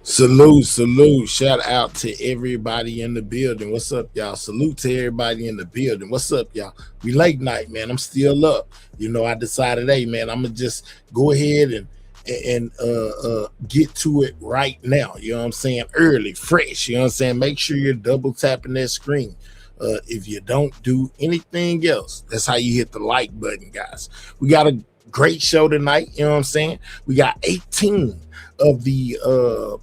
Salute, salute. Shout out to everybody in the building. What's up, y'all? Salute to everybody in the building. What's up, y'all? We late night, man. I'm still up. I decided, hey, man, I'm gonna just go ahead and get to it right now. You know what I'm saying? Early, fresh. You know what I'm saying? Make sure you're double tapping that screen. If you don't do anything else, that's how you hit the like button, guys. We got a great show tonight. You know what I'm saying? We got 18 of the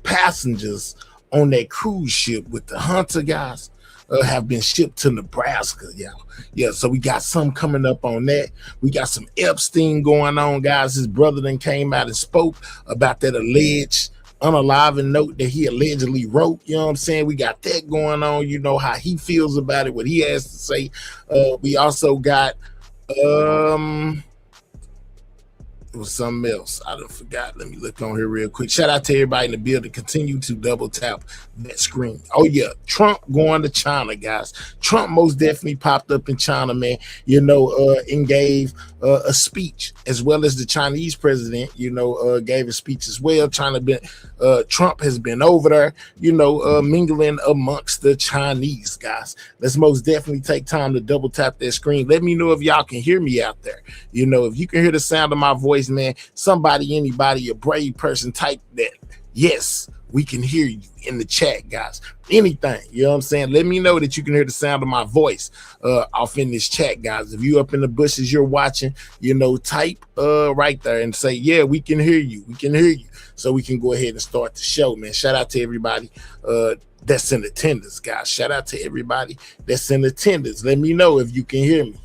passengers on that cruise ship with the Hanta guys have been shipped to Nebraska, y'all. Yeah, so we got some coming up on that. We got some Epstein going on, guys. His brother then came out and spoke about that alleged unaliving note that he allegedly wrote. You know what I'm saying? We got that going on. You know how he feels about it, what he has to say. We also got it was something else. I done forgot. Let me look on here real quick. Shout out to everybody in the building. Continue to double tap that screen. Oh, yeah. Trump going to China, guys. Trump most definitely popped up in China, man. And gave a speech, as well as the Chinese president, gave a speech as well. Trump has been over there, mingling amongst the Chinese, guys. Let's most definitely take time to double tap that screen. Let me know if y'all can hear me out there. If you can hear the sound of my voice, man, somebody, anybody, a brave person, type that. Yes, we can hear you in the chat, guys. Anything, you know what I'm saying? Let me know that you can hear the sound of my voice off in this chat, guys. If you up in the bushes, you're watching, type right there and say, yeah, we can hear you. We can hear you. So we can go ahead and start the show, man. Shout out to everybody that's in attendance, guys. Shout out to everybody that's in attendance. Let me know if you can hear me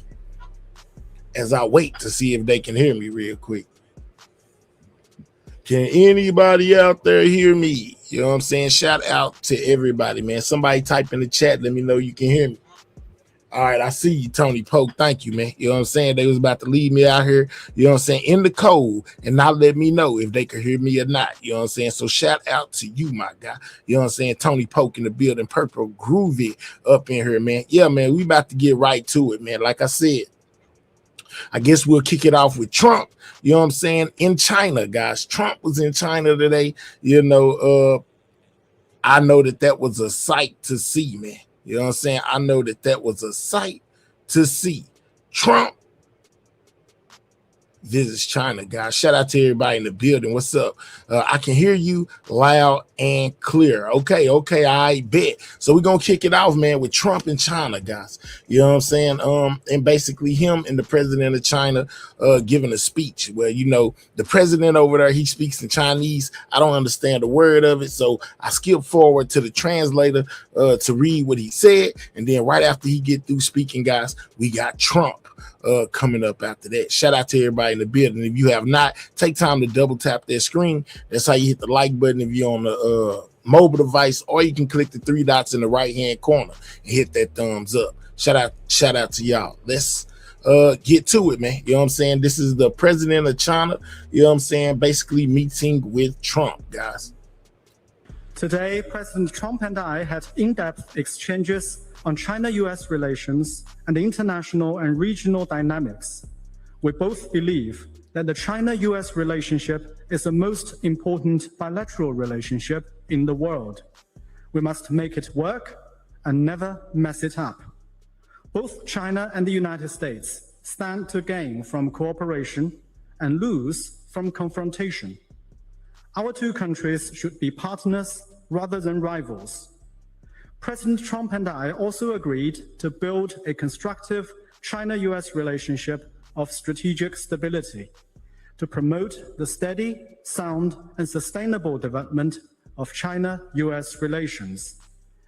as I wait to see if they can hear me real quick. Can anybody out there hear me? You know what I'm saying? Shout out to everybody, man. Somebody type in the chat. Let me know you can hear me. All right, I see you, Tony Polk. Thank you, man. You know what I'm saying? They was about to leave me out here, you know what I'm saying, in the cold and not let me know if they could hear me or not. You know what I'm saying? So shout out to you, my guy. You know what I'm saying? Tony Polk in the building, Purple Groovy up in here, man. Yeah, man, we about to get right to it, man. Like I said, I guess we'll kick it off with Trump. You know what I'm saying? In China, guys. Trump was in China today. I know that was a sight to see, man. You know what I'm saying? I know that was a sight to see. Trump visits China, guys. Shout out to everybody in the building. What's up? I can hear you loud and clear. Okay, I bet. So we're gonna kick it off, man, with Trump in China, guys. You know what I'm saying? And basically him and the president of China giving a speech where, the president over there, he speaks in Chinese. I don't understand a word of it, so I skip forward to the translator to read what he said, and then right after he get through speaking, guys, we got Trump coming up after that. Shout out to everybody in the building. If you have not, take time to double tap that screen. That's how you hit the like button if you're on the mobile device, or you can click the three dots in the right hand corner and hit that thumbs up. Shout out to y'all. Let's get to it, man. You know what I'm saying? This is the president of China, you know what I'm saying, basically meeting with Trump, guys. Today, President Trump and I had in-depth exchanges on China-US relations and international and regional dynamics. We both believe that the China-US relationship is the most important bilateral relationship in the world. We must make it work and never mess it up. Both China and the United States stand to gain from cooperation and lose from confrontation. Our two countries should be partners rather than rivals. President Trump and I also agreed to build a constructive China-US relationship of strategic stability to promote the steady, sound, and sustainable development of China-US relations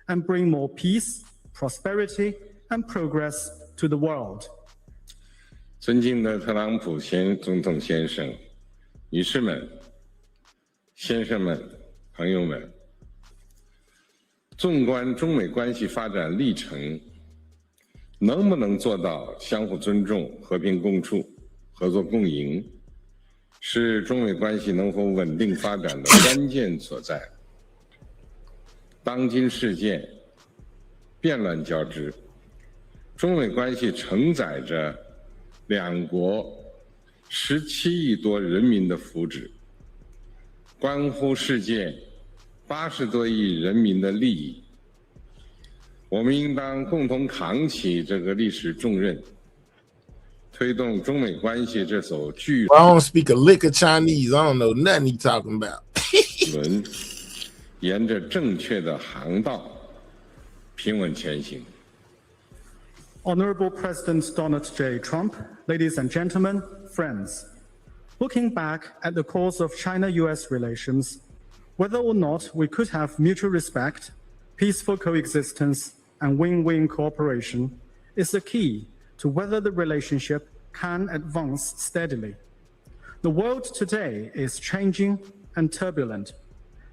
and bring more peace, prosperity, and progress to the world. 尊敬的特朗普总统先生、女士们、先生们、朋友们，纵观中美关系发展历程，能不能做到相互尊重、和平共处、合作共赢，是中美关系能否稳定发展的关键所在。当今世界变乱交织，中美关系承载着两国17亿多人民的福祉，关乎世界80多亿人民的利益，我们应当共同扛起这个历史重任，推动中美关系这艘巨 I don't speak a lick of Chinese. I don't know nothing you talking about. 轮沿着正确的航道平稳前行。 Honorable President Donald J. Trump, ladies and gentlemen, friends. Looking back at the course of China-US relations, whether or not we could have mutual respect, peaceful coexistence, and win-win cooperation is the key to whether the relationship can advance steadily. The world today is changing and turbulent.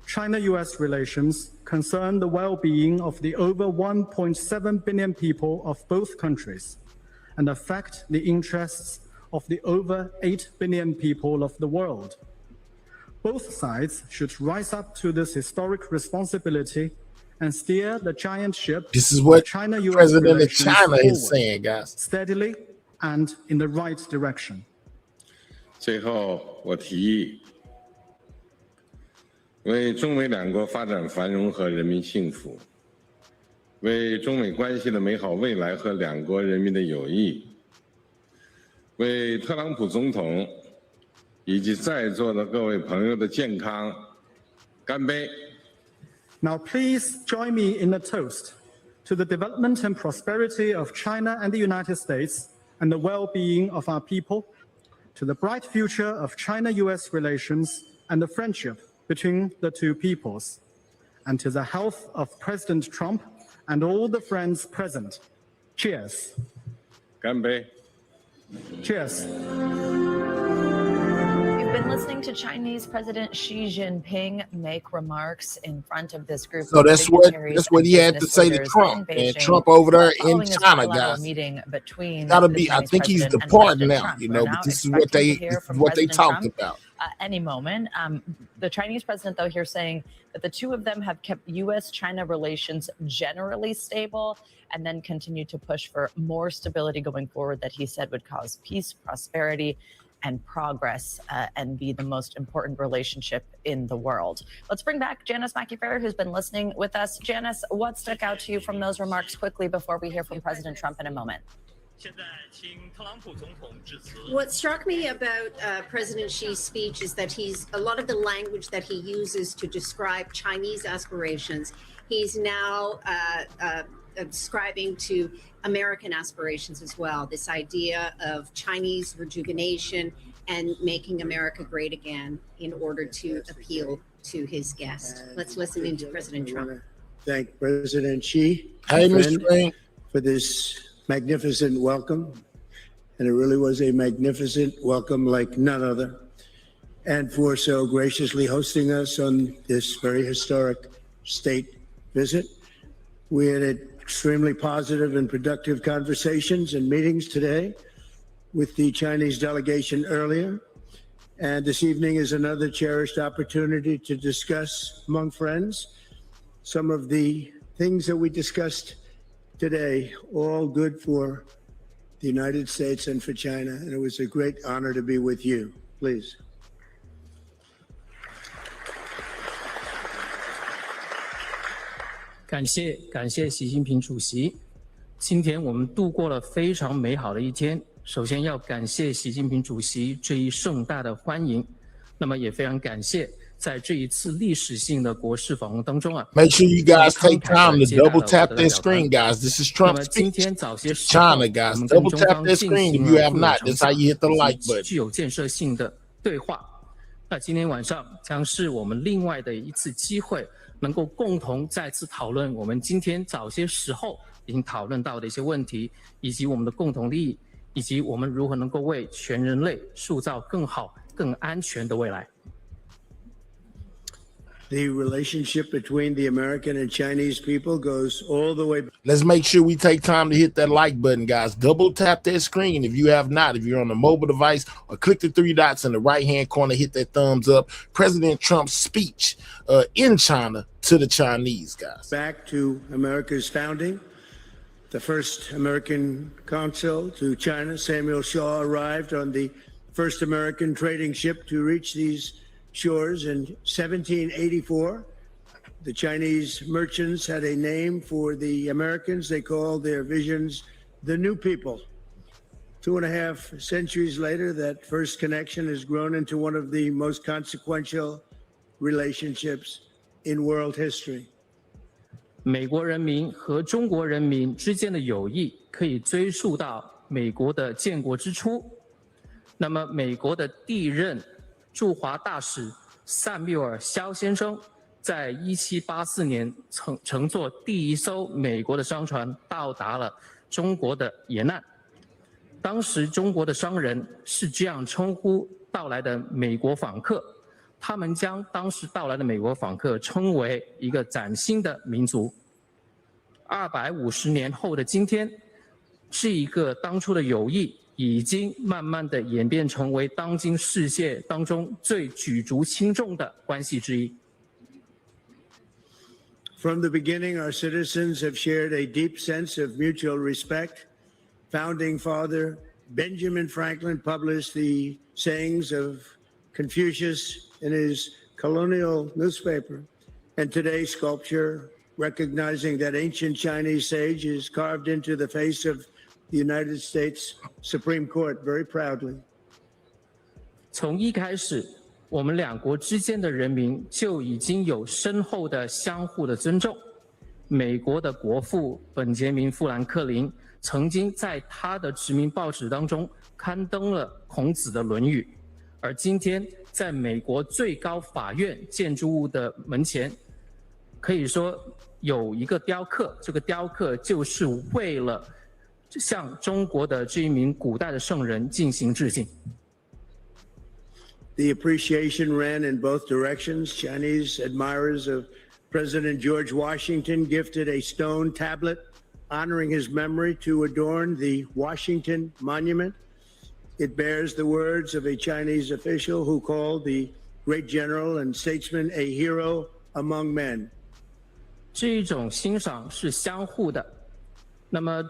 China-US relations concern the well-being of the over 1.7 billion people of both countries and affect the interests of the over 8 billion people of the world. Both sides should rise up to this historic responsibility and steer the giant ship. This is what China-US President of China forward, is saying, guys. steadily and in the right direction. 最后，我提议为中美两国发展繁荣和人民幸福，为中美关系的美好未来和两国人民的友谊，为特朗普总统以及在座的各位朋友的健康干杯！ Now please join me in a toast to the development and prosperity of China and the United States and the well-being of our people, to the bright future of China-US relations and the friendship between the two peoples, and to the health of President Trump and all the friends present. Cheers. 干杯！ Cheers. We've been listening to Chinese President Xi Jinping make remarks in front of this group. So of that's what he had to business say to leaders Trump, in and Beijing, Trump over there in following this China, bilateral guys. meeting between Gotta the be. I Chinese think he's president and departing President now, Trump. you We're know. now But this is what expecting they to hear from what they President talked Trump, about. any moment. The Chinese president, though, here saying that the two of them have kept U.S.-China relations generally stable and then continue to push for more stability going forward that he said would cause peace, prosperity, and progress and be the most important relationship in the world. Let's bring back Janice Mackey-Ferrer, who's been listening with us. Janice, what stuck out to you from those remarks quickly before we hear from President Trump in a moment? What struck me about President Xi's speech is that a lot of the language that he uses to describe Chinese aspirations, he's now ascribing to American aspirations as well. This idea of Chinese rejuvenation and making America great again in order to appeal to his guest. Let's listen into President Trump. Thank President Xi for this magnificent welcome. And it really was a magnificent welcome like none other. And for so graciously hosting us on this very historic state visit. We had extremely positive and productive conversations and meetings today with the Chinese delegation earlier. And this evening is another cherished opportunity to discuss among friends some of the things that we discussed today, all good for the United States and for China. And it was a great honor to be with you. Please. 感谢习近平主席。今天我们度过了非常美好的一天。首先要感谢习近平主席这一盛大的欢迎，那么也非常感谢在这一次历史性的国事访问当中啊。Make sure you guys take time to double tap that screen, guys. This is Trump's speech to China, guys. Double tap that screen if you have not. That's how you hit the like button. 具有建设性的对话。那今天晚上将是我们另外的一次机会，能够共同再次讨论我们今天早些时候已经讨论到的一些问题，以及我们的共同利益，以及我们如何能够为全人类塑造更好、更安全的未来。The relationship between the American and Chinese people goes all the way back. Let's make sure we take time to hit that like button, guys. Double tap that screen if you have not. If you're on a mobile device, or click the three dots in the right-hand corner, hit that thumbs up. President Trump's speech in China to the Chinese, guys. Back to America's founding. The first American consul to China, Samuel Shaw, arrived on the first American trading ship to reach these shores in 1784. The Chinese merchants had a name for the Americans. They called their visions the New People. 2.5 centuries later, that first connection has grown into one of the most consequential relationships in world history. 美国人民和中国人民之间的友谊可以追溯到美国的建国之初。那么，美国的第一任驻华大使萨缪尔·肖先生在1784年乘坐第一艘美国的商船到达了中国的沿岸。当时中国的商人是这样称呼到来的美国访客，他们将当时到来的美国访客称为一个崭新的民族。250年后的今天，这一个当初的友谊已经慢慢的演变成为当今世界当中最举足轻重的关系之一。From the beginning, our citizens have shared a deep sense of mutual respect. Founding Father Benjamin Franklin published the sayings of Confucius in his colonial newspaper. And today's sculpture, recognizing that ancient Chinese sage, is carved into the face of the United States Supreme Court very proudly. 从一开始，我们两国之间的人民就已经有深厚的相互的尊重。美国的国父本杰明·富兰克林曾经在他的殖民报纸当中刊登了孔子的《论语》，而今天在美国最高法院建筑物的门前，可以说有一个雕刻，这个雕刻就是为了向中国的这一名古代的圣人进行致敬。The appreciation ran in both directions. Chinese admirers of President George Washington gifted a stone tablet honoring his memory to adorn the Washington Monument. It bears the words of a Chinese official who called the great general and statesman a hero among men. 这一种欣赏是相互的。那么，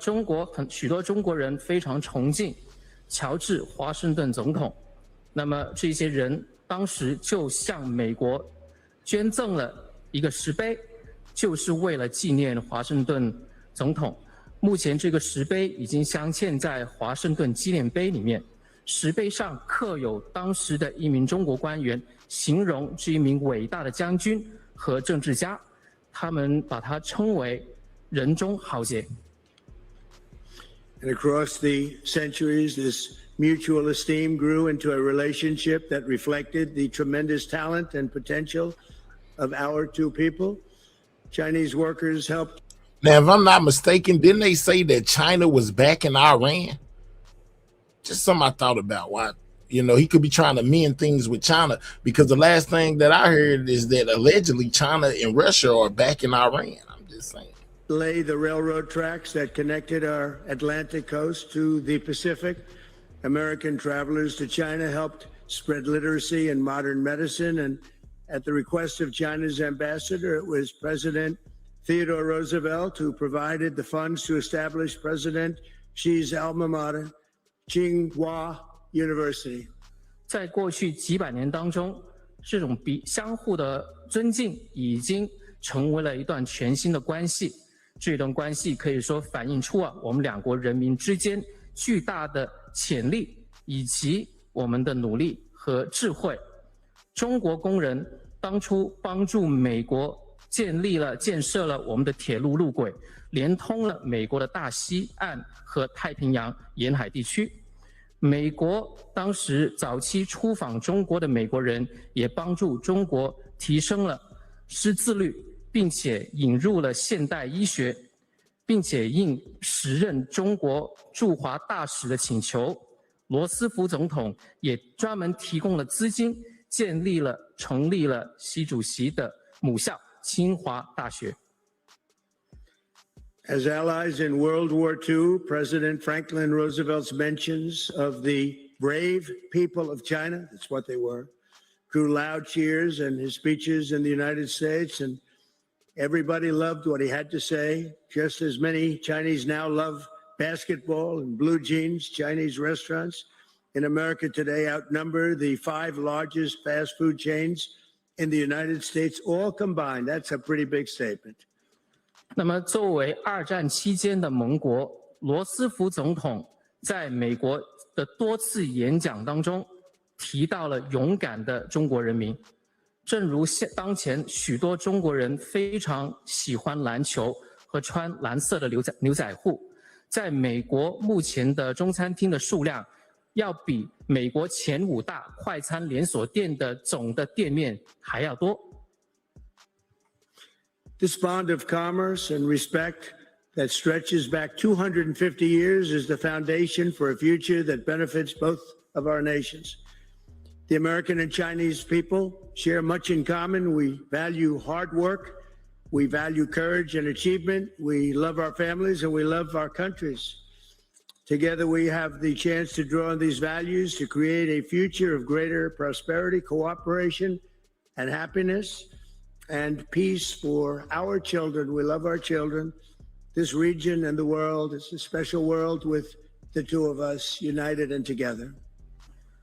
许多中国人非常崇敬乔治·华盛顿总统。那么，这些人当时就向美国捐赠了一个石碑，就是为了纪念华盛顿总统。目前这个石碑已经镶嵌在华盛顿纪念碑里面，石碑上刻有当时的一名中国官员形容这一名伟大的将军和政治家，他们把他称为人中豪杰。And across the centuries, this mutual esteem grew into a relationship that reflected the tremendous talent and potential of our two people. Chinese workers helped. Now, if I'm not mistaken, didn't they say that China was backing Iran? Just something I thought about. Why, he could be trying to mend things with China, because the last thing that I heard is that allegedly China and Russia are backing Iran. I'm just saying. Lay the railroad tracks that connected our Atlantic coast to the Pacific. American travelers to China helped spread literacy and modern medicine. And at the request of China's ambassador, it was President Theodore Roosevelt who provided the funds to establish President Xi's alma mater, Tsinghua University. 在过去几百年当中，这种相互的尊敬已经成为了一段全新的关系。这段关系可以说反映出我们两国人民之间巨大的潜力以及我们的努力和智慧。中国工人当初帮助美国建设了我们的铁路路轨，连通了美国的大西岸和太平洋沿海地区。美国当时早期出访中国的美国人也帮助中国提升了识字率，并且引入了现代医学，并且应时任中国驻华大使的请求，罗斯福总统也专门提供了资金，成立了习主席的母校清华大学。As allies in World War II, President Franklin Roosevelt's mentions of the brave people of China, that's what they were, drew loud cheers in his speeches in the United States, and everybody loved what he had to say, just as many Chinese now love basketball and blue jeans. Chinese restaurants in America today outnumber the 5 largest fast food chains in the United States, all combined. That's a pretty big statement. 那么，作为二战期间的盟国，罗斯福总统在美国的多次演讲当中提到了勇敢的中国人民。正如当前许多中国人非常喜欢篮球和穿蓝色的牛仔裤，在美国目前的中餐厅的数量要比美国前5大快餐连锁店的总的店面还要多。This bond of commerce and respect that stretches back 250 years is the foundation for a future that benefits both of our nations. The American and Chinese people share much in common. We value hard work. We value courage and achievement. We love our families and we love our countries. Together, we have the chance to draw on these values to create a future of greater prosperity, cooperation, and happiness, and peace for our children. We love our children. This region and the world is a special world with the two of us united and together.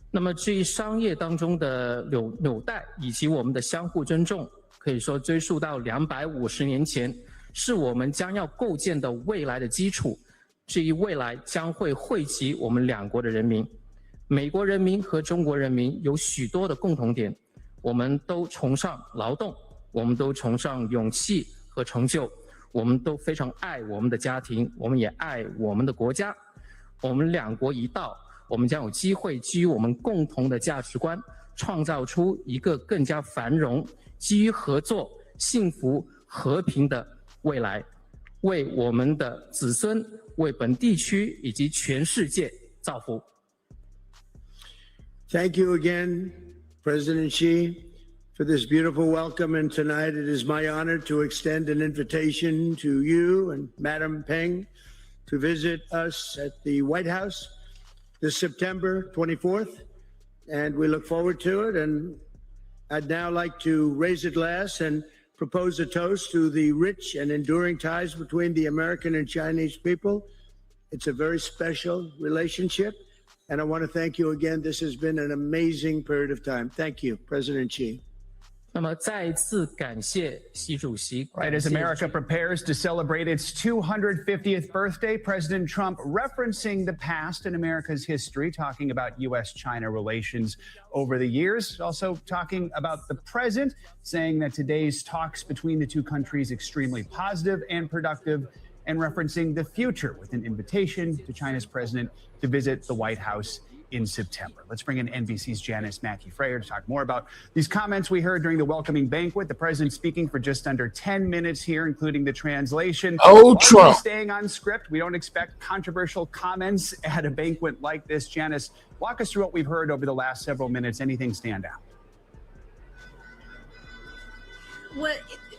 那么，至于商业当中的纽带以及我们的相互尊重，可以说追溯到250年前，是我们将要构建的未来的基础。至于未来将会惠及我们两国的人民，美国人民和中国人民有许多的共同点，我们都崇尚劳动，我们都崇尚勇气和成就，我们都非常爱我们的家庭，我们也爱我们的国家。我们两国一道，我们将有机会基于我们共同的价值观，创造出一个更加繁荣、基于合作、幸福、和平的未来，为我们的子孙、为本地区以及全世界造福。Thank you again, President Xi, for this beautiful welcome. And tonight it is my honor to extend an invitation to you and Madam Peng to visit us at the White House this September 24th. And we look forward to it. And I'd now like to raise a glass and propose a toast to the rich and enduring ties between the American and Chinese people. It's a very special relationship. And I want to thank you again. This has been an amazing period of time. Thank you, President Xi. 那么再一次感谢习主席。Right, as America prepares to celebrate its 250th birthday, President Trump referencing the past in America's history, talking about U.S.-China relations over the years, also talking about the present, saying that today's talks between the two countries extremely positive and productive, and referencing the future with an invitation to China's president to visit the White House in September. Let's bring in NBC's Janice Mackey-Frayer to talk more about these comments we heard during the welcoming banquet. The president speaking for just under 10 minutes here, including the translation. Oh, Trump. Staying on script. We don't expect controversial comments at a banquet like this. Janice, walk us through what we've heard over the last several minutes. Anything stand out?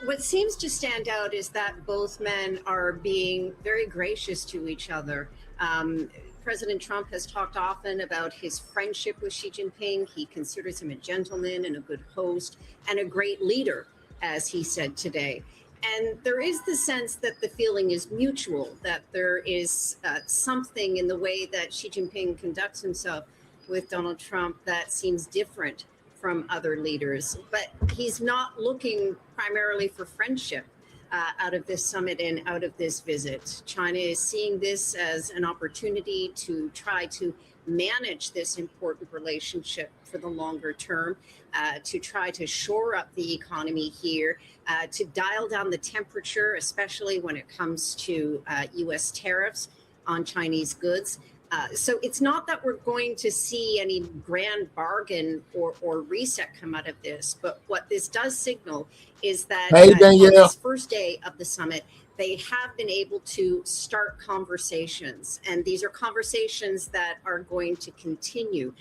What seems to stand out is that both men are being very gracious to each other. President Trump has talked often about his friendship with Xi Jinping. He considers him a gentleman and a good host and a great leader, as he said today. And there is the sense that the feeling is mutual, that there is something in the way that Xi Jinping conducts himself with Donald Trump that seems different from other leaders. But he's not looking primarily for friendship out of this summit and out of this visit. China is seeing this as an opportunity to try to manage this important relationship for the longer term, to try to shore up the economy here, to dial down the temperature, especially when it comes to U.S. tariffs on Chinese goods. So it's not that we're going to see any grand bargain or reset come out of this, but what this does signal is that on this first day of the summit, they have been able to start conversations. And these are conversations that are going to continue.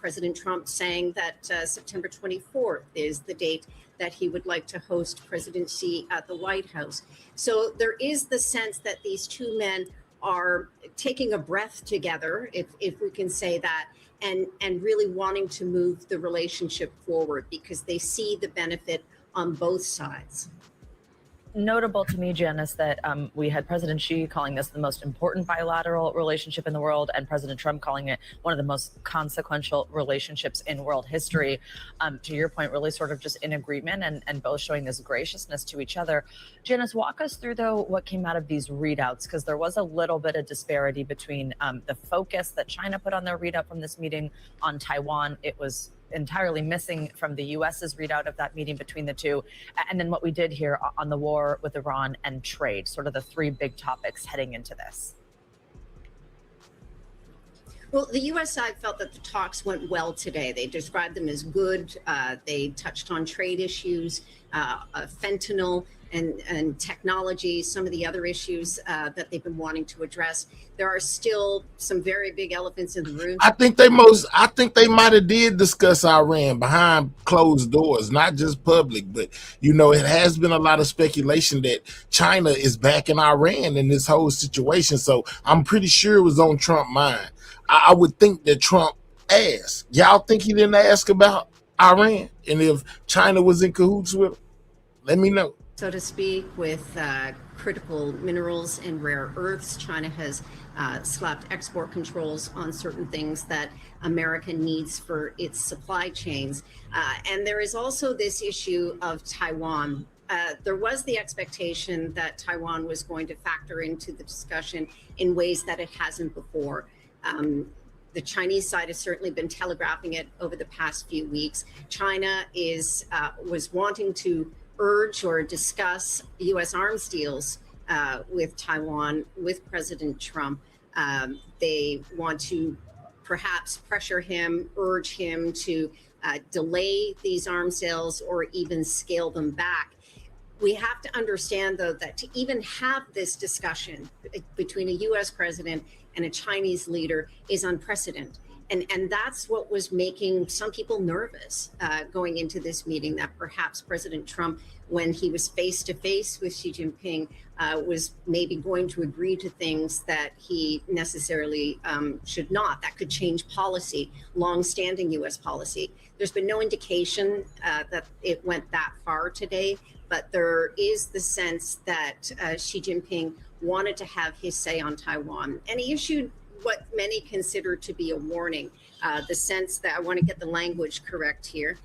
President Trump saying that September 24th is the date that he would like to host President Xi at the White House. So there is the sense that these two men are taking a breath together, if we can say that, and really wanting to move the relationship forward because they see the benefit on both sides. notable to me, Janice, that we had President Xi calling this the most important bilateral relationship in the world, and President Trump calling it one of the most consequential relationships in world history. To your point, really sort of just in agreement and both showing this graciousness to each other. Janice, walk us through, though, what came out of these readouts, because there was a little bit of disparity between the focus that China put on their readout from this meeting on Taiwan. It was entirely missing from the US's readout of that meeting between the two. And then what we did here on the war with Iran and trade, sort of the three big topics heading into this. Well, the U.S. side felt that the talks went well today. They described them as good. They touched on trade issues, fentanyl and technology, some of the other issues that they've been wanting to address. There are still some very big elephants in the room. I think they might have did discuss Iran behind closed doors, not just public, but it has been a lot of speculation that China is backing Iran in this whole situation. So I'm pretty sure it was on Trump's mind. I would think that Trump asked. Y'all think he didn't ask about Iran and if China was in cahoots with him? Let me know. So to speak, with critical minerals and rare earths, China has slapped export controls on certain things that America needs for its supply chains. And there is also this issue of Taiwan. There was the expectation that Taiwan was going to factor into the discussion in ways that it hasn't before. The Chinese side has certainly been telegraphing it over the past few weeks. China was wanting to urge or discuss U.S. arms deals with Taiwan, with President Trump. They want to perhaps pressure him, urge him to delay these arms sales or even scale them back. We have to understand, though, that to even have this discussion between a U.S. president and a Chinese leader is unprecedented. And that's what was making some people nervous going into this meeting, that perhaps President Trump, when he was face to face with Xi Jinping, was maybe going to agree to things that he necessarily should not. That could change policy, longstanding U.S. policy. There's been no indication that it went that far today, but there is the sense that Xi Jinping wanted to have his say on Taiwan. And he issued what many consider to be a warning, the sense that, I want to get the language correct here,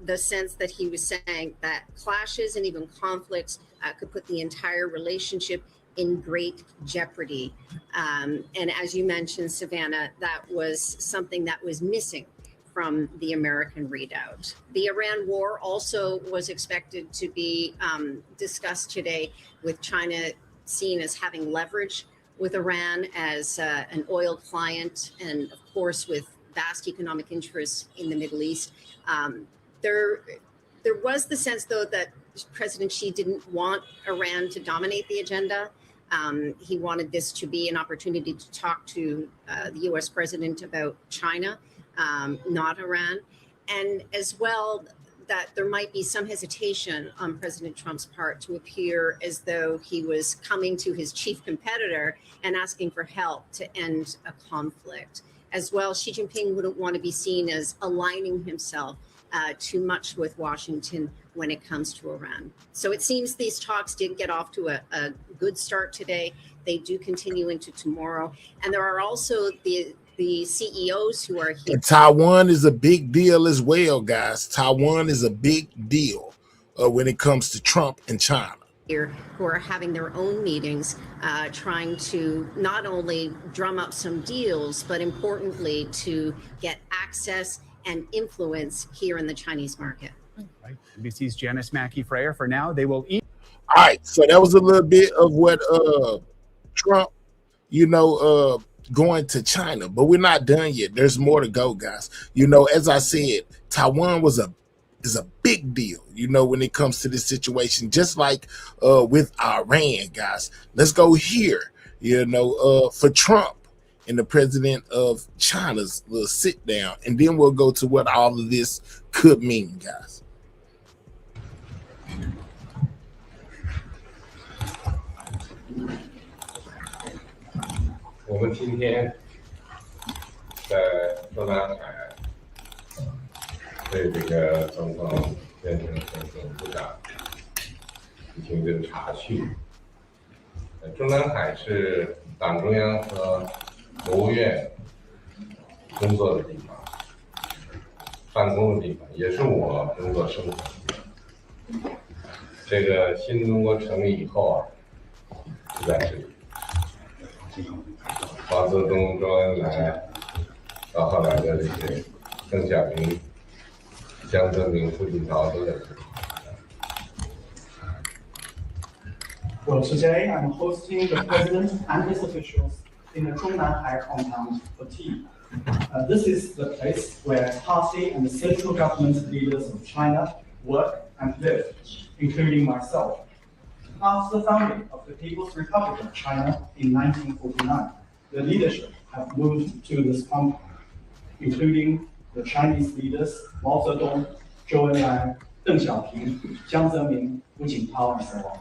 the sense that he was saying that clashes and even conflicts could put the entire relationship in great jeopardy. And as you mentioned, Savannah, that was something that was missing from the American readout. The Iran war also was expected to be discussed today, with China seen as having leverage with Iran as an oil client, and of course with vast economic interests in the Middle East. There was the sense, though, that President Xi didn't want Iran to dominate the agenda. He wanted this to be an opportunity to talk to the U.S. president about China, not Iran, and as well that there might be some hesitation on President Trump's part to appear as though he was coming to his chief competitor and asking for help to end a conflict. As well, Xi Jinping wouldn't want to be seen as aligning himself too much with Washington when it comes to Iran. So it seems these talks did get off to a good start today. They do continue into tomorrow. And there are also the CEOs who are here. And Taiwan is a big deal as well, guys. Taiwan is a big deal when it comes to Trump and China. Here who are having their own meetings, trying to not only drum up some deals, but importantly to get access and influence here in the Chinese market. Right. NBC's Janice Mackey-Frayer. For now, they will eat. All right, so that was a little bit of what Trump, going to China, but we're not done yet. There's more to go, guys. As I said, Taiwan is a big deal, when it comes to this situation, just like with Iran, guys. Let's go here, for Trump and the president of China's little sit down, and then we'll go to what all of this could mean, guys.我们今天在中南海对这个总统变成总统部长进行这个查询。中南海是党中央和国务院工作的地方，办公的地方，也是我工作生活的地方。这个新中国成立以后啊，就在这里。毛泽东、周恩来，到后来的这些邓小平、江泽民、胡锦涛都在这里。Well, today I'm hosting the president and his officials in the Zhongnanhai compound for tea. This is the place where party and the central government leaders of China work and live, including myself. After the founding of the People's Republic of China in 1949, the leadership have moved to this compound, including the Chinese leaders Mao Zedong, Zhou Enlai, Deng Xiaoping, Jiang Zemin, Hu Jintao, and so on.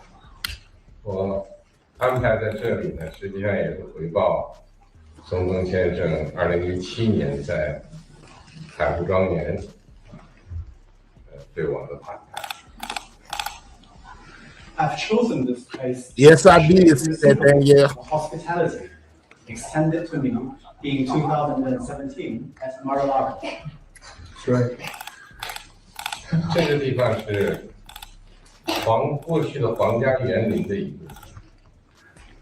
我安排在这里呢，实际上也是回报松东先生2017年在海湖庄园对我的安排。I've chosen this place. Yes, I did say that, yeah. Hospitality extended to me in 2017 at Mar-a-Lago. That's right. 这个地方是过去的皇家园林的一部分，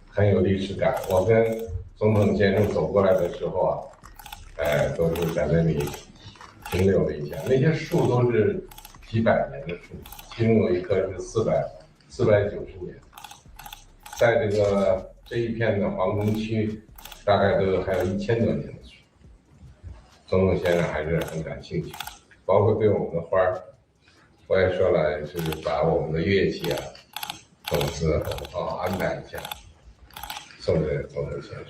很有历史感。我跟总统先生走过来的时候啊，都是在那里停留了一下。那些树都是几百年的树，其中有一棵是490年，在这一片的皇宫区，大概都还有1000多年的树。总统先生还是很感兴趣，包括对我们的花儿。我也说了，是把我们的乐器啊、种子好好安排一下，送给总统先生。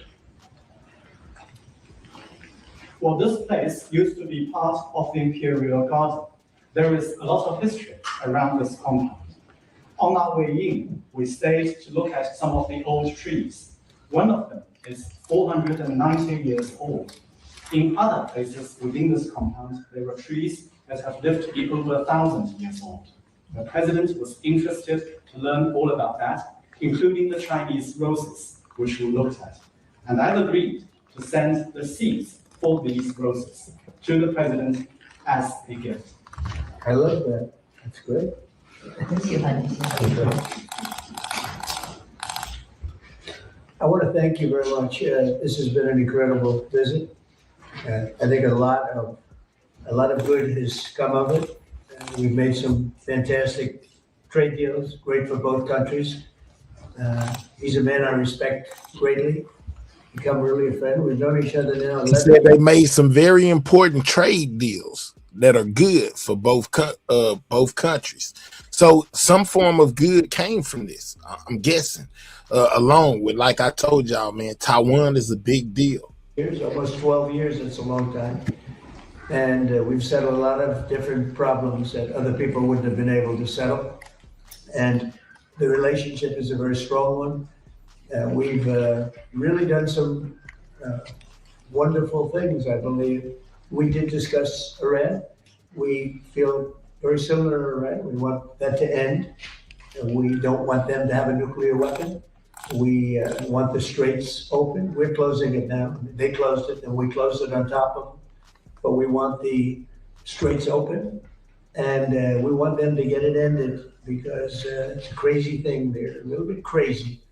Well, this place used to be part of the Imperial Garden. There is a lot of history around this compound. On our way in, we stayed to look at some of the old trees. One of them is 490 years old. In other places within this compound, there were trees that have lived to be over 1,000 years old. The president was interested to learn all about that, including the Chinese roses, which we looked at. And I've agreed to send the seeds for these roses to the president as a gift. I love that. That's great. I want to thank you very much. This has been an incredible visit. I think a lot of good has come of it. We've made some fantastic trade deals, great for both countries. He's a man I respect greatly. Become really a friend. We've known each other now. He said they made some very important trade deals that are good for both countries. So some form of good came from this, I'm guessing, along with, like I told y'all, man, Taiwan is a big deal. Almost 12 years, it's a long time. And we've settled a lot of different problems that other people wouldn't have been able to settle. And the relationship is a very strong one. We've really done some wonderful things, I believe. We did discuss Iran. We feel very similar to Iran. We want that to end. We don't want them to have a nuclear weapon. We want the straits open. We're closing it now. They closed it, and we closed it on top of them. But we want the straits open, and we want them to get it ended because it's a crazy thing. They're a little bit crazy,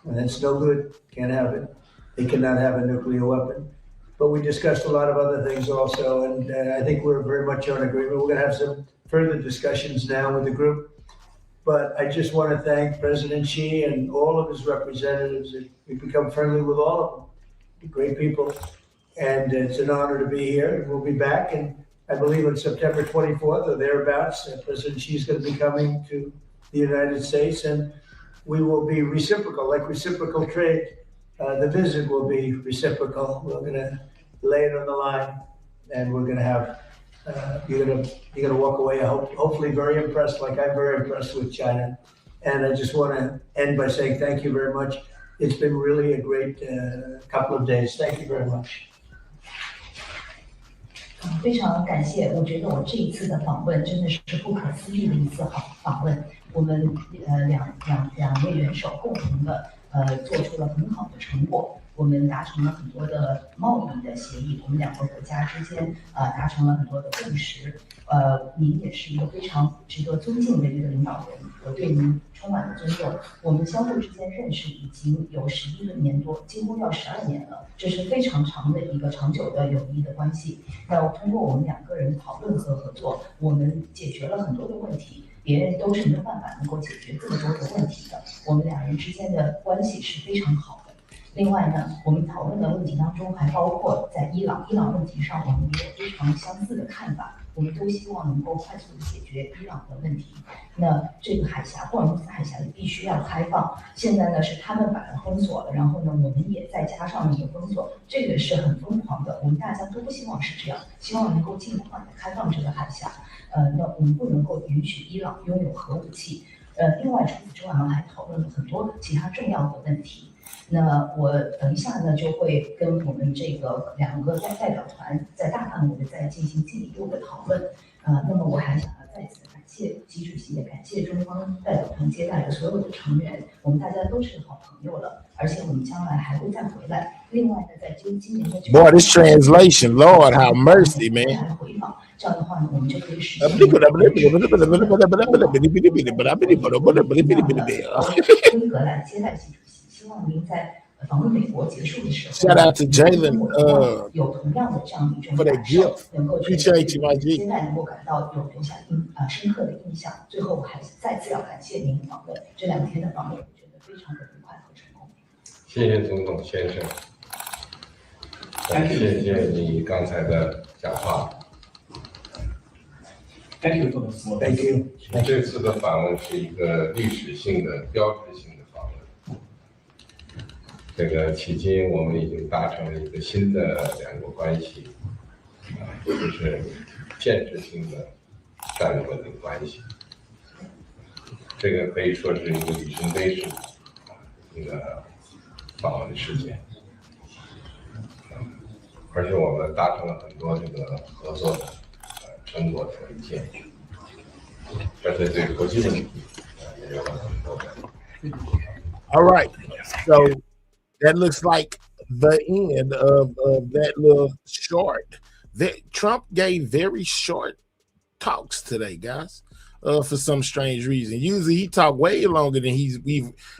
and that's no good. Can't have it. They cannot have a nuclear weapon. But we discussed a lot of other things also, and I think we're very much on agreement. We're going to have some further discussions now with the group. But I just want to thank President Xi and all of his representatives. We've become friendly with all of them. They're great people. And it's an honor to be here. We'll be back, and I believe on September 24th or thereabouts, President Xi is going to be coming to the United States, and we will be reciprocal, like reciprocal trade. The visit will be reciprocal. We're going to lay it on the line, and we're going to have, you're going to walk away, hopefully very impressed, like I'm very impressed with China. And I just want to end by saying thank you very much. It's been really a great couple of days. Thank you very much. 非常感谢，我觉得我这一次的访问真的是不可思议的一次访问。我我们两位元首共同的做出了很好的成果。我们达成了很多的贸易的协议，我们两个国家之间达成了很多的共识。您也是一个非常值得尊敬的一个领导人，我对您充满了尊重。我们相互之间认识已经有11年多，几乎要12年了，这是非常长的一个长久的友谊的关系。那通过我们两个人讨论和合作，我们解决了很多的问题。别人都是没有办法能够解决这么多的问题的，我们两人之间的关系是非常好的。另外呢，我们讨论的问题当中还包括在伊朗问题上，我们也有非常相似的看法。我们都希望能够快速的解决伊朗的问题。那这个海峡，霍尔木兹海峡也必须要开放。现在呢是他们把它封锁了，然后呢我们也再加上一个封锁，这个是很疯狂的。我们大家都不希望是这样，希望能够尽快的开放这个海峡。那我们不能够允许伊朗拥有核武器。另外除此之外，我们还讨论了很多其他重要的问题。那我等一下呢，就会跟我们这个2个代表团在大范围的再进行进一步的讨论。那么我还想要再次感谢习主席，也感谢中方代表团接待的所有的成员，我们大家都是好朋友了，而且我们将来还会再回来。另外呢，在今年的Boy, this translation, Lord, have mercy, man. 回访，这样的话呢，我们就可以实现。规格来接待习主席，希望您在访问美国结束的时候 ，Shout out to Jalen 有同样的这样一种 for that 感受， gift. 能够 Appreciate you, my 接 G. 待能够感到留下深刻的印象。最后，我还是再次要感谢您的访问，这2天的访问，我觉得非常的愉快和成功。谢谢总统先生，谢谢你刚才的讲话。Thank you for the floor. Thank you. 这次的访问是一个历史性的、标志性的访问。这个迄今我们已经达成了一个新的两国关系，就是建设性的战略稳定关系。这个可以说是一个里程碑式一个访问的事件。而且我们达成了很多这个合作的成果的文件，而且对国际问题也有了很多的。All right, so that looks like the end of that little short. That Trump gave very short talks today, guys. For some strange reason, usually he talk way longer than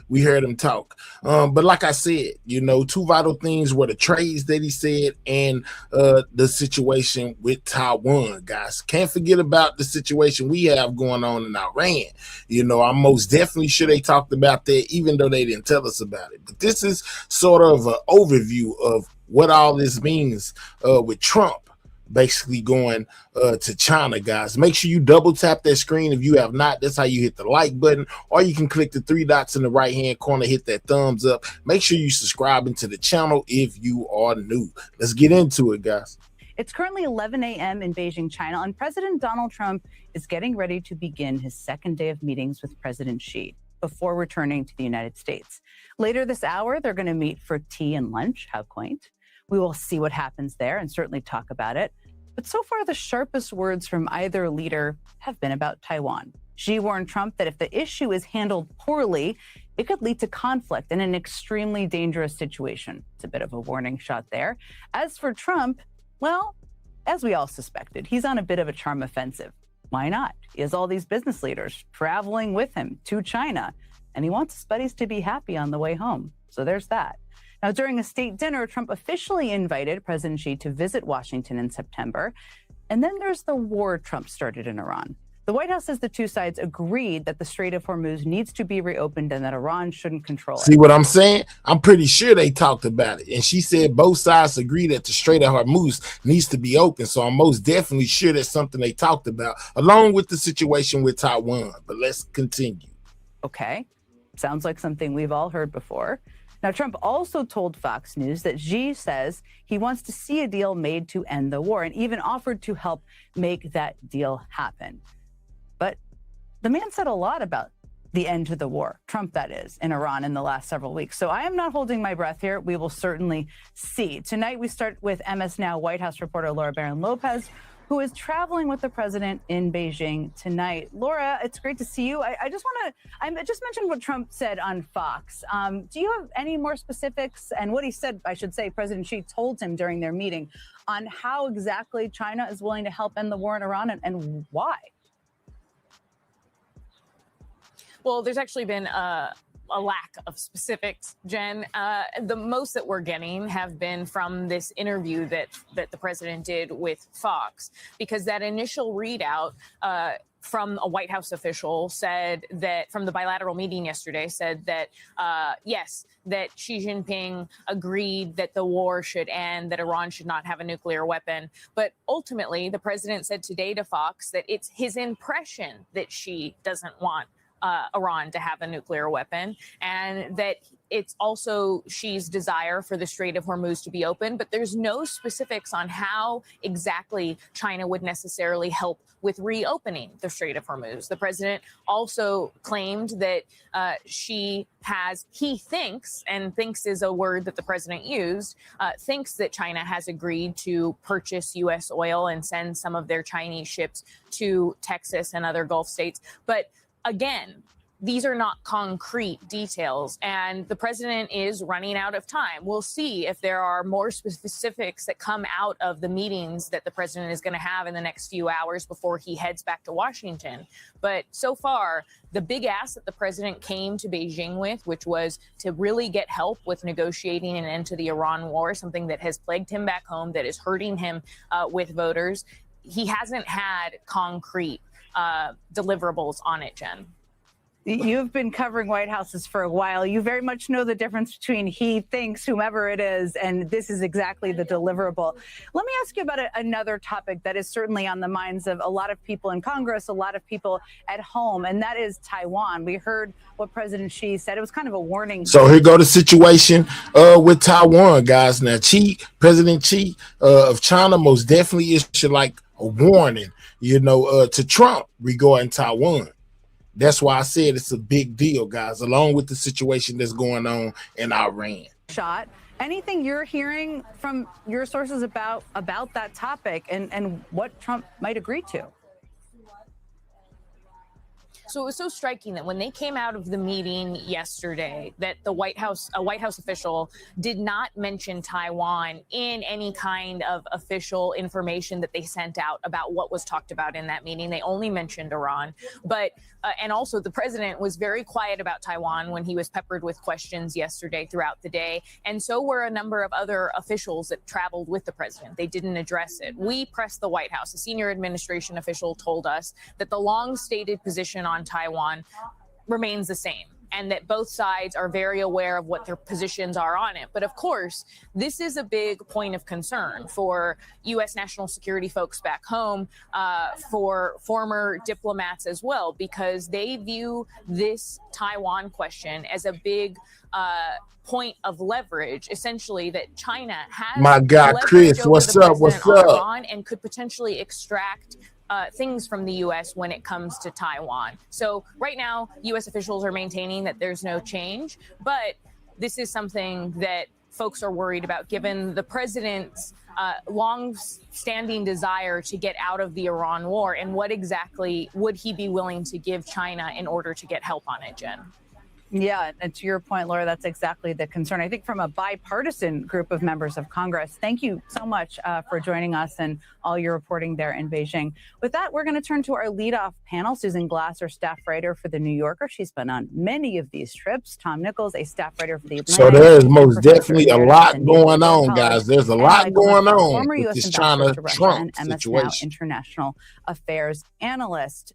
we heard him talk. But like I said, you know, 2 vital things were the trades that he said and the situation with Taiwan, guys. Can't forget about the situation we have going on in Iran. You know, I'm most definitely sure they talked about that, even though they didn't tell us about it. But this is sort of an overview of what all this means with Trump basically going to China, guys. Make sure you double tap that screen if you have not. That's how you hit the like button, or you can click the 3 dots in the right hand corner, hit that thumbs up. Make sure you subscribing to the channel if you are new. Let's get into it, guys. It's currently 11 a.m. in Beijing, China, and President Donald Trump is getting ready to begin his second day of meetings with President Xi before returning to the United States. Later this hour, they're going to meet for tea and lunch. How quaint. We will see what happens there and certainly talk about it. But so far, the sharpest words from either leader have been about Taiwan. Xi warned Trump that if the issue is handled poorly, it could lead to conflict and an extremely dangerous situation. It's a bit of a warning shot there. As for Trump, well, as we all suspected, he's on a bit of a charm offensive. Why not? He has all these business leaders traveling with him to China, and he wants his buddies to be happy on the way home. So there's that. Now, during a state dinner, Trump officially invited President Xi to visit Washington in September. And then there's the war Trump started in Iran. The White House says the two sides agreed that the Strait of Hormuz needs to be reopened and that Iran shouldn't control it. See what I'm saying? I'm pretty sure they talked about it. And she said both sides agree that the Strait of Hormuz needs to be open. So I'm most definitely sure that's something they talked about, along with the situation with Taiwan. But let's continue. Okay. Sounds like something we've all heard before. Now, Trump also told Fox News that Xi says he wants to see a deal made to end the war and even offered to help make that deal happen. But the man said a lot about the end to the war, Trump that is, in Iran in the last several weeks. So I am not holding my breath here. We will certainly see. Tonight, we start with MS Now White House reporter Laura Barron Lopez, who is traveling with the president in Beijing tonight. Laura, it's great to see you. I just mentioned what Trump said on Fox. Do you have any more specifics, and what he said, I should say, President Xi told him during their meeting, on how exactly China is willing to help end the war in Iran and why? Well, there's actually been a lack of specifics, Jen. The most that we're getting have been from this interview that the president did with Fox, because that initial readout from a White House official said that, from the bilateral meeting yesterday, said that, yes, that Xi Jinping agreed that the war should end, that Iran should not have a nuclear weapon. But ultimately, the president said today to Fox that it's his impression that Xi doesn't want Iran to have a nuclear weapon, and that it's also Xi's desire for the Strait of Hormuz to be open. But there's no specifics on how exactly China would necessarily help with reopening the Strait of Hormuz. The president also claimed that he thinks, and thinks is a word that the president used, thinks that China has agreed to purchase U.S. oil and send some of their Chinese ships to Texas and other Gulf states. But again, these are not concrete details, and the president is running out of time. We'll see if there are more specifics that come out of the meetings that the president is going to have in the next few hours before he heads back to Washington. But so far, the big ask that the president came to Beijing with, which was to really get help with negotiating an end to the Iran war, something that has plagued him back home, that is hurting him with voters, he hasn't had concrete deliverables on it, Jen. You've been covering White Houses for a while. You very much know the difference between he thinks, whomever it is, and this is exactly the deliverable. Let me ask you about another topic that is certainly on the minds of a lot of people in Congress, a lot of people at home, and that is Taiwan. We heard what President Xi said. It was kind of a warning. So here go the situation with Taiwan, guys. Now, President Xi of China most definitely issued like a warning, to Trump regarding Taiwan. That's why I said it's a big deal, guys, along with the situation that's going on in Iran. Anything you're hearing from your sources about that topic and what Trump might agree to? So it was so striking that when they came out of the meeting yesterday, that a White House official did not mention Taiwan in any kind of official information that they sent out about what was talked about in that meeting. They only mentioned Iran. But and also the president was very quiet about Taiwan when he was peppered with questions yesterday throughout the day. And so were a number of other officials that traveled with the president. They didn't address it. We pressed the White House. A senior administration official told us that the long stated position on Taiwan remains the same, and that both sides are very aware of what their positions are on it. But of course, this is a big point of concern for U.S. national security folks back home, for former diplomats as well, because they view this Taiwan question as a big point of leverage, essentially, that China has. My God, Chris, what's up? What's up? Iran, and could potentially extract things from the U.S. when it comes to Taiwan. So right now, U.S. officials are maintaining that there's no change, but this is something that folks are worried about, given the president's long-standing desire to get out of the Iran war, and what exactly would he be willing to give China in order to get help on it, Jen? Yeah, and to your point, Laura, that's exactly the concern, I think, from a bipartisan group of members of Congress. Thank you so much for joining us and all your reporting there in Beijing. With that, we're going to turn to our leadoff panel. Susan Glasser, staff writer for The New Yorker. She's been on many of these trips. Tom Nichols, a staff writer for The Atlantic. So there is most definitely a lot going on, guys. There's a lot going on with this China-Trump situation. Now international affairs analyst.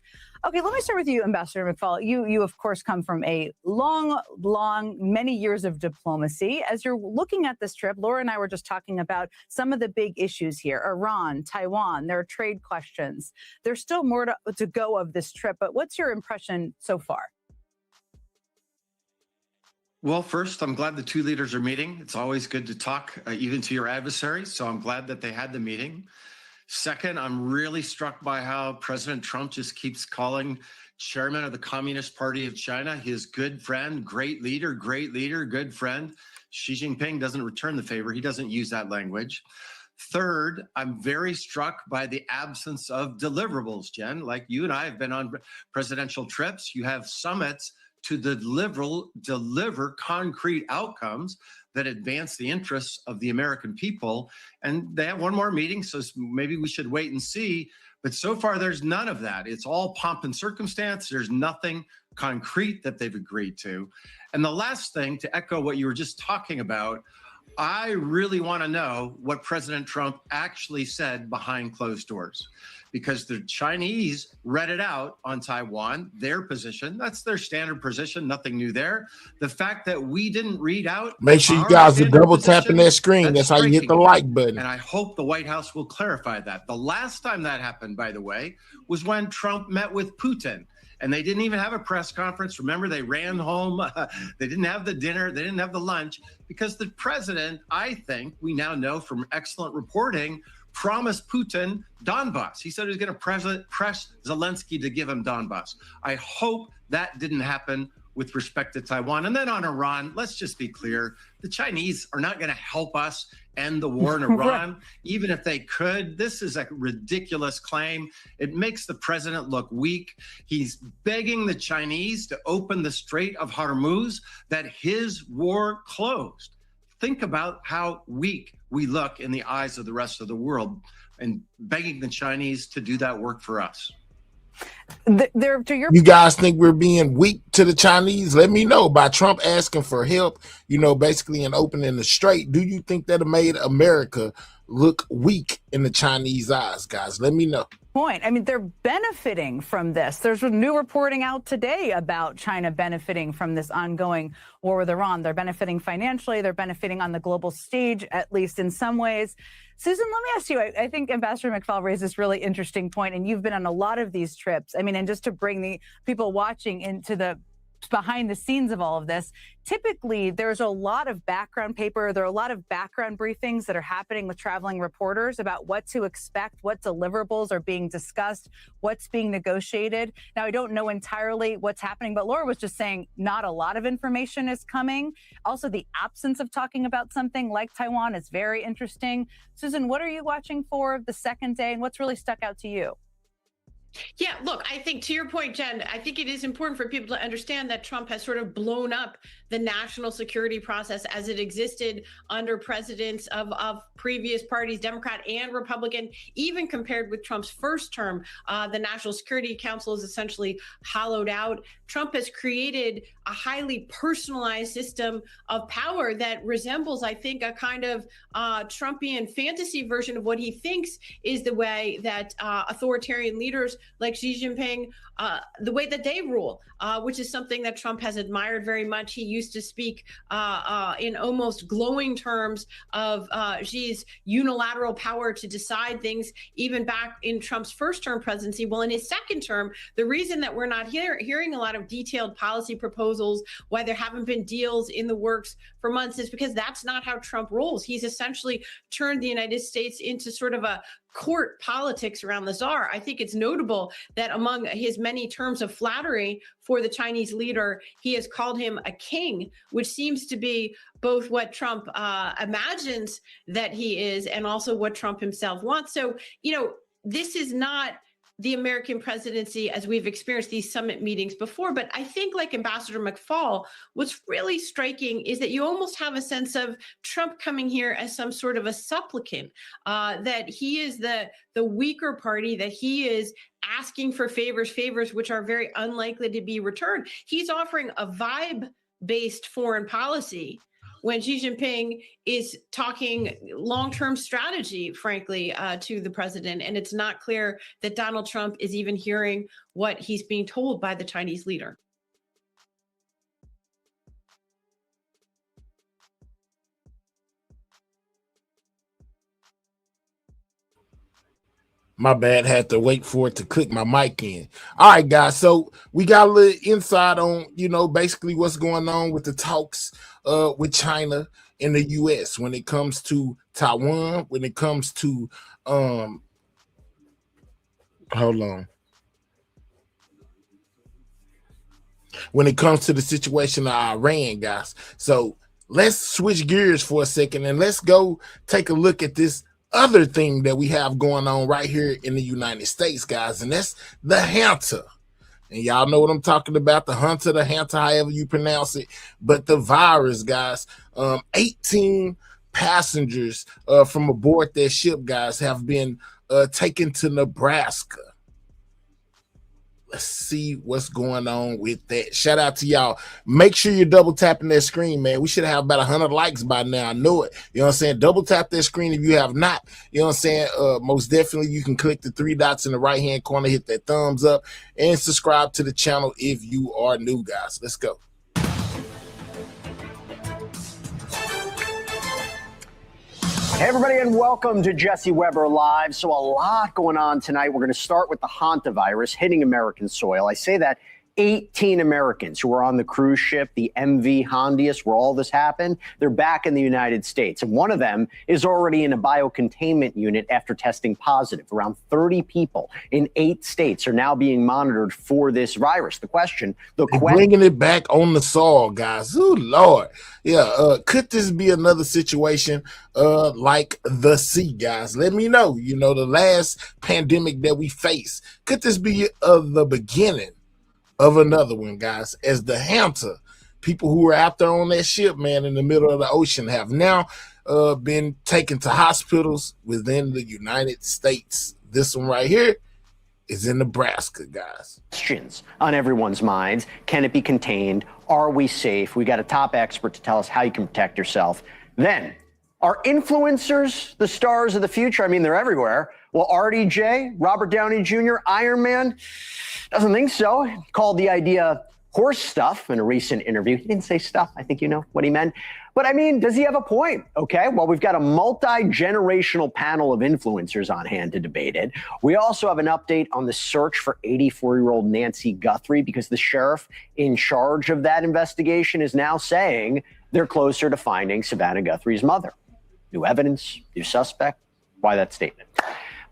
Okay, let me start with you, Ambassador McFall. You of course, come from a many years of diplomacy. As you're looking at this trip, Laura and I were just talking about some of the big issues here. Iran, Taiwan, there are trade questions. There's still more to go of this trip, but what's your impression so far? Well, first, I'm glad the two leaders are meeting. It's always good to talk even to your adversaries, so I'm glad that they had the meeting. Second, I'm really struck by how President Trump just keeps calling chairman of the Communist Party of China his good friend, great leader, good friend. Xi Jinping doesn't return the favor. He doesn't use that language. Third, I'm very struck by the absence of deliverables, Jen. Like you and I have been on presidential trips. You have summits to deliver concrete outcomes that advance the interests of the American people. And they have one more meeting, so maybe we should wait and see. But so far, there's none of that. It's all pomp and circumstance. There's nothing concrete that they've agreed to. And the last thing, to echo what you were just talking about, I really want to know what President Trump actually said behind closed doors, because the Chinese read it out on Taiwan, their position. That's their standard position, nothing new there. The fact that we didn't read out. Make sure you guys are double tapping that screen. That's how you hit the like button. And I hope the White House will clarify that. The last time that happened, by the way, was when Trump met with Putin. And they didn't even have a press conference. Remember, they ran home. They didn't have the dinner. They didn't have the lunch because the president, I think we now know from excellent reporting, promised Putin Donbass. He said he was going to press Zelensky to give him Donbass. I hope that didn't happen with respect to Taiwan. And then on Iran, let's just be clear. The Chinese are not going to help us end the war in Iran, even if they could. This is a ridiculous claim. It makes the president look weak. He's begging the Chinese to open the Strait of Hormuz that his war closed. Think about how weak we look in the eyes of the rest of the world and begging the Chinese to do that work for us. You guys think we're being weak to the Chinese? Let me know. By Trump asking for help, basically in opening the strait, do you think that it made America look weak in the Chinese eyes, guys? Let me know. Point. I mean, they're benefiting from this. There's new reporting out today about China benefiting from this ongoing war with Iran. They're benefiting financially. They're benefiting on the global stage, at least in some ways. Susan, let me ask you, I think Ambassador McFaul raised this really interesting point, and you've been on a lot of these trips. I mean, and just to bring the people watching into the behind the scenes of all of this, typically there's a lot of background paper, there are a lot of background briefings that are happening with traveling reporters about what to expect, what deliverables are being discussed, what's being negotiated. Now, I don't know entirely what's happening, but Laura was just saying not a lot of information is coming. Also, the absence of talking about something like Taiwan is very interesting. Susan, what are you watching for the second day, and what's really stuck out to you? Yeah, look, I think to your point, Jen, I think it is important for people to understand that Trump has sort of blown up the national security process as it existed under presidents of previous parties, Democrat and Republican. Even compared with Trump's first term, the National Security Council is essentially hollowed out. Trump has created a highly personalized system of power that resembles, I think, a kind of Trumpian fantasy version of what he thinks is the way that authoritarian leaders like Xi Jinping, the way that they rule, which is something that Trump has admired very much. He used to speak in almost glowing terms of Xi's unilateral power to decide things, even back in Trump's first term presidency. Well, in his second term, the reason that we're not hearing a lot of detailed policy proposals, why there haven't been deals in the works for months, is because that's not how Trump rolls. He's essentially turned the United States into sort of a court politics around the czar. I think it's notable that among his many terms of flattery for the Chinese leader, he has called him a king, which seems to be both what Trump imagines that he is and also what Trump himself wants. So, this is not the American presidency as we've experienced these summit meetings before. But I think, like Ambassador McFaul, what's really striking is that you almost have a sense of Trump coming here as some sort of a supplicant, that he is the weaker party, that he is asking for favors which are very unlikely to be returned. He's offering a vibe-based foreign policy when Xi Jinping is talking long-term strategy, frankly, to the president. And it's not clear that Donald Trump is even hearing what he's being told by the Chinese leader. My bad, had to wait for it to click my mic in. All right, guys. So we got a little insight on, basically what's going on with the talks with China and the U.S. when it comes to Taiwan, when it comes to hold on. When it comes to the situation of Iran, guys. So let's switch gears for a second and let's go take a look at this other thing that we have going on right here in the United States, guys, and that's the hanta. And y'all know what I'm talking about, the hanta, however you pronounce it. But the virus, guys, 18 passengers from aboard that ship, guys, have been taken to Nebraska. Let's see what's going on with that. Shout out to y'all. Make sure you're double tapping that screen, man. We should have about 100 likes by now. I know it. You know what I'm saying? Double tap that screen if you have not. You know what I'm saying? Most definitely, you can click the 3 dots in the right-hand corner, hit that thumbs up, and subscribe to the channel if you are new, guys. Let's go. Hey, everybody, and welcome to Jesse Weber Live. So a lot going on tonight. We're going to start with the Hantavirus hitting American soil. I say that 18 Americans who were on the cruise ship, the MV Hondius, where all this happened, they're back in the United States. And one of them is already in a biocontainment unit after testing positive. Around 30 people in 8 states are now being monitored for this virus. Bringing it back on the soil, guys. Oh, Lord. Yeah, could this be another situation like the sea, guys? Let me know. You know, the last pandemic that we faced, could this be the beginning of another one, guys? As the hanta, people who were out there on that ship, man, in the middle of the ocean, have now been taken to hospitals within the United States. This one right here is in Nebraska, guys. Questions on everyone's minds. Can it be contained? Are we safe? We got a top expert to tell us how you can protect yourself. Then, are influencers the stars of the future? I mean, they're everywhere. Well, RDJ, Robert Downey Jr., Iron Man, doesn't think so. He called the idea horse stuff in a recent interview. He didn't say stuff. I think you know what he meant. But I mean, does he have a point? Okay, well, we've got a multi-generational panel of influencers on hand to debate it. We also have an update on the search for 84-year-old Nancy Guthrie, because the sheriff in charge of that investigation is now saying they're closer to finding Savannah Guthrie's mother. New evidence, new suspect. Why that statement?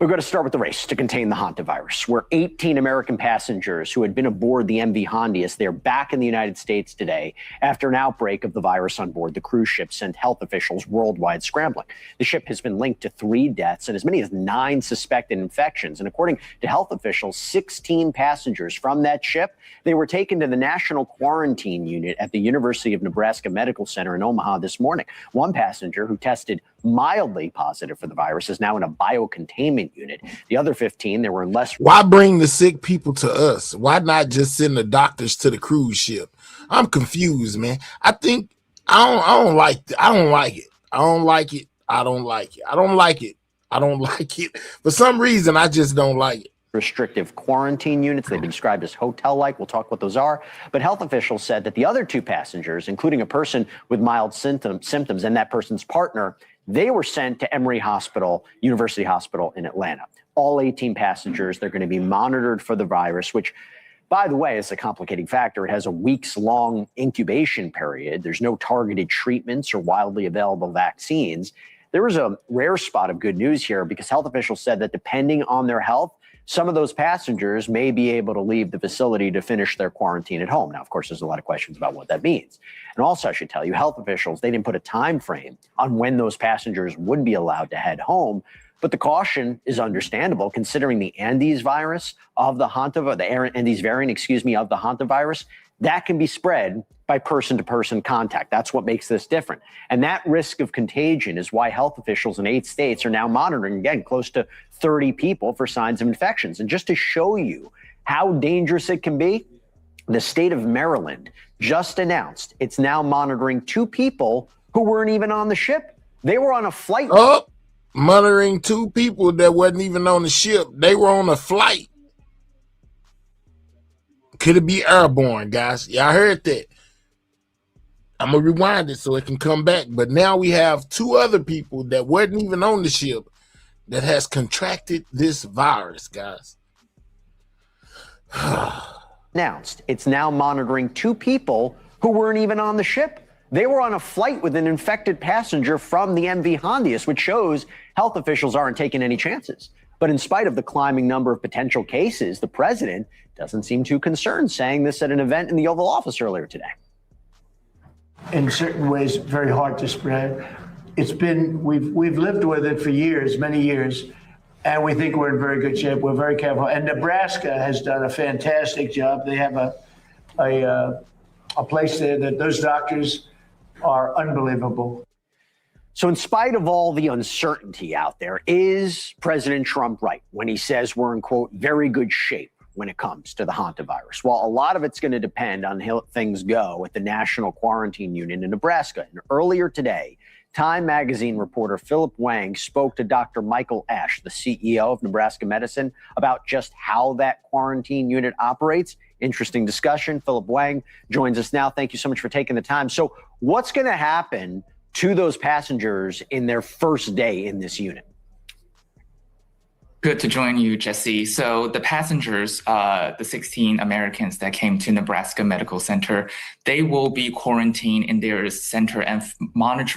We're going to start with the race to contain the Hantavirus, where 18 American passengers who had been aboard the MV Hondius, they're back in the United States today after an outbreak of the virus on board the cruise ship sent health officials worldwide scrambling. The ship has been linked to 3 deaths and as many as 9 suspected infections. And according to health officials, 16 passengers from that ship, they were taken to the National Quarantine Unit at the University of Nebraska Medical Center in Omaha this morning. One passenger who tested mildly positive for the virus is now in a biocontainment unit. The other 15, they were in less. Why bring the sick people to us? Why not just send the doctors to the cruise ship? I'm confused, man. I think I don't like it. I don't like it. I don't like it. I don't like it. I don't like it. I don't like it. For some reason, I just don't like it. Restrictive quarantine units. They've been described as hotel-like. We'll talk what those are. But health officials said that the other 2 passengers, including a person with mild symptoms and that person's partner, they were sent to Emory Hospital, University Hospital in Atlanta. All 18 passengers, they're going to be monitored for the virus, which, by the way, is a complicating factor. It has a weeks-long incubation period. There's no targeted treatments or widely available vaccines. There was a rare spot of good news here because health officials said that depending on their health, some of those passengers may be able to leave the facility to finish their quarantine at home. Now, of course, there's a lot of questions about what that means. And also, I should tell you, health officials, they didn't put a time frame on when those passengers would be allowed to head home. But the caution is understandable considering the Andes virus of the Andes variant, of the Hantavirus, that can be spread by person-to-person contact. That's what makes this different. And that risk of contagion is why health officials in 8 states are now monitoring, again, close to 30 people for signs of infections. And just to show you how dangerous it can be, the state of Maryland just announced it's now monitoring 2 people who weren't even on the ship. They were on a flight. Oh, monitoring 2 people that wasn't even on the ship. They were on a flight. Could it be airborne, guys? Y'all heard that. I'm going to rewind it so it can come back. But now we have 2 other people that wasn't even on the ship that has contracted this virus, guys. Announced it's now monitoring 2 people who weren't even on the ship. They were on a flight with an infected passenger from the MV Hondius, which shows health officials aren't taking any chances. But in spite of the climbing number of potential cases, the president doesn't seem too concerned, saying this at an event in the Oval Office earlier today. In certain ways, very hard to spread. we've lived with it for years, many years, and we think we're in very good shape. We're very careful, and Nebraska has done a fantastic job. They have a place there that those doctors are unbelievable. So in spite of all the uncertainty out there, is President Trump right when he says we're in, quote, very good shape when it comes to the Hantavirus? Well, a lot of it's going to depend on how things go at the National Quarantine Unit in Nebraska. And earlier today, Time magazine reporter Philip Wang spoke to Dr. Michael Ash, the CEO of Nebraska Medicine, about just how that quarantine unit operates. Interesting discussion. Philip Wang joins us now. Thank you so much for taking the time. So what's going to happen to those passengers in their first day in this unit? Good to join you, Jesse. So the passengers, the 16 Americans that came to Nebraska Medical Center, they will be quarantined in their center and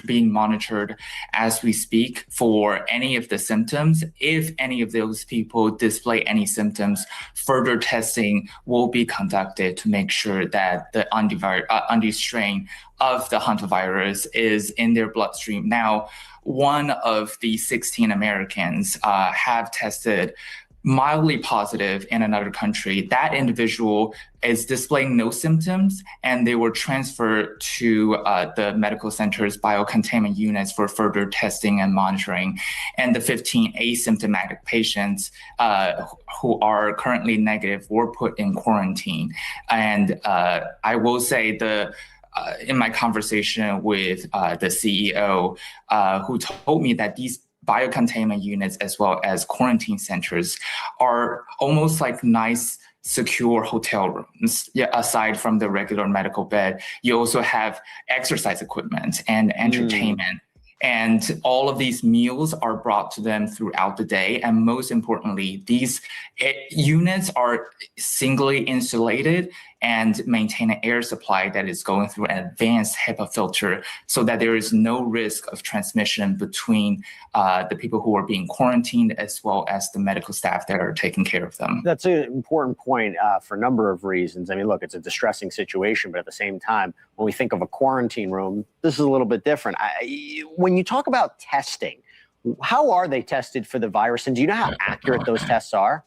being monitored as we speak for any of the symptoms. If any of those people display any symptoms, further testing will be conducted to make sure that the undue strain of the hantavirus is in their bloodstream. Now, one of the 16 Americans have tested mildly positive in another country. That individual is displaying no symptoms, and they were transferred to the medical center's biocontainment units for further testing and monitoring. And the 15 asymptomatic patients who are currently negative were put in quarantine. And I will say in my conversation with the CEO, who told me that these biocontainment units as well as quarantine centers are almost like nice, secure hotel rooms. Yeah, aside from the regular medical bed, you also have exercise equipment and entertainment. And all of these meals are brought to them throughout the day. And most importantly, these units are singly insulated and maintain an air supply that is going through an advanced HEPA filter so that there is no risk of transmission between the people who are being quarantined as well as the medical staff that are taking care of them. That's an important point for a number of reasons. I mean, look, it's a distressing situation, but at the same time, when we think of a quarantine room, this is a little bit different. When you talk about testing, how are they tested for the virus? And do you know how accurate those tests are?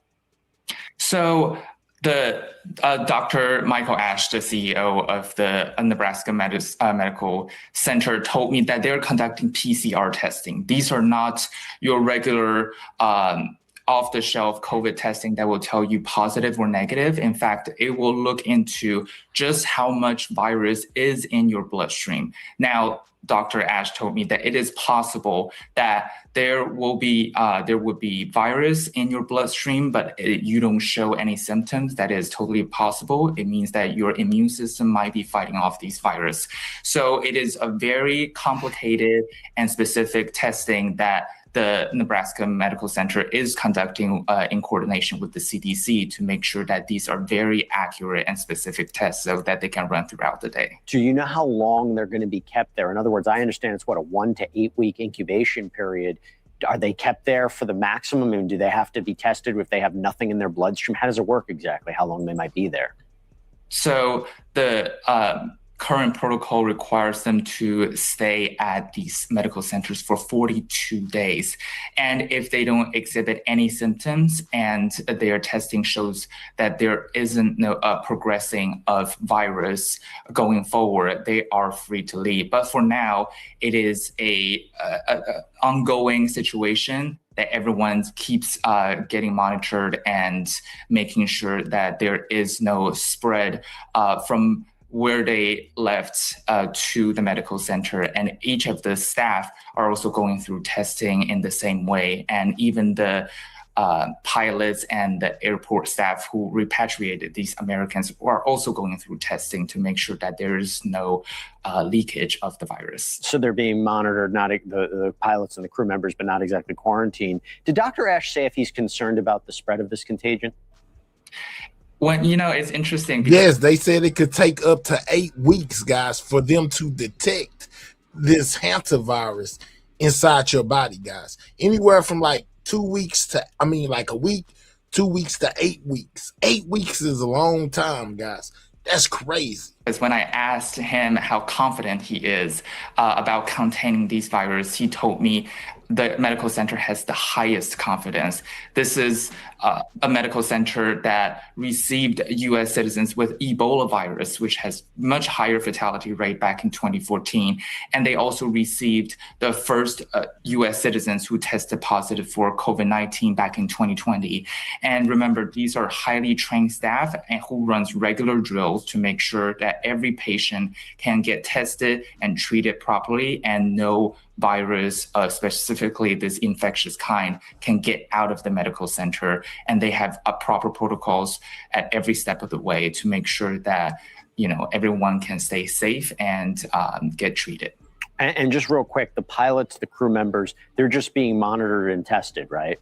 So the Dr. Michael Ash, the CEO of the Nebraska Medical Center, told me that they're conducting PCR testing. These are not your regular off-the-shelf COVID testing that will tell you positive or negative. In fact, it will look into just how much virus is in your bloodstream. Now, Dr. Ash told me that it is possible that there would be virus in your bloodstream, but you don't show any symptoms. That is totally possible. It means that your immune system might be fighting off these virus. So it is a very complicated and specific testing that the Nebraska Medical Center is conducting in coordination with the CDC to make sure that these are very accurate and specific tests so that they can run throughout the day. Do you know how long they're going to be kept there? In other words, I understand it's a 1 to 8 week incubation period. Are they kept there for the maximum? And do they have to be tested if they have nothing in their bloodstream? How does it work exactly? How long they might be there? So the current protocol requires them to stay at these medical centers for 42 days. And if they don't exhibit any symptoms and their testing shows that there isn't no progressing of virus going forward, they are free to leave. But for now, it is a ongoing situation that everyone keeps getting monitored and making sure that there is no spread from where they left to the medical center. And each of the staff are also going through testing in the same way. And even the pilots and the airport staff who repatriated these Americans are also going through testing to make sure that there is no leakage of the virus. So they're being monitored, not the pilots and the crew members, but not exactly quarantined. Did Dr. Ash say if he's concerned about the spread of this contagion? When, it's interesting. Yes, they said it could take up to 8 weeks, guys, for them to detect this hantavirus inside your body, guys. Anywhere from like 2 weeks to, like a week, 2 weeks to 8 weeks. 8 weeks is a long time, guys. That's crazy. Because when I asked him how confident he is about containing these virus, he told me the medical center has the highest confidence. This is a medical center that received U.S. citizens with Ebola virus, which has much higher fatality rate back in 2014. And they also received the first U.S. citizens who tested positive for COVID-19 back in 2020. And remember, these are highly trained staff and who runs regular drills to make sure that every patient can get tested and treated properly and no virus, specifically this infectious kind, can get out of the medical center. And they have proper protocols at every step of the way to make sure that, you know, everyone can stay safe and get treated. And just real quick, the pilots, the crew members, they're just being monitored and tested, right?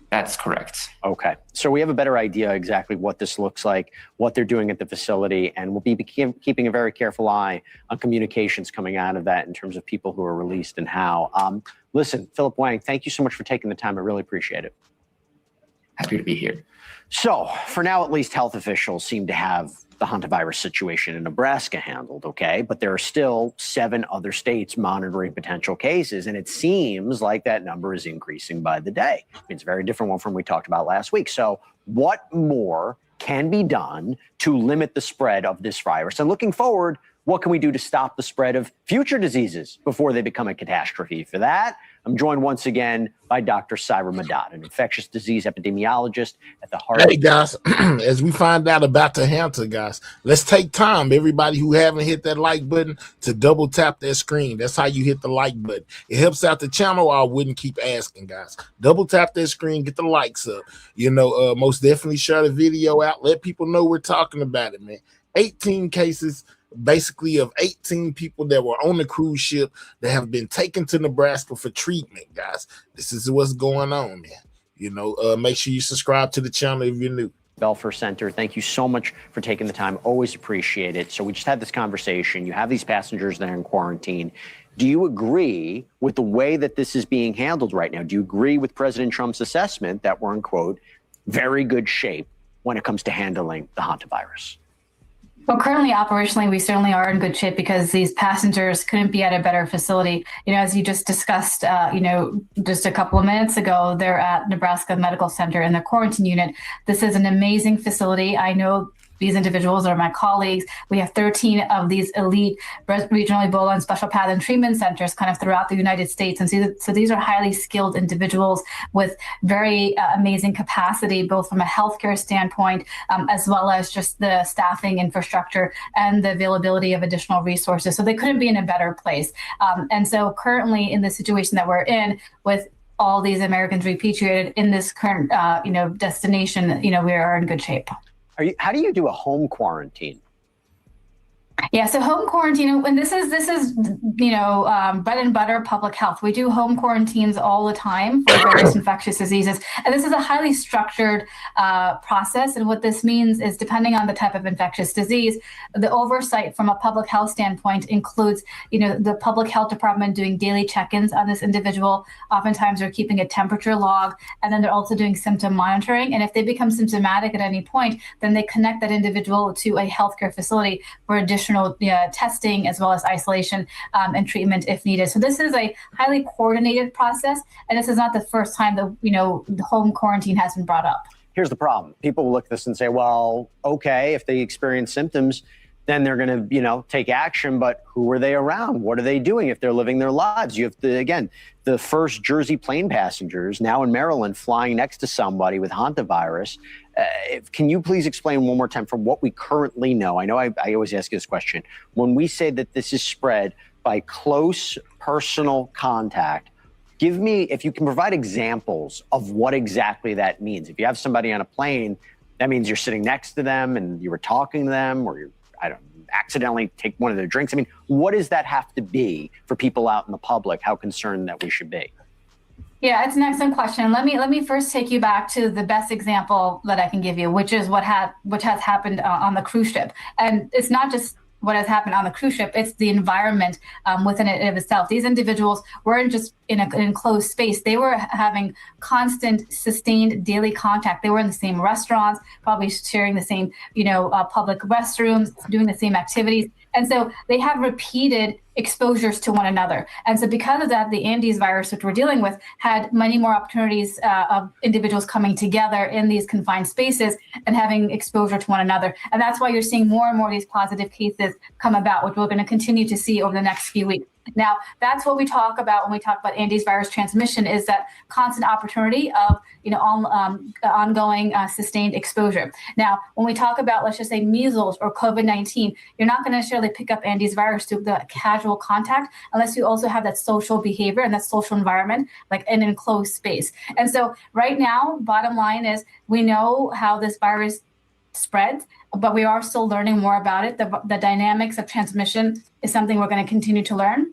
That's correct. Okay. So we have a better idea exactly what this looks like, what they're doing at the facility, and we'll be keeping a very careful eye on communications coming out of that in terms of people who are released and how. Listen, Philip Wang, thank you so much for taking the time. I really appreciate it. Happy to be here. So for now, at least health officials seem to have the Hantavirus situation in Nebraska handled, okay? But there are still 7 other states monitoring potential cases, and it seems like that number is increasing by the day. It's a very different one from what we talked about last week. So what more can be done to limit the spread of this virus? And looking forward, what can we do to stop the spread of future diseases before they become a catastrophe? For that, I'm joined once again by Dr. Saira Madad, an infectious disease epidemiologist at the Harvard. Hey, guys, as we find out about the Hanta, guys, let's take time, everybody who haven't hit that like button, to double tap that screen. That's how you hit the like button. It helps out the channel, or I wouldn't keep asking, guys. Double tap that screen, get the likes up. You know, most definitely share the video out. Let people know we're talking about it, man. 18 cases, basically, of 18 people that were on the cruise ship that have been taken to Nebraska for treatment, guys. This is what's going on, man. You know, make sure you subscribe to the channel if you're new. Belfer Center, thank you so much for taking the time. Always appreciate it. So we just had this conversation. You have these passengers that are in quarantine. Do you agree with the way that this is being handled right now? Do you agree with President Trump's assessment that we're in, quote, very good shape when it comes to handling the Hantavirus? Well, currently, operationally, we certainly are in good shape because these passengers couldn't be at a better facility. You know, as you just discussed, just a couple of minutes ago, they're at Nebraska Medical Center in their quarantine unit. This is an amazing facility. I know these individuals are my colleagues. We have 13 of these elite regional Ebola and special pathogen treatment centers kind of throughout the United States. And so these are highly skilled individuals with very amazing capacity, both from a healthcare standpoint, as well as just the staffing infrastructure and the availability of additional resources. So they couldn't be in a better place. And so currently in the situation that we're in with all these Americans repatriated in this current, destination, we are in good shape. How do you do a home quarantine? Yeah, so home quarantine, and this is bread and butter public health. We do home quarantines all the time for various infectious diseases, and this is a highly structured process. And what this means is, depending on the type of infectious disease, the oversight from a public health standpoint includes, the public health department doing daily check-ins on this individual. Oftentimes, they're keeping a temperature log, and then they're also doing symptom monitoring. And if they become symptomatic at any point, then they connect that individual to a healthcare facility for additional testing, as well as isolation and treatment if needed. So this is a highly coordinated process, and this is not the first time that the home quarantine has been brought up. Here's the problem: people will look at this and say, "Well, okay, if they experience symptoms, then they're going to, take action. But who are they around? What are they doing if they're living their lives?" You have the first Jersey plane passengers now in Maryland flying next to somebody with Hantavirus. Can you please explain one more time from what we currently know? I know I always ask you this question. When we say that this is spread by close personal contact, if you can provide examples of what exactly that means. If you have somebody on a plane, that means you're sitting next to them and you were talking to them, or accidentally take one of their drinks. I mean, what does that have to be for people out in the public? How concerned that we should be? Yeah, it's an excellent question. Let me first take you back to the best example that I can give you, which is what has happened on the cruise ship. And it's not just what has happened on the cruise ship. It's the environment within it of itself. These individuals weren't just in an enclosed space. They were having constant, sustained daily contact. They were in the same restaurants, probably sharing the same, public restrooms, doing the same activities. And so they have repeated exposures to one another. And so because of that, the Andes virus, which we're dealing with, had many more opportunities of individuals coming together in these confined spaces and having exposure to one another. And that's why you're seeing more and more of these positive cases come about, which we're going to continue to see over the next few weeks. Now, that's what we talk about when we talk about Andes virus transmission, is that constant opportunity of, ongoing sustained exposure. Now, when we talk about, let's just say, measles or COVID-19, you're not going to necessarily pick up Andes virus through the casual contact unless you also have that social behavior and that social environment, like an enclosed space. And so right now, bottom line is we know how this virus spreads, but we are still learning more about it. The dynamics of transmission is something we're going to continue to learn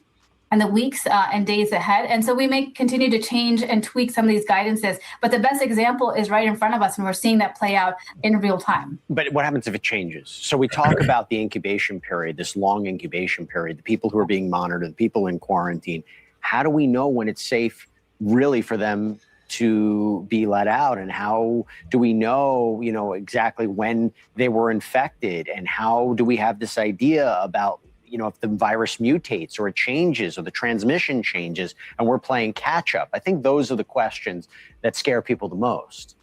in the weeks and days ahead. And so we may continue to change and tweak some of these guidances, but the best example is right in front of us, and we're seeing that play out in real time. But what happens if it changes? So we talk about the incubation period, this long incubation period, the people who are being monitored, the people in quarantine. How do we know when it's safe really for them to be let out? And how do we know, exactly when they were infected? And how do we have this idea about, if the virus mutates or it changes or the transmission changes and we're playing catch up? I think those are the questions that scare people the most.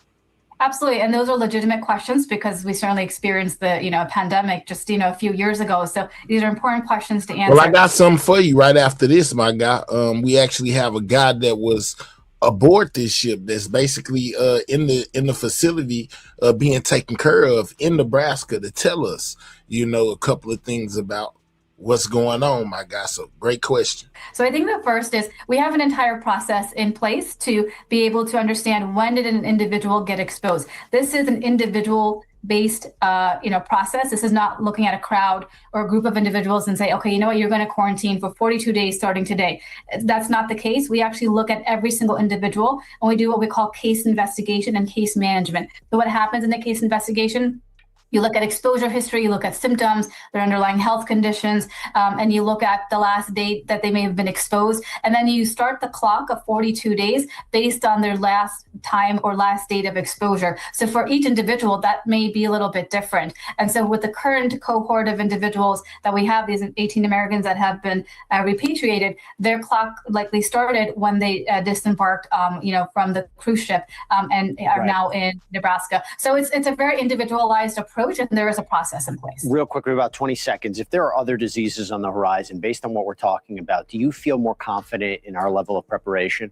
Absolutely. And those are legitimate questions because we certainly experienced the, pandemic just, a few years ago. So these are important questions to answer. Well, I got something for you right after this, my guy. We actually have a guy that was aboard this ship that's basically in the facility being taken care of in Nebraska to tell us, a couple of things about what's going on, my guy. So great question. So I think the first is we have an entire process in place to be able to understand when did an individual get exposed. This is an individual based process. This is not looking at a crowd or a group of individuals and say, okay, you're going to quarantine for 42 days starting today. That's not the case. We actually look at every single individual and we do what we call case investigation and case management. So what happens in the case investigation? You look at exposure history, you look at symptoms, their underlying health conditions, and you look at the last date that they may have been exposed. And then you start the clock of 42 days based on their last time or last date of exposure. So for each individual, that may be a little bit different. And so with the current cohort of individuals that we have, these 18 Americans that have been repatriated, their clock likely started when they disembarked, from the cruise ship and are now in Nebraska. So it's a very individualized approach. And there is a process in place. Real quickly, about 20 seconds. If there are other diseases on the horizon, based on what we're talking about, do you feel more confident in our level of preparation?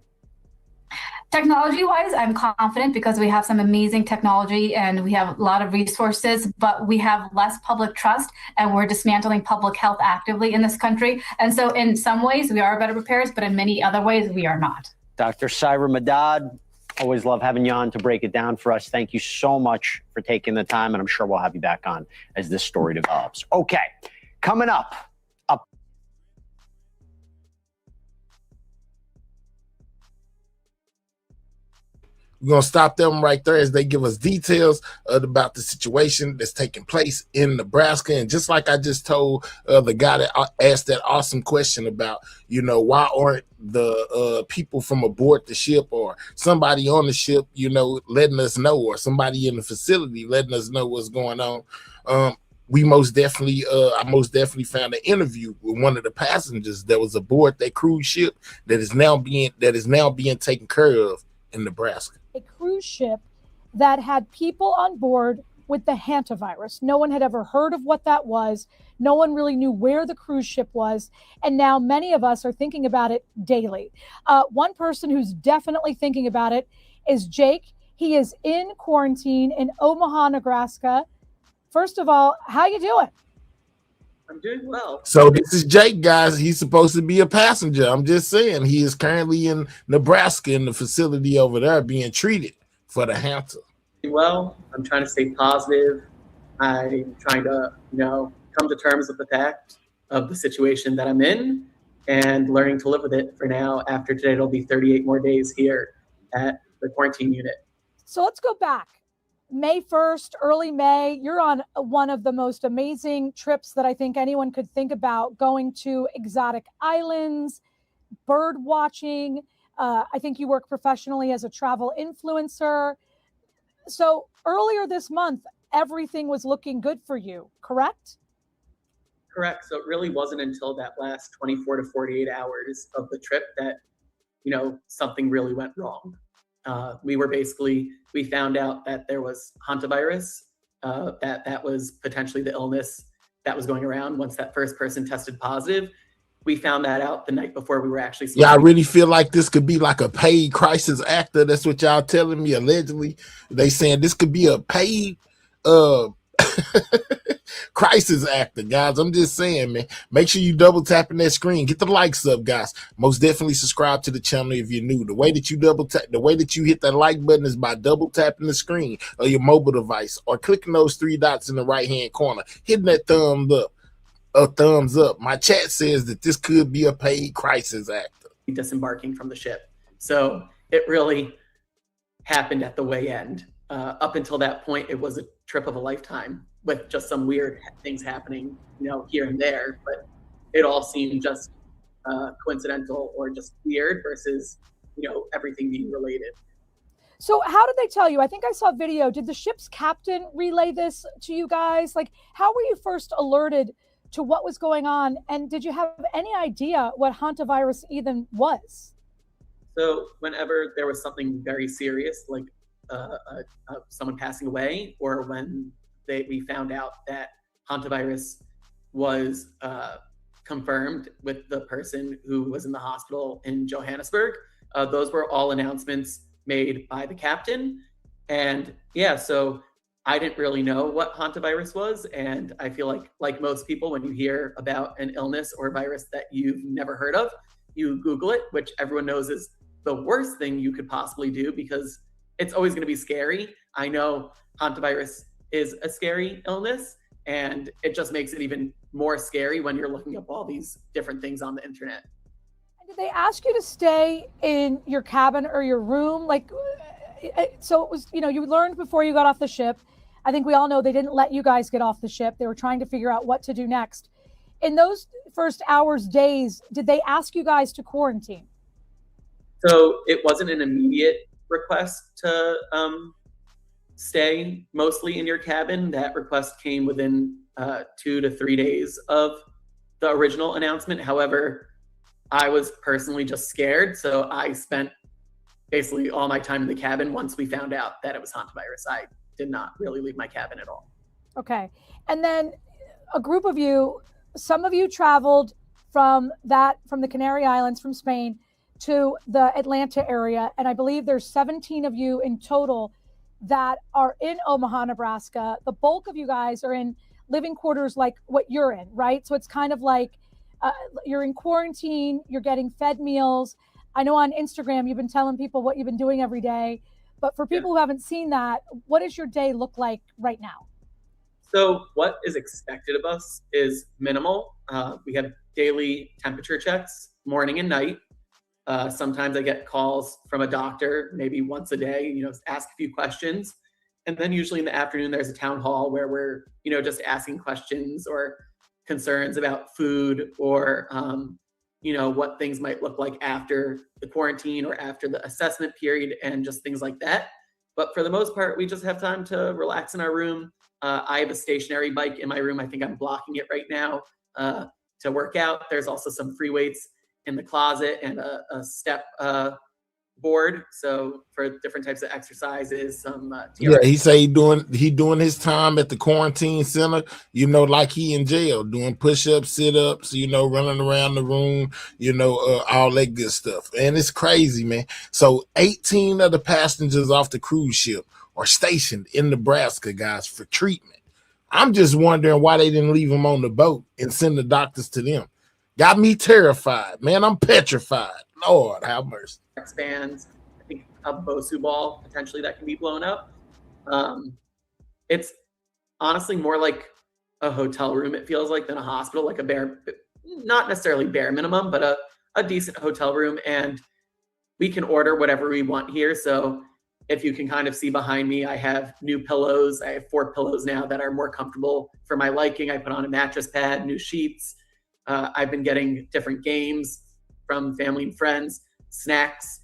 Technology-wise, I'm confident because we have some amazing technology and we have a lot of resources, but we have less public trust and we're dismantling public health actively in this country. And so in some ways, we are better prepared, but in many other ways, we are not. Dr. Saira Madad, always love having you on to break it down for us. Thank you so much for taking the time, and I'm sure we'll have you back on as this story develops. Okay, coming up. We're going to stop them right there as they give us details about the situation that's taking place in Nebraska. And just like I just told the guy that asked that awesome question about, why aren't the people from aboard the ship or somebody on the ship, letting us know, or somebody in the facility letting us know what's going on. I most definitely found an interview with one of the passengers that was aboard that cruise ship that is now being taken care of in Nebraska. A cruise ship that had people on board with the Hantavirus. No one had ever heard of what that was. No one really knew where the cruise ship was. And now many of us are thinking about it daily. One person who's definitely thinking about it is Jake. He is in quarantine in Omaha, Nebraska. First of all, how you doing? I'm doing well. So this is Jake, guys. He's supposed to be a passenger. I'm just saying he is currently in Nebraska in the facility over there being treated for the hanta. Well, I'm trying to stay positive. I'm trying to, come to terms with the fact of the situation that I'm in and learning to live with it for now. After today, it'll be 38 more days here at the quarantine unit. So let's go back. May 1st, early May, you're on one of the most amazing trips that I think anyone could think about, going to exotic islands, bird watching. I think you work professionally as a travel influencer. So earlier this month, everything was looking good for you, correct? Correct. So it really wasn't until that last 24 to 48 hours of the trip that, something really went wrong. We found out that there was Hantavirus, that was potentially the illness that was going around once that first person tested positive. We found that out the night before we were actually. Yeah, I really feel like this could be like a paid crisis actor. That's what y'all telling me. Allegedly, they saying this could be a paid crisis actor, guys. I'm just saying, man. Make sure you double tapping that screen. Get the likes up, guys. Most definitely subscribe to the channel if you're new. The way that you hit that like button is by double tapping the screen or your mobile device, or clicking those 3 dots in the right hand corner, hitting that thumbs up. My chat says that this could be a paid crisis actor. Disembarking from the ship. So it really happened at the way end. Up until that point, it was a trip of a lifetime with just some weird things happening, here and there. But it all seemed just coincidental or just weird versus, everything being related. So how did they tell you? I think I saw a video. Did the ship's captain relay this to you guys? Like, how were you first alerted to what was going on? And did you have any idea what Hantavirus even was? So whenever there was something very serious, like someone passing away, or when we found out that Hantavirus was confirmed with the person who was in the hospital in Johannesburg, those were all announcements made by the captain. And yeah, so I didn't really know what Hantavirus was. And I feel like most people, when you hear about an illness or virus that you've never heard of, you Google it, which everyone knows is the worst thing you could possibly do because it's always going to be scary. I know Hantavirus is a scary illness, and it just makes it even more scary when you're looking up all these different things on the internet. Did they ask you to stay in your cabin or your room? So it was, you learned before you got off the ship. I think we all know they didn't let you guys get off the ship. They were trying to figure out what to do next. In those first hours, days, did they ask you guys to quarantine? So it wasn't an immediate request to stay mostly in your cabin. That request came within 2 to 3 days of the original announcement. However, I was personally just scared, so I spent basically all my time in the cabin once we found out that it was Hantavirus. I did not really leave my cabin at all. Okay. And then a group of you, some of you traveled from the Canary Islands, from Spain, to the Atlanta area. And I believe there's 17 of you in total that are in Omaha, Nebraska. The bulk of you guys are in living quarters like what you're in, right? So it's kind of like you're in quarantine, you're getting fed meals. I know on Instagram, you've been telling people what you've been doing every day, but for people who haven't seen that, what does your day look like right now? So what is expected of us is minimal. We have daily temperature checks, morning and night. Sometimes I get calls from a doctor, maybe once a day, ask a few questions. And then usually in the afternoon, there's a town hall where we're, just asking questions or concerns about food or, what things might look like after the quarantine or after the assessment period and just things like that. But for the most part, we just have time to relax in our room. I have a stationary bike in my room. I think I'm blocking it right now to work out. There's also some free weights in the closet and a step board. So for different types of exercises, some yeah, he say he doing his time at the quarantine center, like he in jail, doing push-ups, sit-ups, running around the room, all that good stuff. And it's crazy, man. So 18 of the passengers off the cruise ship are stationed in Nebraska, guys, for treatment. I'm just wondering why they didn't leave them on the boat and send the doctors to them. Got me terrified, man. I'm petrified. Lord have mercy. Expands. I think a Bosu ball potentially that can be blown up. It's honestly more like a hotel room, it feels like, than a hospital, like not necessarily bare minimum, but a decent hotel room. And we can order whatever we want here. So if you can kind of see behind me, I have new pillows. I have 4 pillows now that are more comfortable for my liking. I put on a mattress pad, new sheets. I've been getting different games from family and friends, snacks,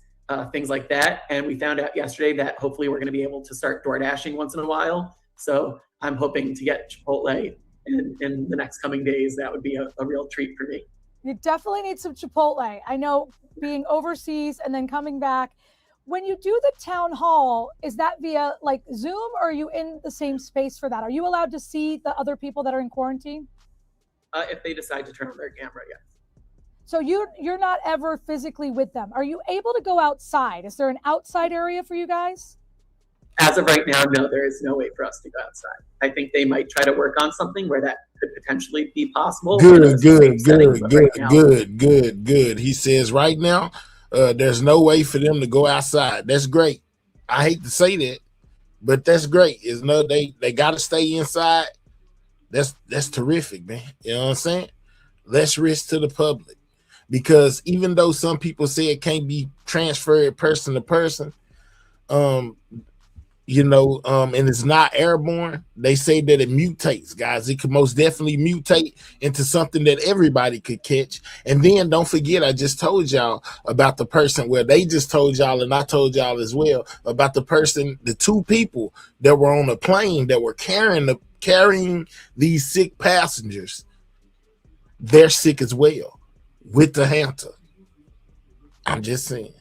things like that. And we found out yesterday that hopefully we're going to be able to start door dashing once in a while. So I'm hoping to get Chipotle in the next coming days. That would be a real treat for me. You definitely need some Chipotle. I know, being overseas and then coming back. When you do the town hall, is that via like Zoom, or are you in the same space for that? Are you allowed to see the other people that are in quarantine? If they decide to turn on their camera, yes. So you're not ever physically with them. Are you able to go outside? Is there an outside area for you guys? As of right now, no, there is no way for us to go outside. I think they might try to work on something where that could potentially be possible. Good. He says right now, there's no way for them to go outside. That's great. I hate to say that, but that's great. Is no, they got to stay inside. That's terrific, man. You know what I'm saying? Less risk to the public, because even though some people say it can't be transferred person to person, and it's not airborne, they say that it mutates, guys. It could most definitely mutate into something that everybody could catch. And then don't forget, I just told y'all about the person where they just told y'all, and I told y'all as well, about the person, the 2 people that were on a plane that were carrying these sick passengers. They're sick as well with the hanta. I'm just saying.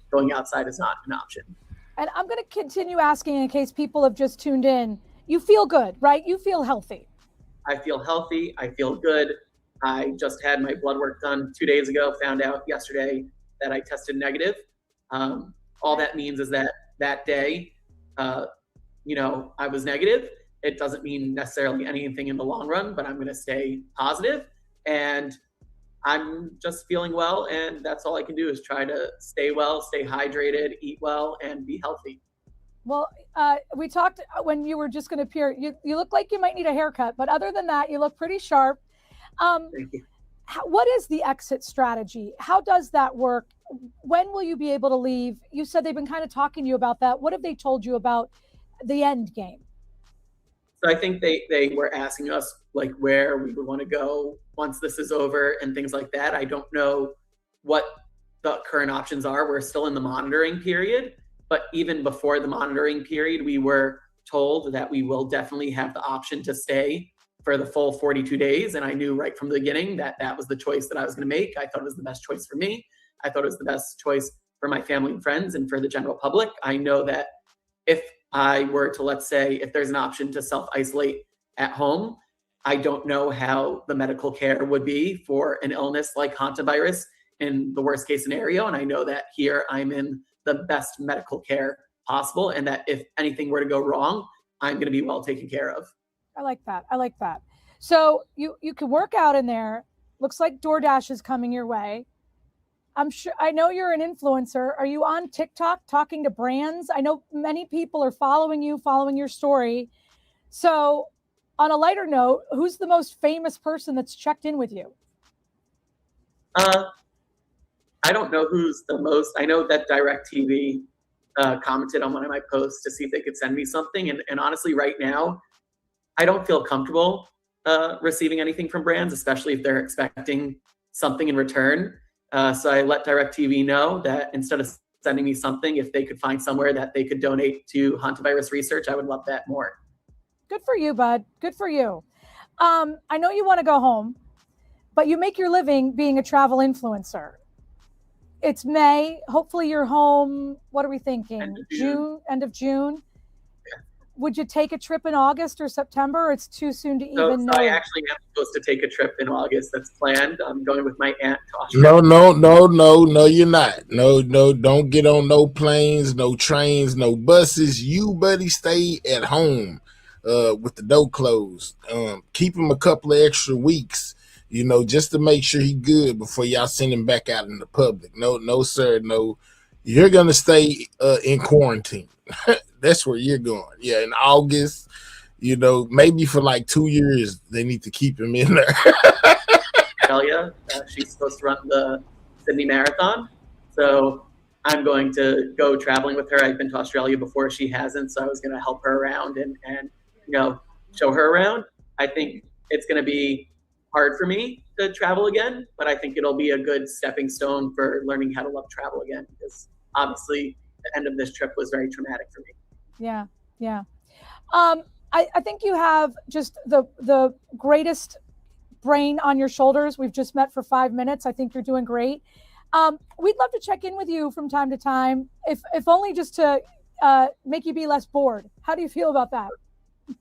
Going outside is not an option. And I'm going to continue asking in case people have just tuned in. You feel good, right? You feel healthy. I feel healthy. I feel good. I just had my blood work done 2 days ago, found out yesterday that I tested negative. All that means is that day, I was negative. It doesn't mean necessarily anything in the long run, but I'm going to stay positive. And I'm just feeling well, and that's all I can do is try to stay well, stay hydrated, eat well, and be healthy. Well, we talked when you were just going to appear. You look like you might need a haircut, but other than that, you look pretty sharp. Thank you. What is the exit strategy? How does that work? When will you be able to leave? You said they've been kind of talking to you about that. What have they told you about the end game? So I think they were asking us like where we would want to go once this is over and things like that. I don't know what the current options are. We're still in the monitoring period, but even before the monitoring period, we were told that we will definitely have the option to stay for the full 42 days. And I knew right from the beginning that that was the choice that I was going to make. I thought it was the best choice for me. I thought it was the best choice for my family and friends and for the general public. I know that if I were to, let's say, if there's an option to self-isolate at home, I don't know how the medical care would be for an illness like hantavirus in the worst case scenario. And I know that here I'm in the best medical care possible, and that if anything were to go wrong, I'm going to be well taken care of. I like that. So you can work out in there. Looks like DoorDash is coming your way. I know you're an influencer. Are you on TikTok talking to brands? I know many people are following your story. So on a lighter note, who's the most famous person that's checked in with you? I don't know who's the most. I know that DirecTV commented on one of my posts to see if they could send me something. And honestly, right now, I don't feel comfortable receiving anything from brands, especially if they're expecting something in return. So I let DirecTV know that instead of sending me something, if they could find somewhere that they could donate to hantavirus research, I would love that more. Good for you, bud. Good for you. I know you want to go home, but you make your living being a travel influencer. It's May. Hopefully you're home. What are we thinking? End of June? Yeah. Would you take a trip in August or September? Or it's too soon to even know. I actually am supposed to take a trip in August that's planned. I'm going with my aunt to Australia. No, you're not. No, don't get on no planes, no trains, no buses. You, buddy, stay at home with the door closed. Keep him a couple of extra weeks, just to make sure he's good before y'all send him back out in the public. No, sir, no. You're going to stay in quarantine. That's where you're going. Yeah, in August, maybe for like 2 years, they need to keep him in there. Australia, she's supposed to run the Sydney Marathon. So I'm going to go traveling with her. I've been to Australia before, she hasn't, so I was going to help her around and show her around. I think it's going to be hard for me to travel again, but I think it'll be a good stepping stone for learning how to love travel again, because obviously the end of this trip was very traumatic for me. Yeah, yeah. I think you have just the greatest brain on your shoulders. We've just met for 5 minutes. I think you're doing great. We'd love to check in with you from time to time, if only just to make you be less bored. How do you feel about that?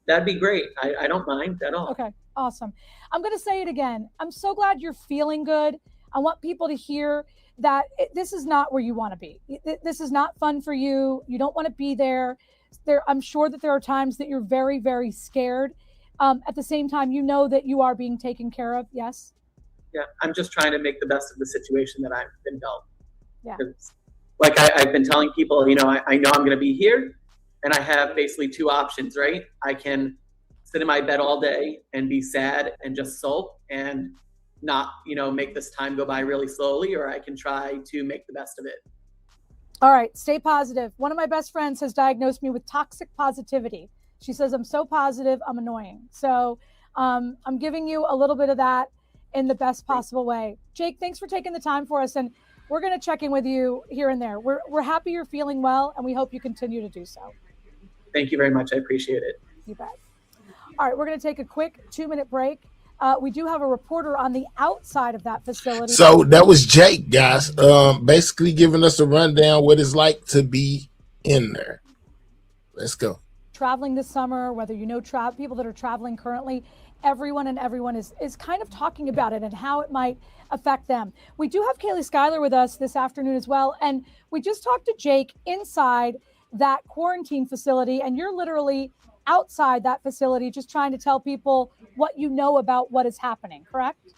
That'd be great. I don't mind at all. Okay, awesome. I'm going to say it again. I'm so glad you're feeling good. I want people to hear that this is not where you want to be. This is not fun for you. You don't want to be there. I'm sure that there are times that you're very, very scared. At the same time, you know that you are being taken care of. Yes. Yeah, I'm just trying to make the best of the situation that I've been dealt. Yeah. Like I've been telling people, I know I'm going to be here, and I have basically two options, right? I can sit in my bed all day and be sad and just sulk and not, make this time go by really slowly, or I can try to make the best of it. All right, stay positive. One of my best friends has diagnosed me with toxic positivity. She says, I'm so positive, I'm annoying. So I'm giving you a little bit of that in the best possible way. Jake, thanks for taking the time for us. And we're going to check in with you here and there. We're happy you're feeling well, and we hope you continue to do so. Thank you very much. I appreciate it. You bet. All right, we're going to take a quick 2-minute break. We do have a reporter on the outside of that facility. So that was Jake, guys, basically giving us a rundown what it's like to be in there. Let's go. Traveling this summer, whether people that are traveling currently, everyone is kind of talking about it and how it might affect them. We do have Kaylee Schuyler with us this afternoon as well. And we just talked to Jake inside that quarantine facility, and you're literally outside that facility just trying to tell people what you know about what is happening, correct?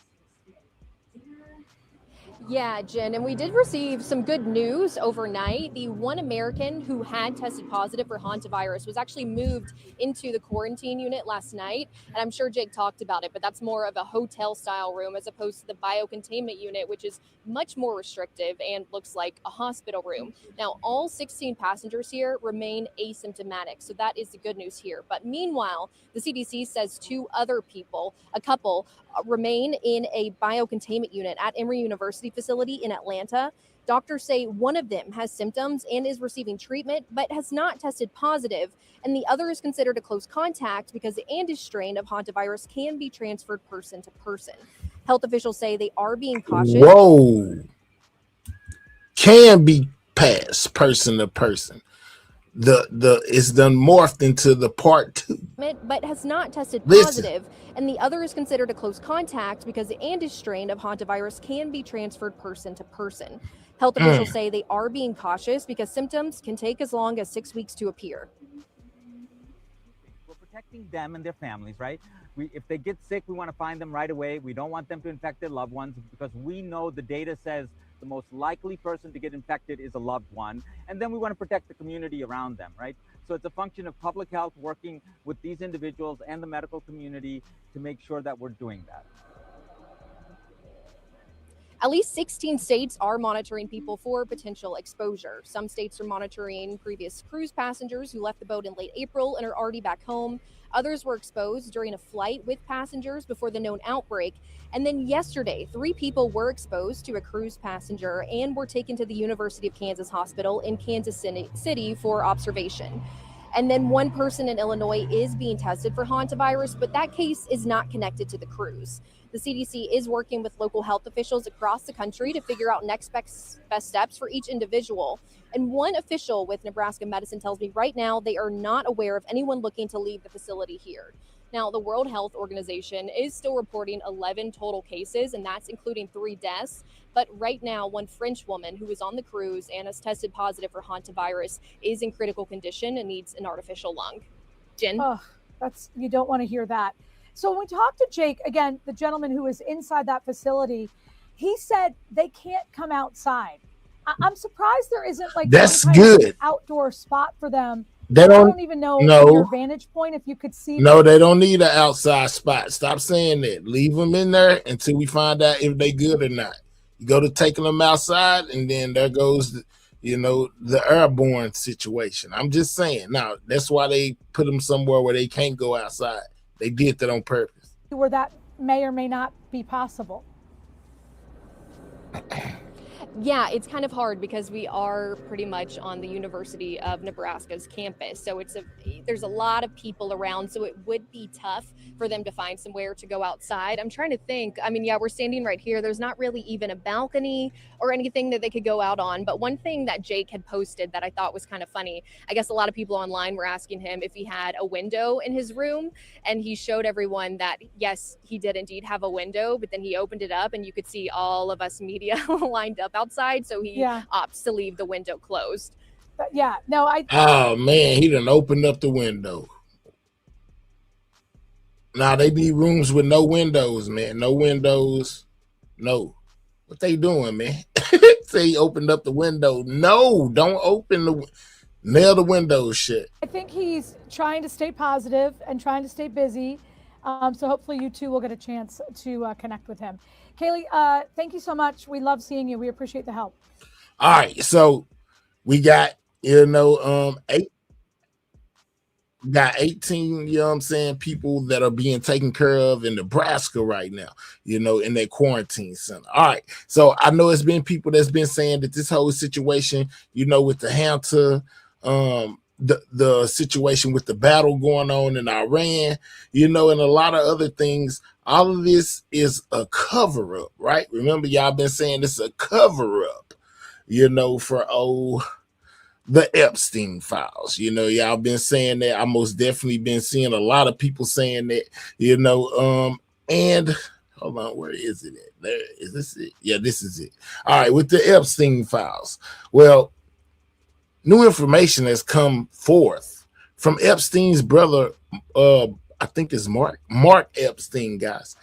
Yeah, Jen, and we did receive some good news overnight. The one American who had tested positive for Hantavirus was actually moved into the quarantine unit last night. And I'm sure Jake talked about it, but that's more of a hotel style room as opposed to the biocontainment unit, which is much more restrictive and looks like a hospital room. Now, all 16 passengers here remain asymptomatic. So that is the good news here. But meanwhile, the CDC says 2 other people, a couple, remain in a biocontainment unit at Emory University facility in Atlanta. Doctors say one of them has symptoms and is receiving treatment, but has not tested positive. And the other is considered a close contact because the Andes strain of Hantavirus can be transferred person to person. Health officials say they are being cautious. Whoa. Can be passed person to person. It's done morphed into the part 2, but has not tested Listen. positive, and the other is considered a close contact because the Andes strain of Hantavirus can be transferred person to person. Health officials say they are being cautious because symptoms can take as long as 6 weeks to appear. We're protecting them and their families, right? If they get sick, we want to find them right away. We don't want them to infect their loved ones because we know the data says the most likely person to get infected is a loved one. And then we want to protect the community around them, right? So it's a function of public health working with these individuals and the medical community to make sure that we're doing that. At least 16 states are monitoring people for potential exposure. Some states are monitoring previous cruise passengers who left the boat in late April and are already back home. Others were exposed during a flight with passengers before the known outbreak. And then yesterday, 3 people were exposed to a cruise passenger and were taken to the University of Kansas Hospital in Kansas City for observation. And then 1 person in Illinois is being tested for Hantavirus, but that case is not connected to the cruise. The CDC is working with local health officials across the country to figure out next best steps for each individual. And one official with Nebraska Medicine tells me right now they are not aware of anyone looking to leave the facility here. Now, the World Health Organization is still reporting 11 total cases, and that's including 3 deaths. But right now, 1 French woman who was on the cruise and has tested positive for Hantavirus is in critical condition and needs an artificial lung. Jen? Oh, you don't want to hear that. So when we talked to Jake, again, the gentleman who was inside that facility, he said they can't come outside. I'm surprised there isn't like that's some kind good of outdoor spot for them. They don't, I don't even know your vantage point if you could see. No, they don't need an outside spot. Stop saying that. Leave them in there until we find out if they good or not. You go to taking them outside, and then there goes, you know, the airborne situation. I'm just saying. Now, that's why they put them somewhere where they can't go outside. They did that on purpose. Where that may or may not be possible. Yeah, it's kind of hard because we are pretty much on the University of Nebraska's campus. So there's a lot of people around. So it would be tough for them to find somewhere to go outside. I'm trying to think. I mean, yeah, we're standing right here. There's not really even a balcony or anything that they could go out on. But one thing that Jake had posted that I thought was kind of funny, I guess a lot of people online were asking him if he had a window in his room. And he showed everyone that, yes, he did indeed have a window, but then he opened it up and you could see all of us media lined up outside. So he opts to leave the window closed. Yeah, no, Oh, man, he done opened up the window. Now, they need rooms with no windows, man. No windows. No. What they doing, man? Say he opened up the window. No, don't open the nail the windows shut. I think he's trying to stay positive and trying to stay busy. So hopefully you two will get a chance to connect with him. Kaylee, thank you so much. We love seeing you. We appreciate the help. All right, so we got, 18, you know what I'm saying, people that are being taken care of in Nebraska right now, in their quarantine center. All right, so I know it's been people that's been saying that this whole situation, with the Hanta, the situation with the battle going on in Iran, and a lot of other things, all of this is a cover-up, right? Remember, y'all been saying this is a cover-up, for the Epstein files. Y'all been saying that. I most definitely been seeing a lot of people saying that, and hold on, where is it at? There, is this it? Yeah, this is it. All right, with the Epstein files. Well, new information has come forth from Epstein's brother, I think it's Mark Epstein, guys,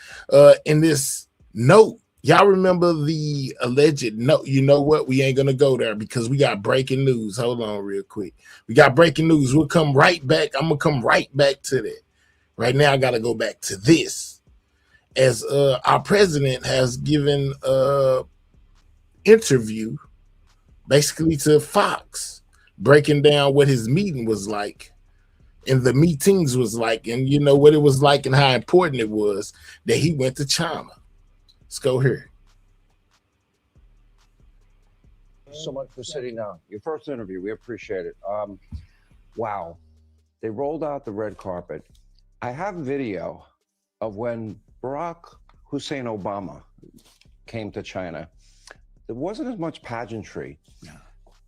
in this note. Y'all remember the alleged note? You know what? We ain't going to go there because we got breaking news. Hold on real quick. We got breaking news. We'll come right back. I'm going to come right back to that. Right now, I got to go back to this. As our president has given interview basically to Fox, breaking down what his meeting was like and the meetings was like, and what it was like and how important it was that he went to China. Let's go here. So much for sitting down. Your first interview, we appreciate it. Wow, they rolled out the red carpet. I have video of when Barack Hussein Obama came to China. There wasn't as much pageantry. Yeah.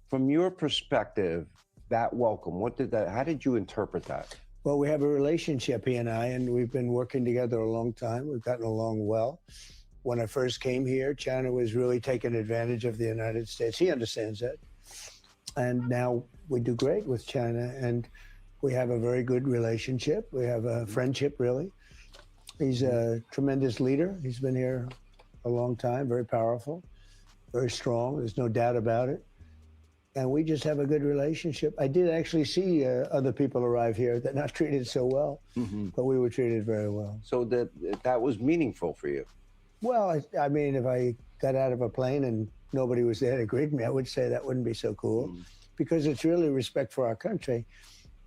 From your perspective, that welcome, how did you interpret that? Well, we have a relationship, he and I, and we've been working together a long time. We've gotten along well. When I first came here, China was really taking advantage of the United States. He understands that. And now we do great with China, and we have a very good relationship. We have a friendship, really. He's a tremendous leader. He's been here a long time, very powerful, very strong. There's no doubt about it. And we just have a good relationship. I did actually see other people arrive here that not treated so well, but we were treated very well. So that was meaningful for you? Well, I mean, if I got out of a plane and nobody was there to greet me, I would say that wouldn't be so cool, because it's really respect for our country.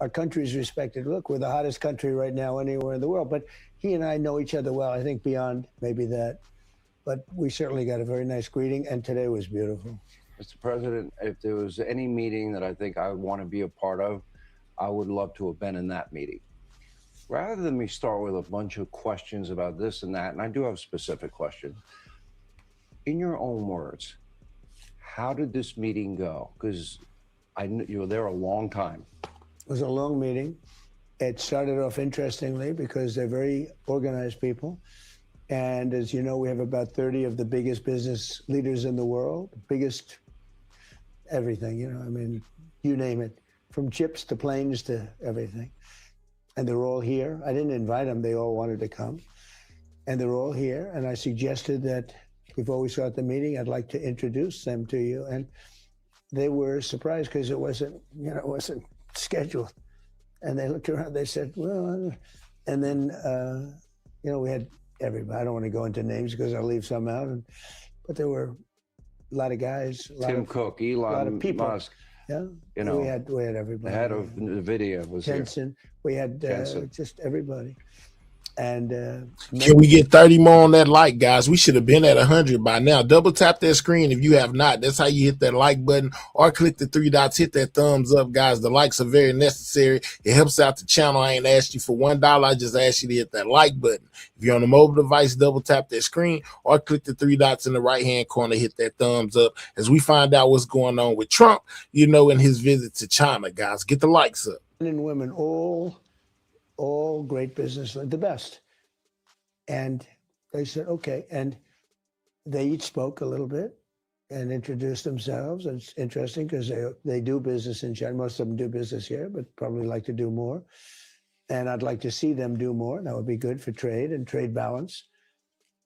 Our country is respected. Look, we're the hottest country right now anywhere in the world, but he and I know each other well, I think beyond maybe that. But we certainly got a very nice greeting, and today was beautiful. Mr. President, if there was any meeting that I think I would want to be a part of, I would love to have been in that meeting. Rather than me start with a bunch of questions about this and that, and I do have a specific question, in your own words, how did this meeting go? Because you were there a long time. It was a long meeting. It started off interestingly because they're very organized people. And as you know, we have about 30 of the biggest business leaders in the world, biggest everything, I mean, you name it, from chips to planes to everything. And they're all here. I didn't invite them. They all wanted to come. And they're all here. And I suggested that before we start the meeting, I'd like to introduce them to you. And they were surprised because it wasn't scheduled. And they looked around, they said, well, and then, we had everybody. I don't want to go into names because I'll leave some out. But there were lot of guys, Tim Cook, Elon a lot of people. Musk. Yeah, you know, we had everybody. The head of NVIDIA was Jensen. We had Jensen. just everybody. And can we get 30 more on that like, guys? We should have been at 100 by now. Double tap that screen if you have not. That's how you hit that like button, or click the 3 dots, hit that thumbs up, guys. The likes are very necessary. It helps out the channel. I ain't asked you for $1. I just asked you to hit that like button. If you're on a mobile device, double tap that screen or click the 3 dots in the right hand corner, hit that thumbs up as we find out what's going on with Trump, you know, in his visit to China, guys. Get the likes up. Men and women, all great business, the best. And they said, okay. And they each spoke a little bit and introduced themselves. And it's interesting because they do business in China. Most of them do business here, but probably like to do more. And I'd like to see them do more. That would be good for trade and trade balance.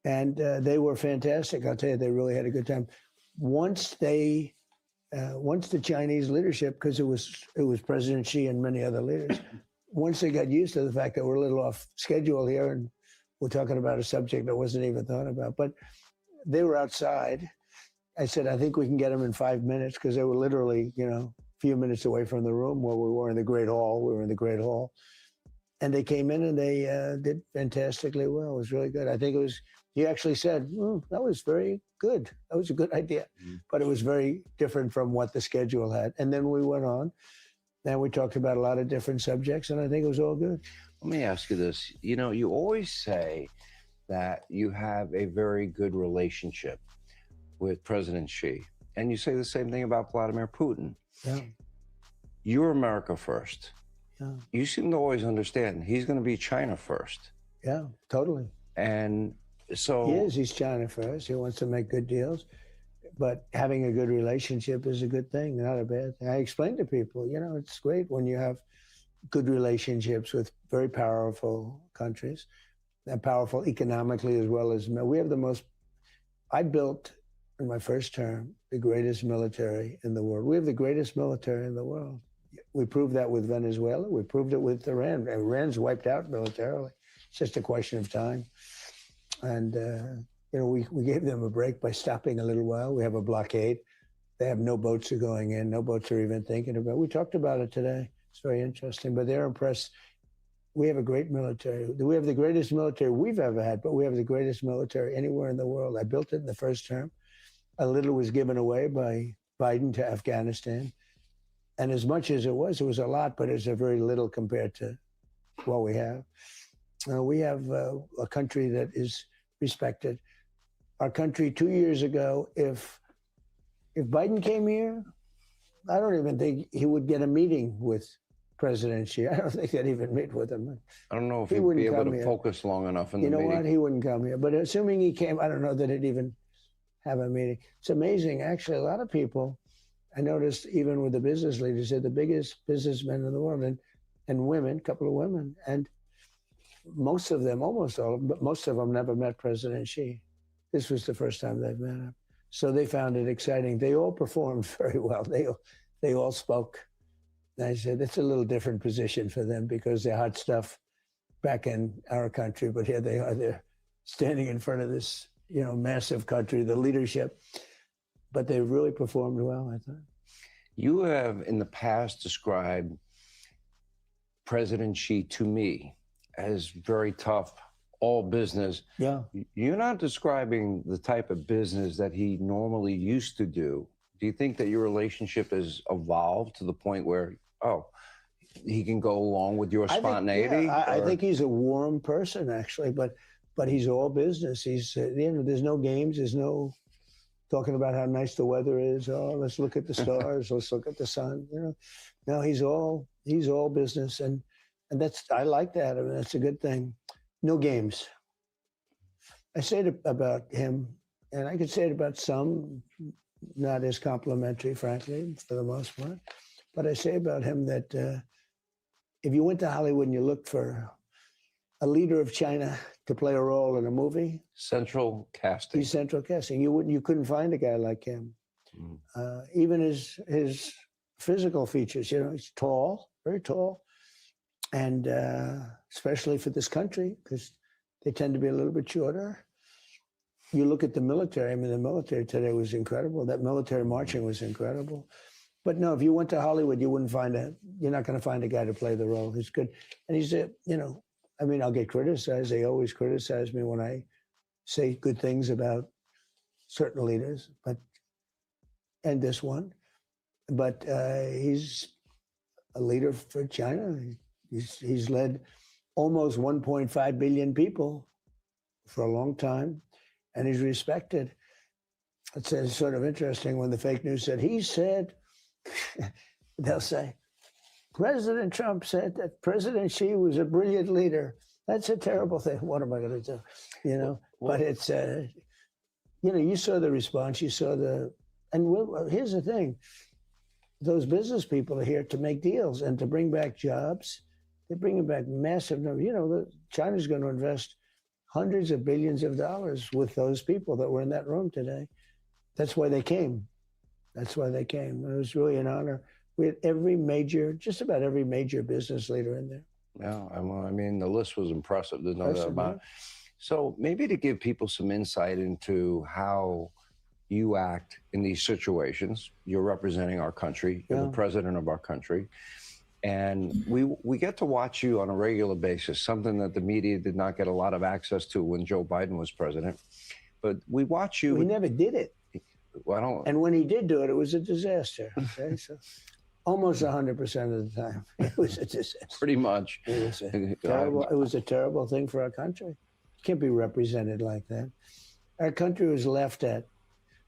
And they were fantastic. I'll tell you, they really had a good time. Once the Chinese leadership, because it was President Xi and many other leaders, once they got used to the fact that we're a little off schedule here and we're talking about a subject that wasn't even thought about, but they were outside. I said, I think we can get them in 5 minutes, because they were literally, you know, a few minutes away from the room where we were in the Great Hall. We were in the Great Hall. And they came in and they did fantastically well. It was really good. I think it was, he actually said, that was very good. That was a good idea. But it was very different from what the schedule had. And then we went on. And we talked about a lot of different subjects, and I think it was all good. Let me ask you this. You know, you always say that you have a very good relationship with President Xi, and you say the same thing about Vladimir Putin. Yeah. You're America first. Yeah. You seem to always understand he's going to be China first. Yeah, totally. And so... He's China first. He wants to make good deals. But having a good relationship is a good thing, not a bad thing. I explain to people, you know, it's great when you have good relationships with very powerful countries, and powerful economically as well as, we have the most, I built in my first term, the greatest military in the world. We have the greatest military in the world. We proved that with Venezuela. We proved it with Iran. Iran's wiped out militarily. It's just a question of time. And, you know, we gave them a break by stopping a little while. We have a blockade. They have no boats are going in. No boats are even thinking about it. We talked about it today. It's very interesting, but they're impressed. We have a great military. We have the greatest military we've ever had, but we have the greatest military anywhere in the world. I built it in the first term. A little was given away by Biden to Afghanistan. And as much as it was a lot, but it's a very little compared to what we have. We have a country that is respected. Our country 2 years ago, if Biden came here, I don't even think he would get a meeting with President Xi. I don't think they'd even meet with him. I don't know if he'd be able to focus long enough in the meeting. You know what? He wouldn't come here. But assuming he came, I don't know that he'd even have a meeting. It's amazing. Actually, a lot of people, I noticed even with the business leaders, they're the biggest businessmen in the world, and women, a couple of women. And most of them, almost all of them, but most of them never met President Xi. This was the first time they've met him. So they found it exciting. They all performed very well. They all spoke. And I said, it's a little different position for them because they're hot stuff back in our country, but here they are, they're standing in front of this, you know, massive country, the leadership. But they really performed well, I thought. You have in the past described President Xi to me as very tough, all business. Yeah. You're not describing the type of business that he normally used to do. Do you think that your relationship has evolved to the point where, he can go along with your spontaneity? I think he's a warm person, actually, but he's all business. He's, there's no games. There's no talking about how nice the weather is. Oh, let's look at the stars. Let's look at the sun. You know, no, he's all business. And that's, I like that. I mean, that's a good thing. No games. I say it about him, and I could say it about some, not as complimentary, frankly, for the most part. But I say about him that if you went to Hollywood and you looked for a leader of China to play a role in a movie, central casting. He's central casting. You couldn't find a guy like him. Even his physical features. You know, he's tall, very tall, and especially for this country because they tend to be a little bit shorter. you look at the military. I mean, the military today was incredible. That military marching was incredible. But no, if you went to Hollywood, you're not going to find a guy to play the role. He's good. And he's I mean, I'll get criticized. They always criticize me when I say good things about certain leaders, and this one. But he's a leader for China. He's led almost 1.5 billion people for a long time, and he's respected. It's sort of interesting when the fake news said, he said, they'll say, President Trump said that President Xi was a brilliant leader. That's a terrible thing. What am I going to do? But it's, you saw the response, you saw and here's the thing. Those business people are here to make deals and to bring back jobs. They're bringing back massive numbers. China's going to invest hundreds of billions of dollars with those people that were in that room today. That's why they came. That's why they came. It was really an honor. We had just about every major business leader in there. Yeah, I mean, the list was impressive. There's no doubt about it. So maybe to give people some insight into how you act in these situations. You're representing our country. You're the president of our country. And we get to watch you on a regular basis, something that the media did not get a lot of access to when Joe Biden was president. But we watch you. We never did it. And when he did do it, it was a disaster. Okay, so almost 100% of the time, it was a disaster. Pretty much. It was a terrible thing for our country. It can't be represented like that. Our country was laughed at.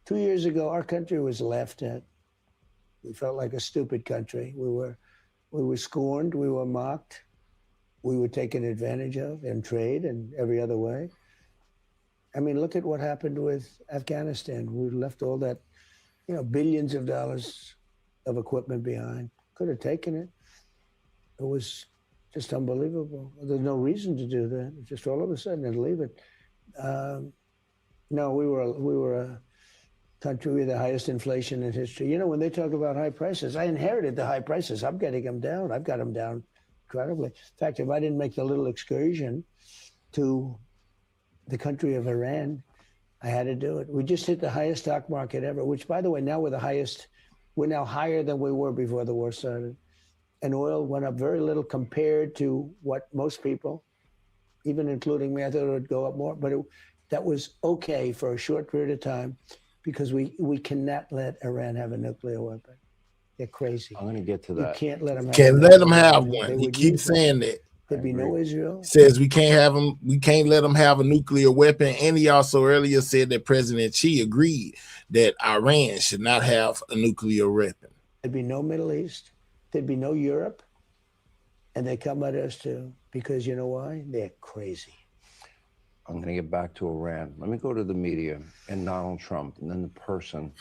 2 years ago, our country was laughed at. We felt like a stupid country. We were scorned. We were mocked. We were taken advantage of in trade and every other way. I mean, look at what happened with Afghanistan. We left all that, billions of dollars of equipment behind. Could have taken it. It was just unbelievable. There's no reason to do that. Just all of a sudden and leave it. No, we were a country with the highest inflation in history. When they talk about high prices, I inherited the high prices. I'm getting them down. I've got them down incredibly. In fact, if I didn't make the little excursion to the country of Iran, I had to do it. We just hit the highest stock market ever, which, by the way, now we're now higher than we were before the war started. And oil went up very little compared to what most people, even including me, I thought it would go up more. But that was okay for a short period of time because we cannot let Iran have a nuclear weapon. They're crazy. I'm going to get to that. You can't let them have Can't let them have one. He keeps saying that. There'd be no Israel. Says we can't have them. We can't let them have a nuclear weapon. And he also earlier said that President Xi agreed that Iran should not have a nuclear weapon. There'd be no Middle East. There'd be no Europe. And they come at us too. Because you know why? They're crazy. I'm going to get back to Iran. Let me go to the media and Donald Trump and then the person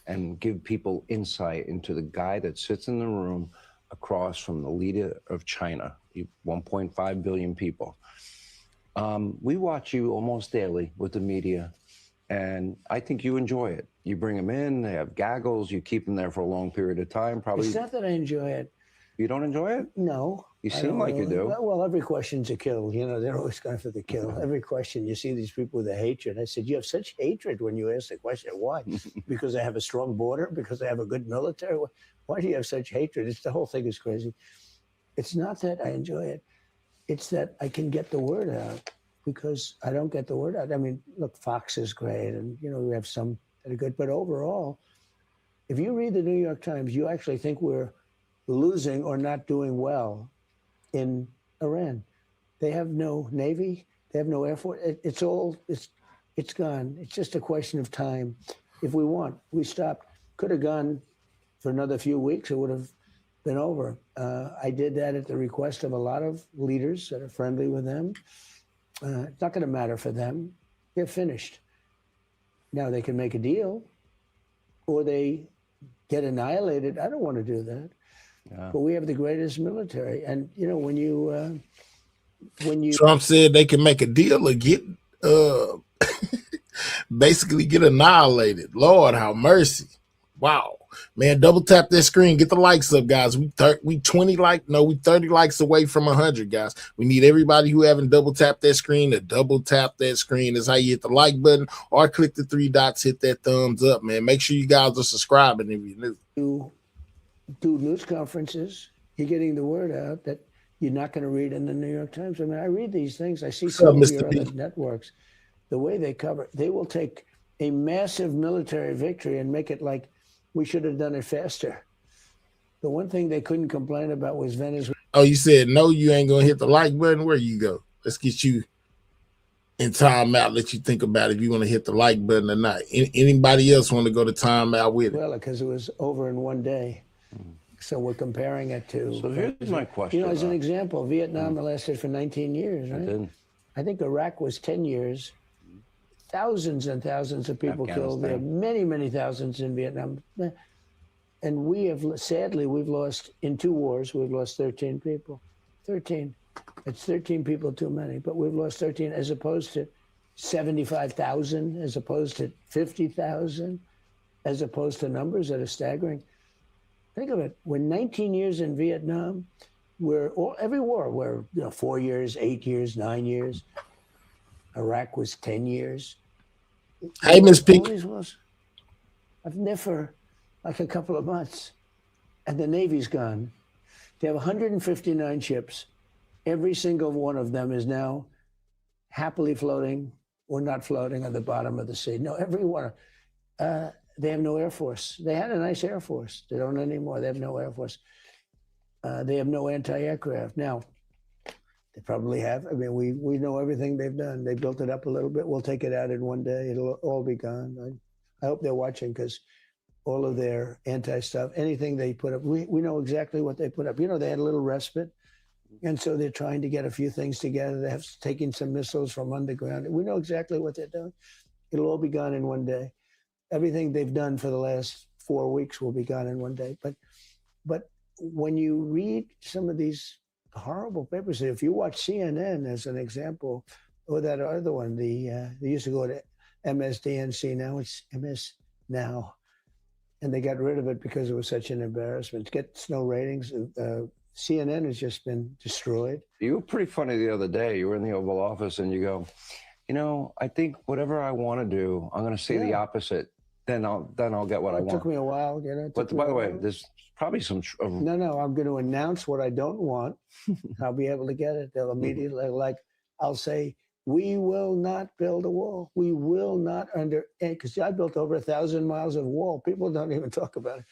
and give people insight into the guy that sits in the room across from the leader of China, 1.5 billion people. We watch you almost daily with the media, and I think you enjoy it. You bring them in, they have gaggles, you keep them there for a long period of time. Probably. It's not that I enjoy it. You don't enjoy it? No. You seem like you do. Well, every question's a kill. They're always going for the kill. Every question, you see these people with a hatred. I said, you have such hatred when you ask the question. Why? Because they have a strong border? Because they have a good military? Why do you have such hatred? The whole thing is crazy. It's not that I enjoy it. It's that I can get the word out because I don't get the word out. I mean, look, Fox is great. And, we have some that are good. But overall, if you read the New York Times, you actually think we're losing or not doing well in Iran. They have no Navy. They have no Air Force. It's gone. It's just a question of time. If we want, we stopped. Could have gone for another few weeks. It would have been over. I did that at the request of a lot of leaders that are friendly with them. It's not going to matter for them. They're finished. Now they can make a deal or they get annihilated. I don't want to do that. Yeah. But we have the greatest military. And, when you Trump said they can make a deal or get basically get annihilated. Lord, have mercy. Wow. Man, double tap that screen. Get the likes up, guys. We 30 likes away from 100, guys. We need everybody who haven't double tapped that screen to double tap that screen. That's how you hit the like button or click the 3 dots, hit that thumbs up, man. Make sure you guys are subscribing if you're new. Do news conferences. You're getting the word out that you're not going to read in the New York Times. I mean, I read these things. I see some of your other networks. The way they cover it, they will take a massive military victory and make it like we should have done it faster. The one thing they couldn't complain about was Venezuela. Oh, you said no, you ain't going to hit the like button? Where you go? Let's get you in timeout, let you think about if you want to hit the like button or not. Anybody else want to go to timeout with it? Well, because it was over in one day. So we're comparing it to. So here's my question. You know, as an example, Vietnam lasted for 19 years, right? I think Iraq was 10 years. Thousands and thousands of people killed. There are many, many thousands in Vietnam. And we have, sadly, we've lost, in 2 wars, we've lost 13 people. 13. It's 13 people too many, but we've lost 13 as opposed to 75,000, as opposed to 50,000, as opposed to numbers that are staggering. Think of it. We're 19 years in Vietnam. Every war, we're 4 years, 8 years, 9 years. Iraq was 10 years. Hey, Miss Pink. I've never, like a couple of months, and the Navy's gone. They have 159 ships. Every single one of them is now happily floating or not floating on the bottom of the sea. No, every one. They have no Air Force. They had a nice Air Force. They don't anymore. They have no Air Force. They have no anti-aircraft. Now, they probably have. I mean, we know everything they've done. They built it up a little bit. We'll take it out in one day. It'll all be gone. I hope they're watching, because all of their anti-stuff, anything they put up, we know exactly what they put up. You know, they had a little respite. And so they're trying to get a few things together. They have taken some missiles from underground. We know exactly what they're doing. It'll all be gone in one day. Everything they've done for the last 4 weeks will be gone in one day. But when you read some of these horrible papers, if you watch CNN as an example, or that other one, they used to go to MSDNC, now it's MS Now, and they got rid of it because it was such an embarrassment. It gets no ratings. CNN has just been destroyed. You were pretty funny the other day. You were in the Oval Office and you go, you know, I think whatever I want to do, I'm going to say the opposite. Then I'll get what I want. It took me a while, you know. But by the way, there's probably some. No, I'm going to announce what I don't want. I'll be able to get it. They'll immediately, like, I'll say, we will not build a wall. We will not because I built over 1,000 miles of wall. People don't even talk about it.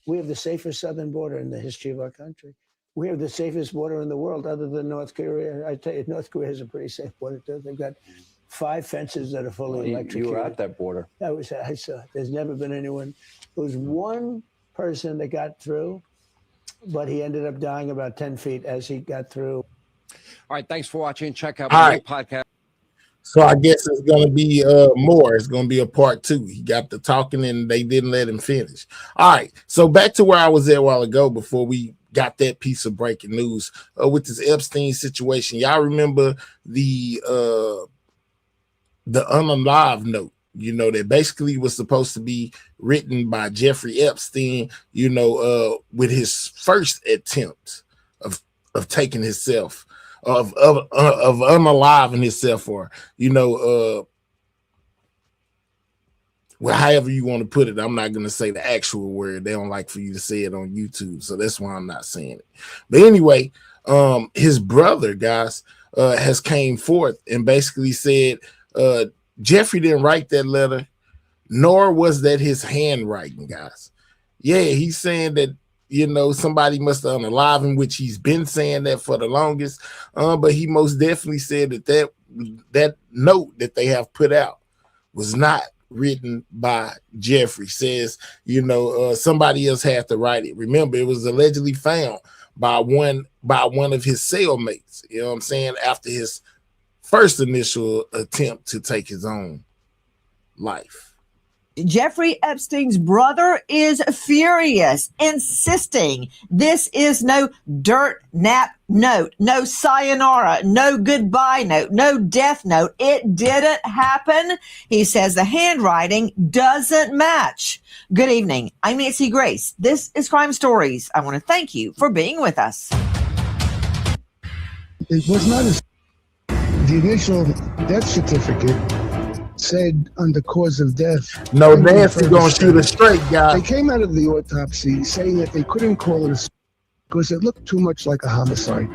We have the safest southern border in the history of our country. We have the safest border in the world, other than North Korea. I tell you, North Korea has a pretty safe border too. They've got 5 fences that are fully electric. You were at that border. I saw. There's never been anyone. There was one person that got through, but he ended up dying about 10 feet as he got through. All right, thanks for watching. Check out my podcast. So I guess it's going to be more. It's going to be a part 2. He got the talking and they didn't let him finish. All right. So back to where I was at a while ago before we got that piece of breaking news with this Epstein situation. Y'all remember the unalive note, you know, that basically was supposed to be written by Jeffrey Epstein, you know, with his first attempt of taking himself, of unaliving himself, or, you know, well, however you want to put it. I'm not going to say the actual word. They don't like for you to say it on YouTube, so that's why I'm not saying it. But anyway, his brother, guys, has came forth and basically said Jeffrey didn't write that letter, nor was that his handwriting, guys. Yeah, he's saying that, you know, somebody must have unalive him, which he's been saying that for the longest. But he most definitely said that note that they have put out was not written by Jeffrey. Says, you know, somebody else had to write it. Remember, it was allegedly found by one of his cellmates, you know what I'm saying, after his first initial attempt to take his own life. Jeffrey Epstein's brother is furious, insisting this is no dirt nap note, no sayonara, no goodbye note, no death note. It didn't happen. He says the handwriting doesn't match. Good evening. I'm Nancy Grace. This is Crime Stories. I want to thank you for being with us. It was not the initial death certificate said under cause of death. No, Nancy gonna shoot us straight, guys. They came out of the autopsy saying that they couldn't call it a because it looked too much like a homicide.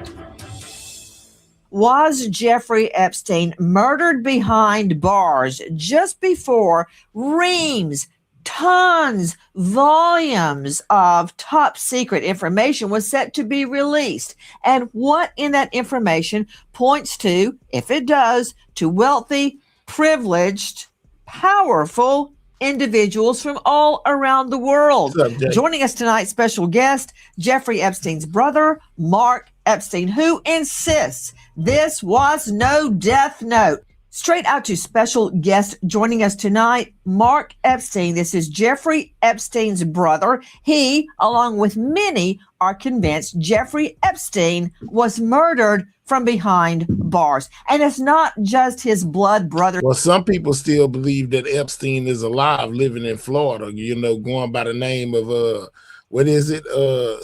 Was Jeffrey Epstein murdered behind bars just before reams, tons, volumes of top secret information was set to be released? And what in that information points to, if it does, to wealthy, privileged, powerful individuals from all around the world? What's up, Jay? Joining us tonight, special guest, Jeffrey Epstein's brother, Mark Epstein, who insists this was no death note. Straight out to special guest joining us tonight, Mark Epstein. This is Jeffrey Epstein's brother. He, along with many, are convinced Jeffrey Epstein was murdered from behind bars. And it's not just his blood brother. Well, some people still believe that Epstein is alive, living in Florida, you know, going by the name of, what is it?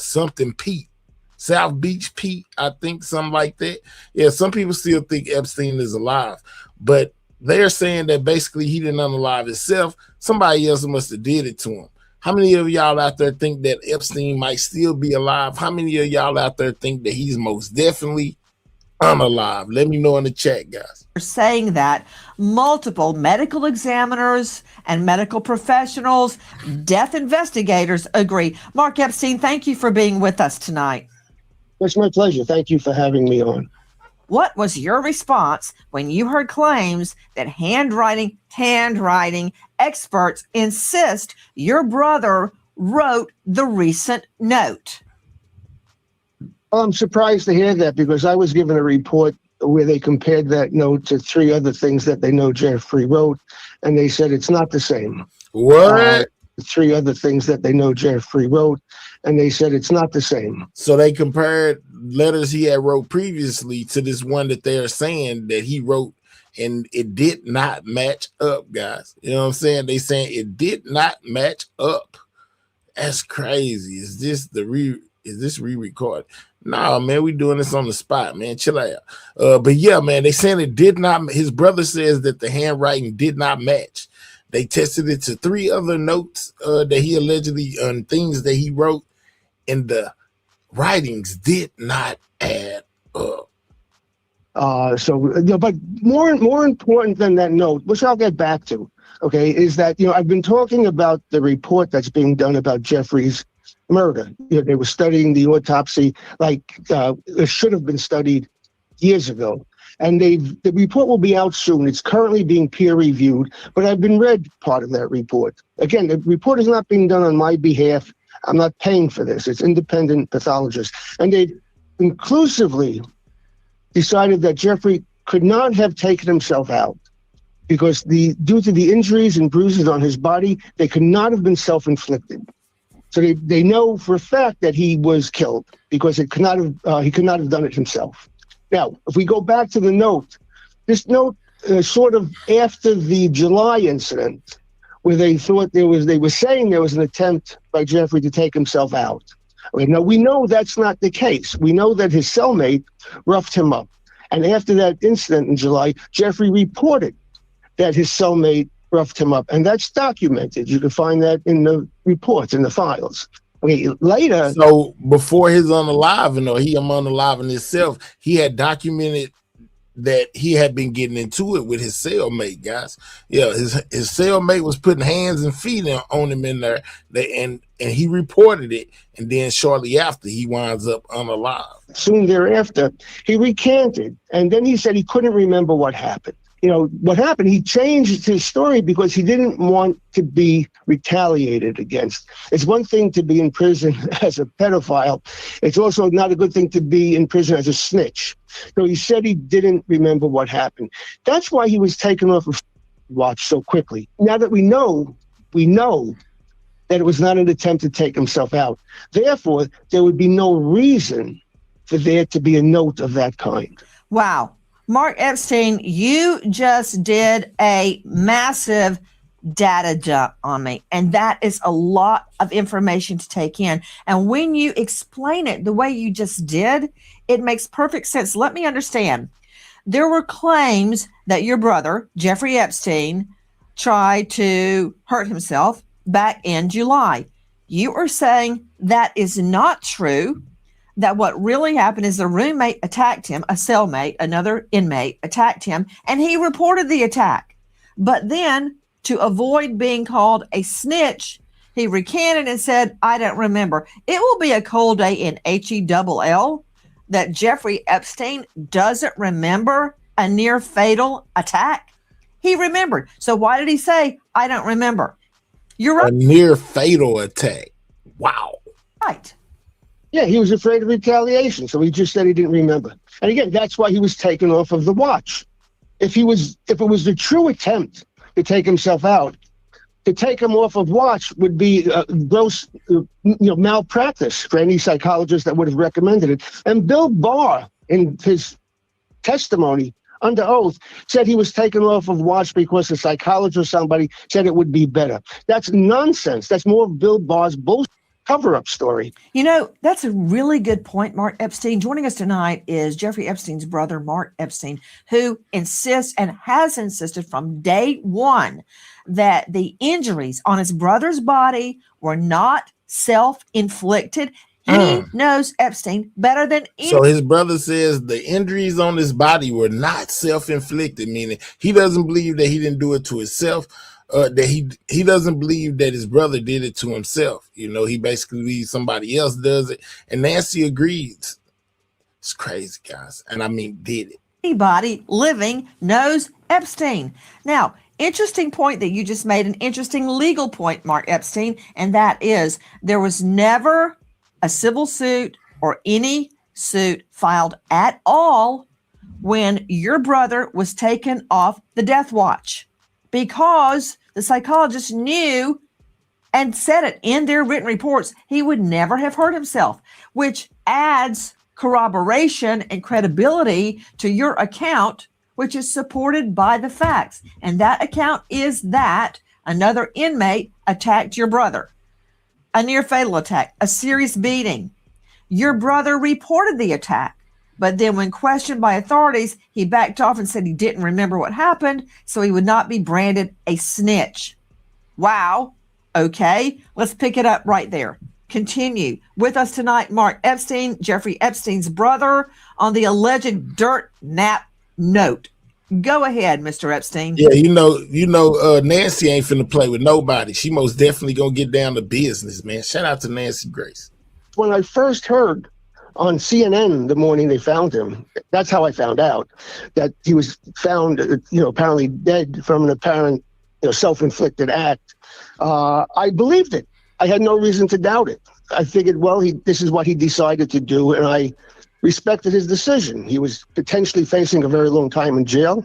Something Pete. South Beach Pete, I think, something like that. Yeah, some people still think Epstein is alive, but they're saying that basically he didn't unalive himself. Somebody else must have did it to him. How many of y'all out there think that Epstein might still be alive? How many of y'all out there think that he's most definitely unalive? Let me know in the chat, guys. Saying that multiple medical examiners and medical professionals, death investigators agree. Mark Epstein, thank you for being with us tonight. It's my pleasure. Thank you for having me on. What was your response when you heard claims that handwriting experts insist your brother wrote the recent note? Well, I'm surprised to hear that because I was given a report where they compared that note to 3 other things that they know Jeffrey wrote, and they said it's not the same. What? 3 other things that they know Jeffrey wrote, and they said it's not the same. So they compared letters he had wrote previously to this one that they're saying that he wrote, and it did not match up, guys. You know what I'm saying? They saying it did not match up. That's crazy. Is this re-recorded? Nah, man, we doing this on the spot, man. Chill out. But yeah, man, they saying it did not. His brother says that the handwriting did not match. They tested it to 3 other notes that he allegedly things that he wrote, and the writings did not add up. But more important than that note, which I'll get back to, okay, is that, I've been talking about the report that's being done about Jeffrey's murder. They were studying the autopsy like it should have been studied years ago. And the report will be out soon. It's currently being peer reviewed, but I've been read part of that report. Again, the report is not being done on my behalf. I'm not paying for this. It's independent pathologists. And they conclusively decided that Jeffrey could not have taken himself out because due to the injuries and bruises on his body, they could not have been self-inflicted. So they know for a fact that he was killed because he could not have done it himself. Now, if we go back to the note, this note sort of after the July incident, where they were saying there was an attempt by Jeffrey to take himself out. Okay, now, we know that's not the case. We know that his cellmate roughed him up. And after that incident in July, Jeffrey reported that his cellmate roughed him up. And that's documented. You can find that in the reports, in the files. Okay, later. So before his unaliving, or he unaliving himself, he had documented that he had been getting into it with his cellmate, guys. Yeah, his cellmate was putting hands and feet on him in there, and he reported it. And then shortly after, he winds up unalive. Soon thereafter, he recanted, and then he said he couldn't remember what happened. What happened, he changed his story because he didn't want to be retaliated against. It's one thing to be in prison as a pedophile. It's also not a good thing to be in prison as a snitch. So he said he didn't remember what happened. That's why he was taken off of watch so quickly. Now that we know that it was not an attempt to take himself out. Therefore, there would be no reason for there to be a note of that kind. Wow. Mark Epstein, you just did a massive data dump on me. And that is a lot of information to take in. And when you explain it the way you just did, it makes perfect sense. Let me understand. There were claims that your brother, Jeffrey Epstein, tried to hurt himself back in July. You are saying that is not true, that what really happened is the roommate attacked him, a cellmate, another inmate attacked him, and he reported the attack. But then, to avoid being called a snitch, he recanted and said, I don't remember. It will be a cold day in HELL that Jeffrey Epstein doesn't remember a near fatal attack. He remembered. So why did he say, I don't remember? You're right. A near fatal attack. Wow. Right. Yeah, he was afraid of retaliation, so he just said he didn't remember. And again, that's why he was taken off of the watch. If it was the true attempt to take himself out, to take him off of watch would be gross, malpractice for any psychologist that would have recommended it. And Bill Barr, in his testimony under oath, said he was taken off of watch because a psychologist or somebody said it would be better. That's nonsense. That's more of Bill Barr's bullshit cover-up story. That's a really good point, Mark Epstein. Joining us tonight is Jeffrey Epstein's brother, Mark Epstein, who insists and has insisted from day one that the injuries on his brother's body were not self-inflicted. He knows Epstein better than anyone. So his brother says the injuries on his body were not self-inflicted, meaning he doesn't believe that he didn't do it to himself. That he doesn't believe that his brother did it to himself. He basically believes somebody else does it. And Nancy agrees. It's crazy, guys. And I mean, did it. Anybody living knows Epstein. Now, interesting point that you just made, an interesting legal point, Mark Epstein, and that is there was never a civil suit or any suit filed at all when your brother was taken off the death watch, because the psychologist knew and said it in their written reports he would never have hurt himself, which adds corroboration and credibility to your account, which is supported by the facts. And that account is that another inmate attacked your brother, a near fatal attack, a serious beating. Your brother reported the attack, but then when questioned by authorities, he backed off and said he didn't remember what happened, so he would not be branded a snitch. Wow. Okay, let's pick it up right there. Continue. With us tonight, Mark Epstein, Jeffrey Epstein's brother, on the alleged dirt nap note. Go ahead, Mr. Epstein. Yeah, Nancy ain't finna play with nobody. She most definitely gonna get down to business, man. Shout out to Nancy Grace. When I first heard on CNN the morning they found him, that's how I found out that he was found, apparently dead from an apparent, self-inflicted act. I believed it. I had no reason to doubt it. I figured, this is what he decided to do, and I respected his decision. He was potentially facing a very long time in jail.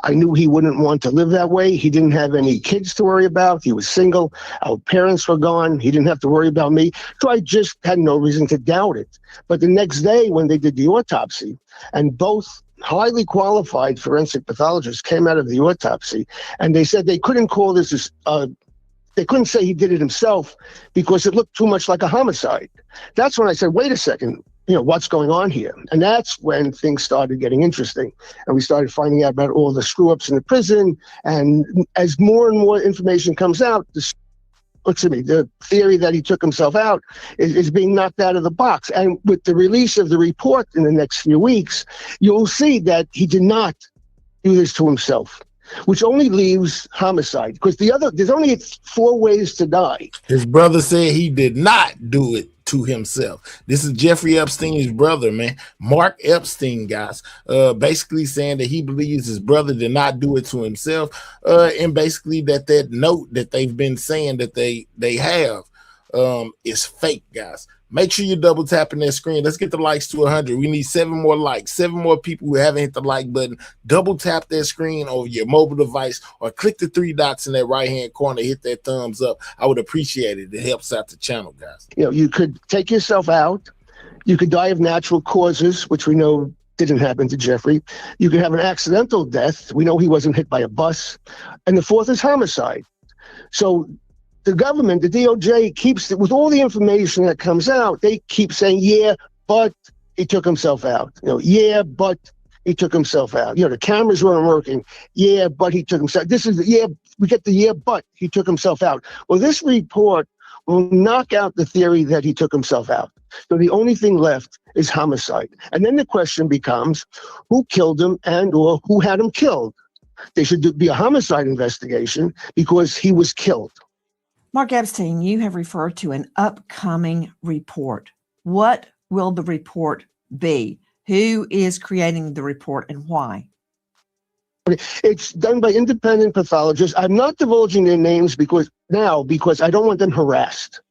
I knew he wouldn't want to live that way. He didn't have any kids to worry about. He was single. Our parents were gone. He didn't have to worry about me. So I just had no reason to doubt it. But the next day when they did the autopsy, and both highly qualified forensic pathologists came out of the autopsy, and they said they couldn't call this they couldn't say he did it himself because it looked too much like a homicide. That's when I said, wait a second, what's going on here? And that's when things started getting interesting. And we started finding out about all the screw ups in the prison. And as more and more information comes out, the theory that he took himself out is being knocked out of the box. And with the release of the report in the next few weeks, you'll see that he did not do this to himself, which only leaves homicide, because there's only 4 ways to die. His brother said he did not do it to himself. This is Jeffrey Epstein's brother, man. Mark Epstein, guys, basically saying that he believes his brother did not do it to himself, and basically that note that they've been saying that they have is fake, guys. Make sure you're double tapping that screen. Let's get the likes to 100. We need 7 more likes, 7 more people who haven't hit the like button. Double tap that screen over your mobile device, or click the 3 dots in that right-hand corner. Hit that thumbs up. I would appreciate it. It helps out the channel, guys. You could take yourself out. You could die of natural causes, which we know didn't happen to Jeffrey. You could have an accidental death. We know he wasn't hit by a bus. And the 4th is homicide. So the government, the DOJ, keeps, with all the information that comes out, they keep saying, yeah, but he took himself out. Yeah, but he took himself out. The cameras weren't working. Yeah, but he took himself. We get the yeah, but he took himself out. Well, this report will knock out the theory that he took himself out. So the only thing left is homicide. And then the question becomes, who killed him or who had him killed? There should be a homicide investigation because he was killed. Mark Epstein, you have referred to an upcoming report. What will the report be? Who is creating the report and why? It's done by independent pathologists. I'm not divulging their names because I don't want them harassed,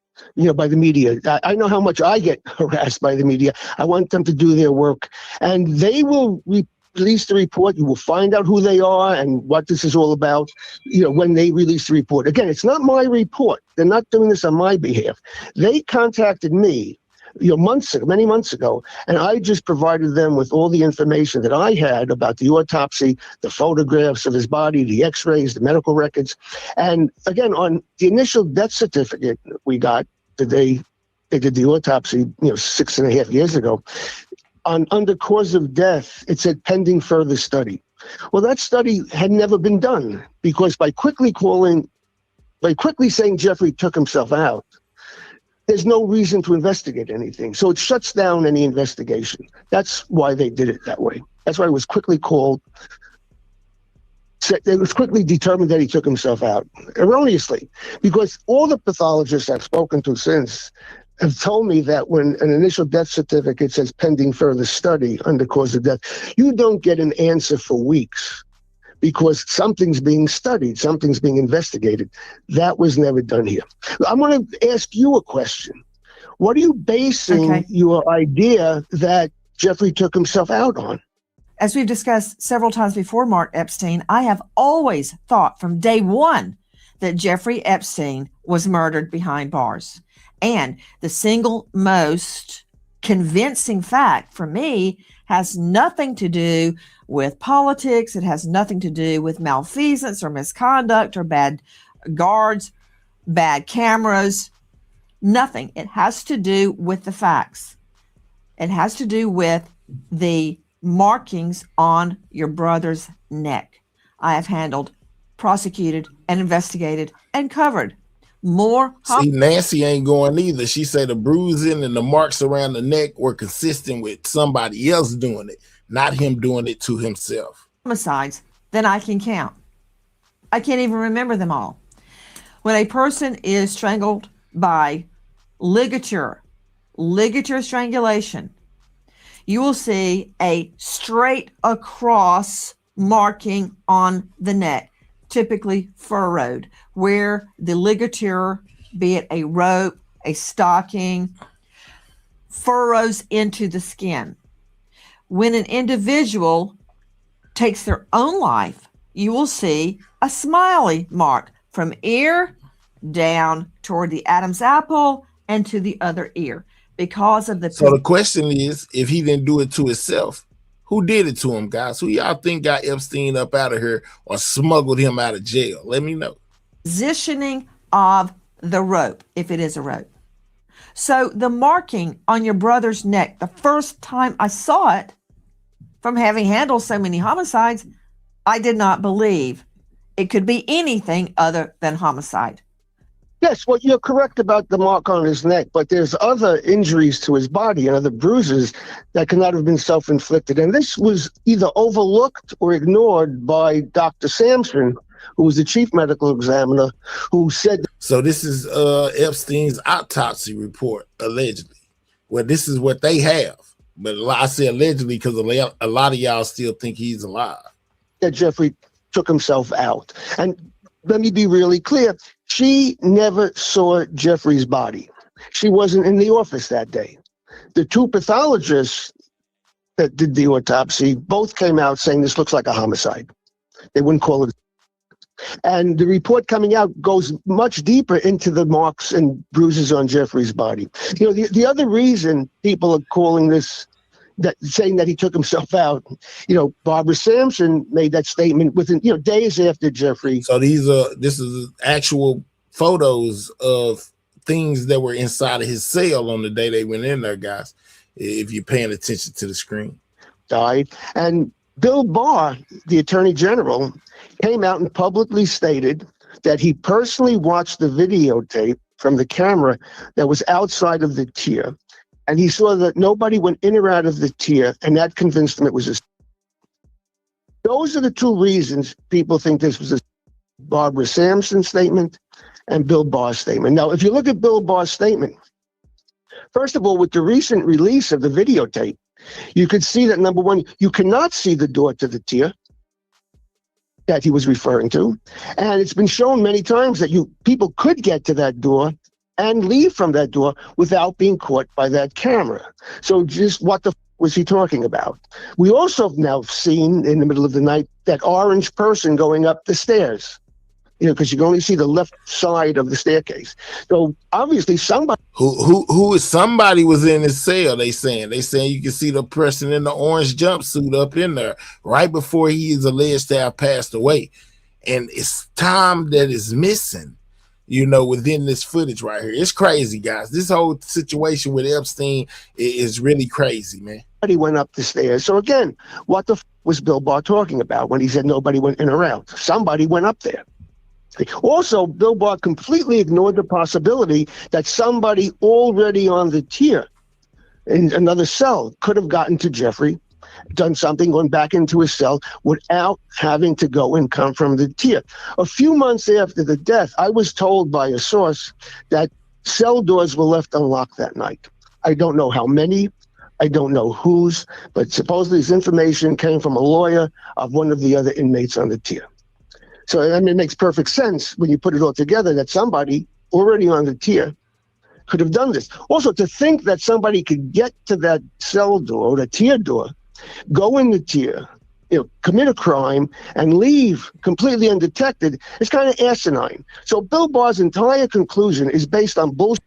by the media. I know how much I get harassed by the media. I want them to do their work, and they will release the report. You will find out who they are and what this is all about, when they release the report. Again, it's not my report. They're not doing this on my behalf. They contacted me many months ago, and I just provided them with all the information that I had about the autopsy, the photographs of his body, the x-rays, the medical records. And again, on the initial death certificate we got the day they did the autopsy, 6.5 years ago, under cause of death, it said pending further study. Well, that study had never been done because by quickly saying Jeffrey took himself out, there's no reason to investigate anything. So it shuts down any investigation. That's why they did it that way. That's why it was quickly called. It was quickly determined that he took himself out, erroneously, because all the pathologists I've spoken to since have told me that when an initial death certificate says pending further study under cause of death, you don't get an answer for weeks because something's being studied, something's being investigated. That was never done here. I'm going to ask you a question. What are you basing your idea that Jeffrey took himself out on? As we've discussed several times before, Mark Epstein, I have always thought from day one that Jeffrey Epstein was murdered behind bars. And the single most convincing fact for me has nothing to do with politics. It has nothing to do with malfeasance or misconduct or bad guards, bad cameras, nothing. It has to do with the facts. It has to do with the markings on your brother's neck. I have handled, prosecuted, and investigated and covered more. See, Nancy ain't going either. She said the bruising and the marks around the neck were consistent with somebody else doing it, not him doing it to himself. Homicides than I can count. I can't even remember them all. When a person is strangled by ligature strangulation, you will see a straight across marking on the neck, typically furrowed, where the ligature, be it a rope, a stocking, furrows into the skin. When an individual takes their own life, you will see a smiley mark from ear down toward the Adam's apple and to the other ear because of the... So the question is, if he didn't do it to himself, who did it to him, guys? Who y'all think got Epstein up out of here or smuggled him out of jail? Let me know. Positioning of the rope, if it is a rope. So the marking on your brother's neck, the first time I saw it, from having handled so many homicides, I did not believe it could be anything other than homicide. Yes, well, you're correct about the mark on his neck, but there's other injuries to his body and other bruises that could not have been self-inflicted. And this was either overlooked or ignored by Dr. Sampson, who was the chief medical examiner, who said... So this is Epstein's autopsy report, allegedly. Well, this is what they have. But I say allegedly because a lot of y'all still think he's alive. That Jeffrey took himself out. And let me be really clear. She never saw Jeffrey's body. She wasn't in the office that day. The two pathologists that did the autopsy both came out saying this looks like a homicide. They wouldn't call it. And the report coming out goes much deeper into the marks and bruises on Jeffrey's body. The other reason people are calling this, that saying that he took himself out. Barbara Sampson made that statement within, days after Jeffrey. So this is actual photos of things that were inside of his cell on the day they went in there, guys, if you're paying attention to the screen. Died. And Bill Barr, the Attorney General, came out and publicly stated that he personally watched the videotape from the camera that was outside of the tier, and he saw that nobody went in or out of the tier, and that convinced him it was a... Those are the two reasons people think this was a Barbara Sampson statement and Bill Barr's statement. Now, if you look at Bill Barr's statement, first of all, with the recent release of the videotape, you could see that, number one, you cannot see the door to the tier that he was referring to. And it's been shown many times that people could get to that door and leave from that door without being caught by that camera. So just what the was he talking about? We also have now seen in the middle of the night that orange person going up the stairs, because you can only see the left side of the staircase. So obviously somebody somebody was in his cell. They saying you can see the person in the orange jumpsuit up in there right before he is alleged to have passed away, and it's time that is missing, within this footage right here. It's crazy, guys. This whole situation with Epstein is really crazy, man. He went up the stairs. So again, what the was Bill Barr talking about when he said nobody went in or out? Somebody went up there. Also, Bill Barr completely ignored the possibility that somebody already on the tier in another cell could have gotten to Jeffrey, done something, gone back into his cell without having to go and come from the tier. A few months after the death, I was told by a source that cell doors were left unlocked that night. I don't know how many, I don't know whose, but supposedly this information came from a lawyer of one of the other inmates on the tier. So, it makes perfect sense when you put it all together that somebody already on the tier could have done this. Also, to think that somebody could get to that cell door, or the tier door, go in the tier, commit a crime, and leave completely undetected is kind of asinine. So Bill Barr's entire conclusion is based on bullshit,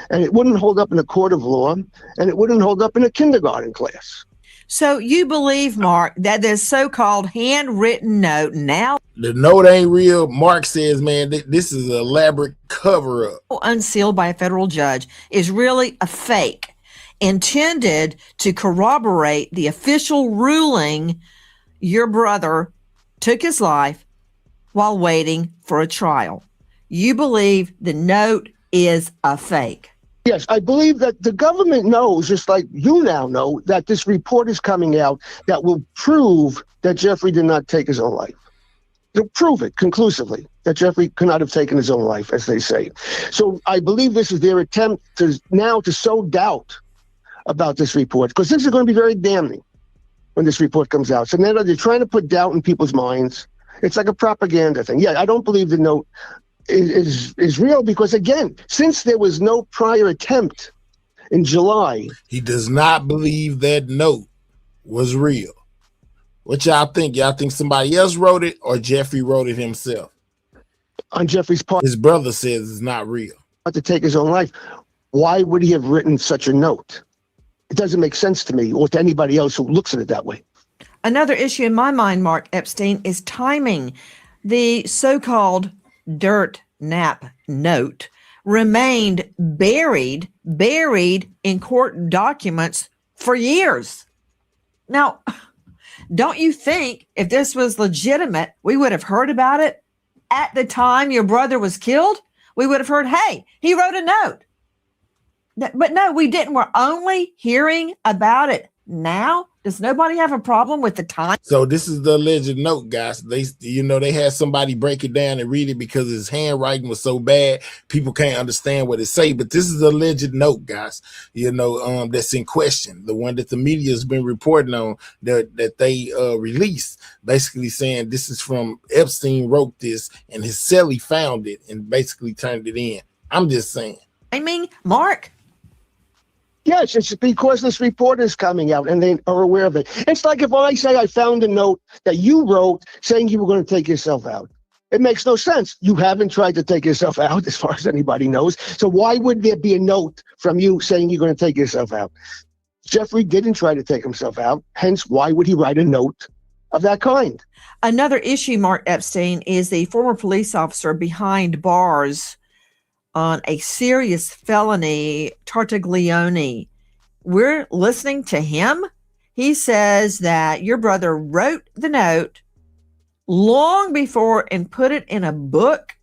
and it wouldn't hold up in a court of law, and it wouldn't hold up in a kindergarten class. So you believe, Mark, that this so-called handwritten note now... The note ain't real. Mark says, man, this is an elaborate cover-up. ...unsealed by a federal judge is really a fake, intended to corroborate the official ruling your brother took his life while waiting for a trial. You believe the note is a fake. Yes, I believe that the government knows, just like you now know, that this report is coming out that will prove that Jeffrey did not take his own life. It'll prove it conclusively that Jeffrey could not have taken his own life, as they say. So I believe this is their attempt to sow doubt about this report, because this is going to be very damning when this report comes out. So now they're trying to put doubt in people's minds. It's like a propaganda thing. Yeah, I don't believe the note is real, because again, since there was no prior attempt in July, he does not believe that note was real. What y'all think? Y'all think somebody else wrote it, or Jeffrey wrote it himself? On Jeffrey's part, his brother says it's not real. To take his own life. Why would he have written such a note? It doesn't make sense to me, or to anybody else who looks at it that way. Another issue in my mind, Mark Epstein, is timing. The so-called dirt nap note remained buried in court documents for years. Now, don't you think if this was legitimate, we would have heard about it at the time your brother was killed? We would have heard, hey, he wrote a note. But no, we didn't. We're only hearing about it now. Does nobody have a problem with the time? So this is the alleged note, guys. They had somebody break it down and read it because his handwriting was so bad, people can't understand what it say. But this is the alleged note, guys. That's in question. The one that the media has been reporting on that they released, basically saying this is from Epstein wrote this, and his cellie found it and basically turned it in. I'm just saying. I mean, Mark. Yes, it's because this report is coming out and they are aware of it. It's like if I say I found a note that you wrote saying you were going to take yourself out. It makes no sense. You haven't tried to take yourself out as far as anybody knows. So why would there be a note from you saying you're going to take yourself out? Jeffrey didn't try to take himself out. Hence, why would he write a note of that kind? Another issue, Mark Epstein, is the former police officer behind bars on a serious felony, Tartaglione. We're listening to him. He says that your brother wrote the note long before and put it in a book.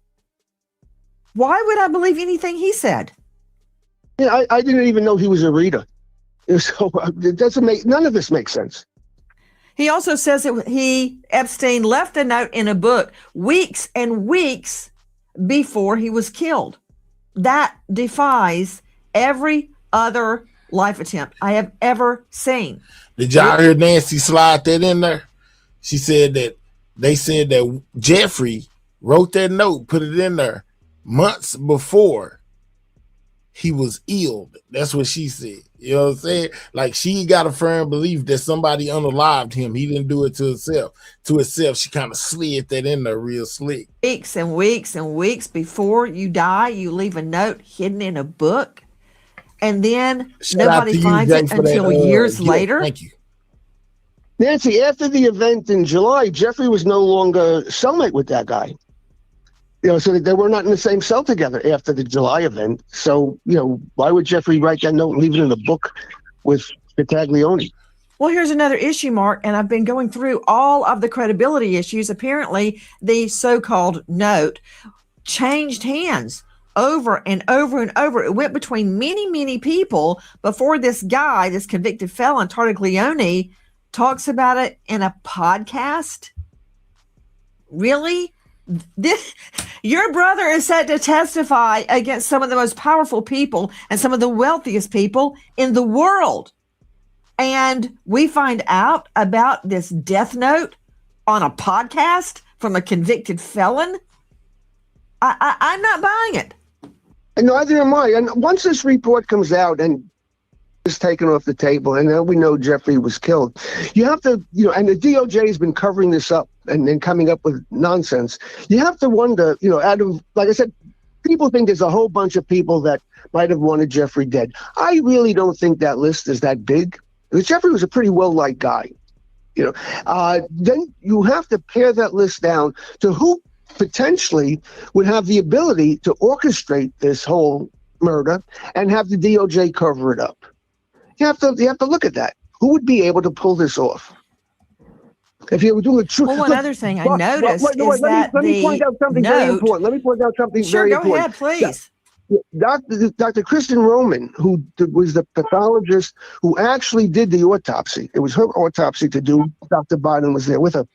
Why would I believe anything he said? Yeah, I didn't even know he was a reader. So it doesn't make, none of this makes sense. He also says that Epstein left a note in a book weeks and weeks before he was killed. That defies every other life attempt I have ever seen. Did y'all hear Nancy slide that in there? She said that they said that Jeffrey wrote that note, put it in there months before he was ill. That's what she said. You know what I'm saying? Like, she got a firm belief that somebody unalived him. He didn't do it to himself. To herself, she kind of slid that in there real slick. Weeks and weeks and weeks before you die, you leave a note hidden in a book, and then nobody finds it until years later. Thank you. Nancy, after the event in July, Jeffrey was no longer cellmate with that guy. You know, so they were not in the same cell together after the July event. So, you know, why would Jeffrey write that note and leave it in a book with Taglione? Well, here's another issue, Mark, and I've been going through all of the credibility issues. Apparently, the so-called note changed hands over and over and over. It went between many, many people before this guy, this convicted felon, Tartaglione, talks about it in a podcast. Really? Your brother is set to testify against some of the most powerful people and some of the wealthiest people in the world. And we find out about this death note on a podcast from a convicted felon. I'm not buying it. And neither am I. And once this report comes out and is taken off the table, and then we know Jeffrey was killed, you have to, you know, and the DOJ has been covering this up and then coming up with nonsense. You have to wonder, you know, out of, like I said, people think there's a whole bunch of people that might have wanted Jeffrey dead. I really don't think that list is that big, because Jeffrey was a pretty well-liked guy. You know, then you have to pare that list down to who potentially would have the ability to orchestrate this whole murder and have the DOJ cover it up. You have to look at that. Who would be able to pull this off? If you were doing a true. Well, one other thing I noticed is that let me point out something very important. Let me point out something very important. Sure, go ahead, please. Yeah. Dr. Kristen Roman, who was the pathologist who actually did the autopsy. It was her autopsy to do. Dr. Biden was there with her.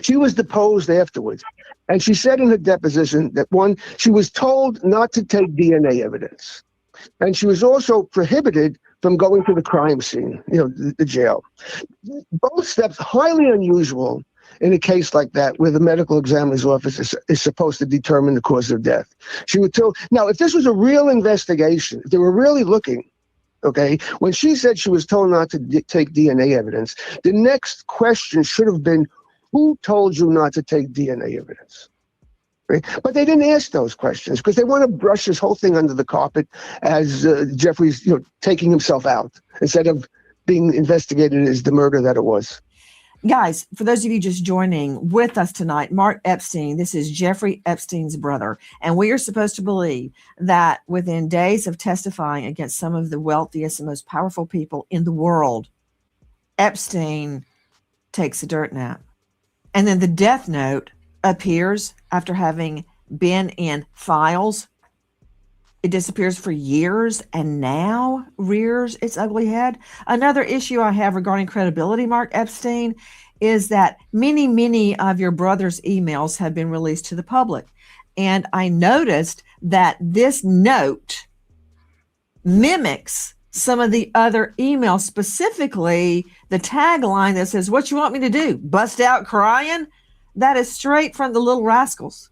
She was deposed afterwards. And she said in her deposition that, one, she was told not to take DNA evidence. And she was also prohibited from going to the crime scene, you know, the jail. Both steps highly unusual in a case like that, where the medical examiner's office is supposed to determine the cause of death. She was told, now, if this was a real investigation, if they were really looking, okay, when she said she was told not to take DNA evidence, the next question should have been, who told you not to take DNA evidence? Right? But they didn't ask those questions because they want to brush this whole thing under the carpet as Jeffrey's, you know, taking himself out instead of being investigated as the murder that it was. Guys, for those of you just joining with us tonight, Mark Epstein, this is Jeffrey Epstein's brother, and we are supposed to believe that within days of testifying against some of the wealthiest and most powerful people in the world, Epstein takes a dirt nap. And then the death note appears after having been in files. It disappears for years and now rears its ugly head. Another issue I have regarding credibility, Mark Epstein, is that many, many of your brother's emails have been released to the public. And I noticed that this note mimics some of the other emails, specifically the tagline that says, "What you want me to do? Bust out crying?" That is straight from the Little Rascals.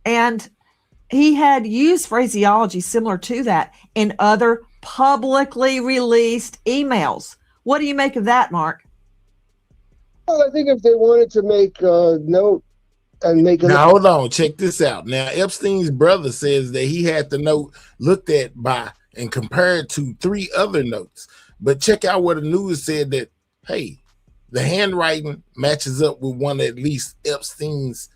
And he had used phraseology similar to that in other publicly released emails. What do you make of that, Mark? Well, I think if they wanted to make a note and make a... Now, hold on. Check this out. Now, Epstein's brother says that he had the note looked at by and compared to 3 other notes. But check out what the news said that, hey, the handwriting matches up with one of at least Epstein's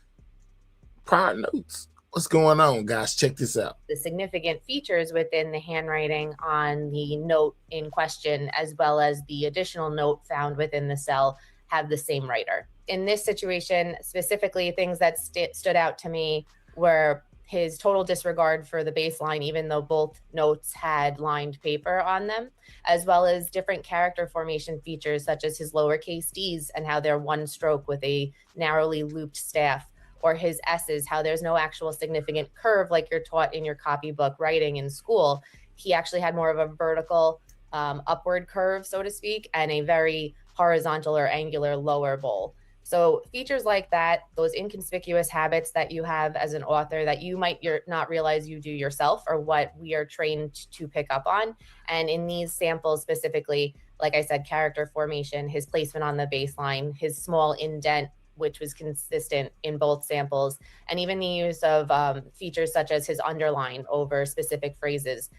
prior notes. What's going on, guys? Check this out. The significant features within the handwriting on the note in question, as well as the additional note found within the cell, have the same writer. In this situation, specifically, things that stood out to me were his total disregard for the baseline, even though both notes had lined paper on them, as well as different character formation features, such as his lowercase d's and how they're one stroke with a narrowly looped staff, or his s's, how there's no actual significant curve like you're taught in your copybook writing in school. He actually had more of a vertical upward curve, so to speak, and a very horizontal or angular lower bowl. So features like that, those inconspicuous habits that you have as an author that you might not realize you do yourself, are what we are trained to pick up on. And in these samples specifically, like I said, character formation, his placement on the baseline, his small indent, which was consistent in both samples, and even the use of features such as his underline over specific phrases,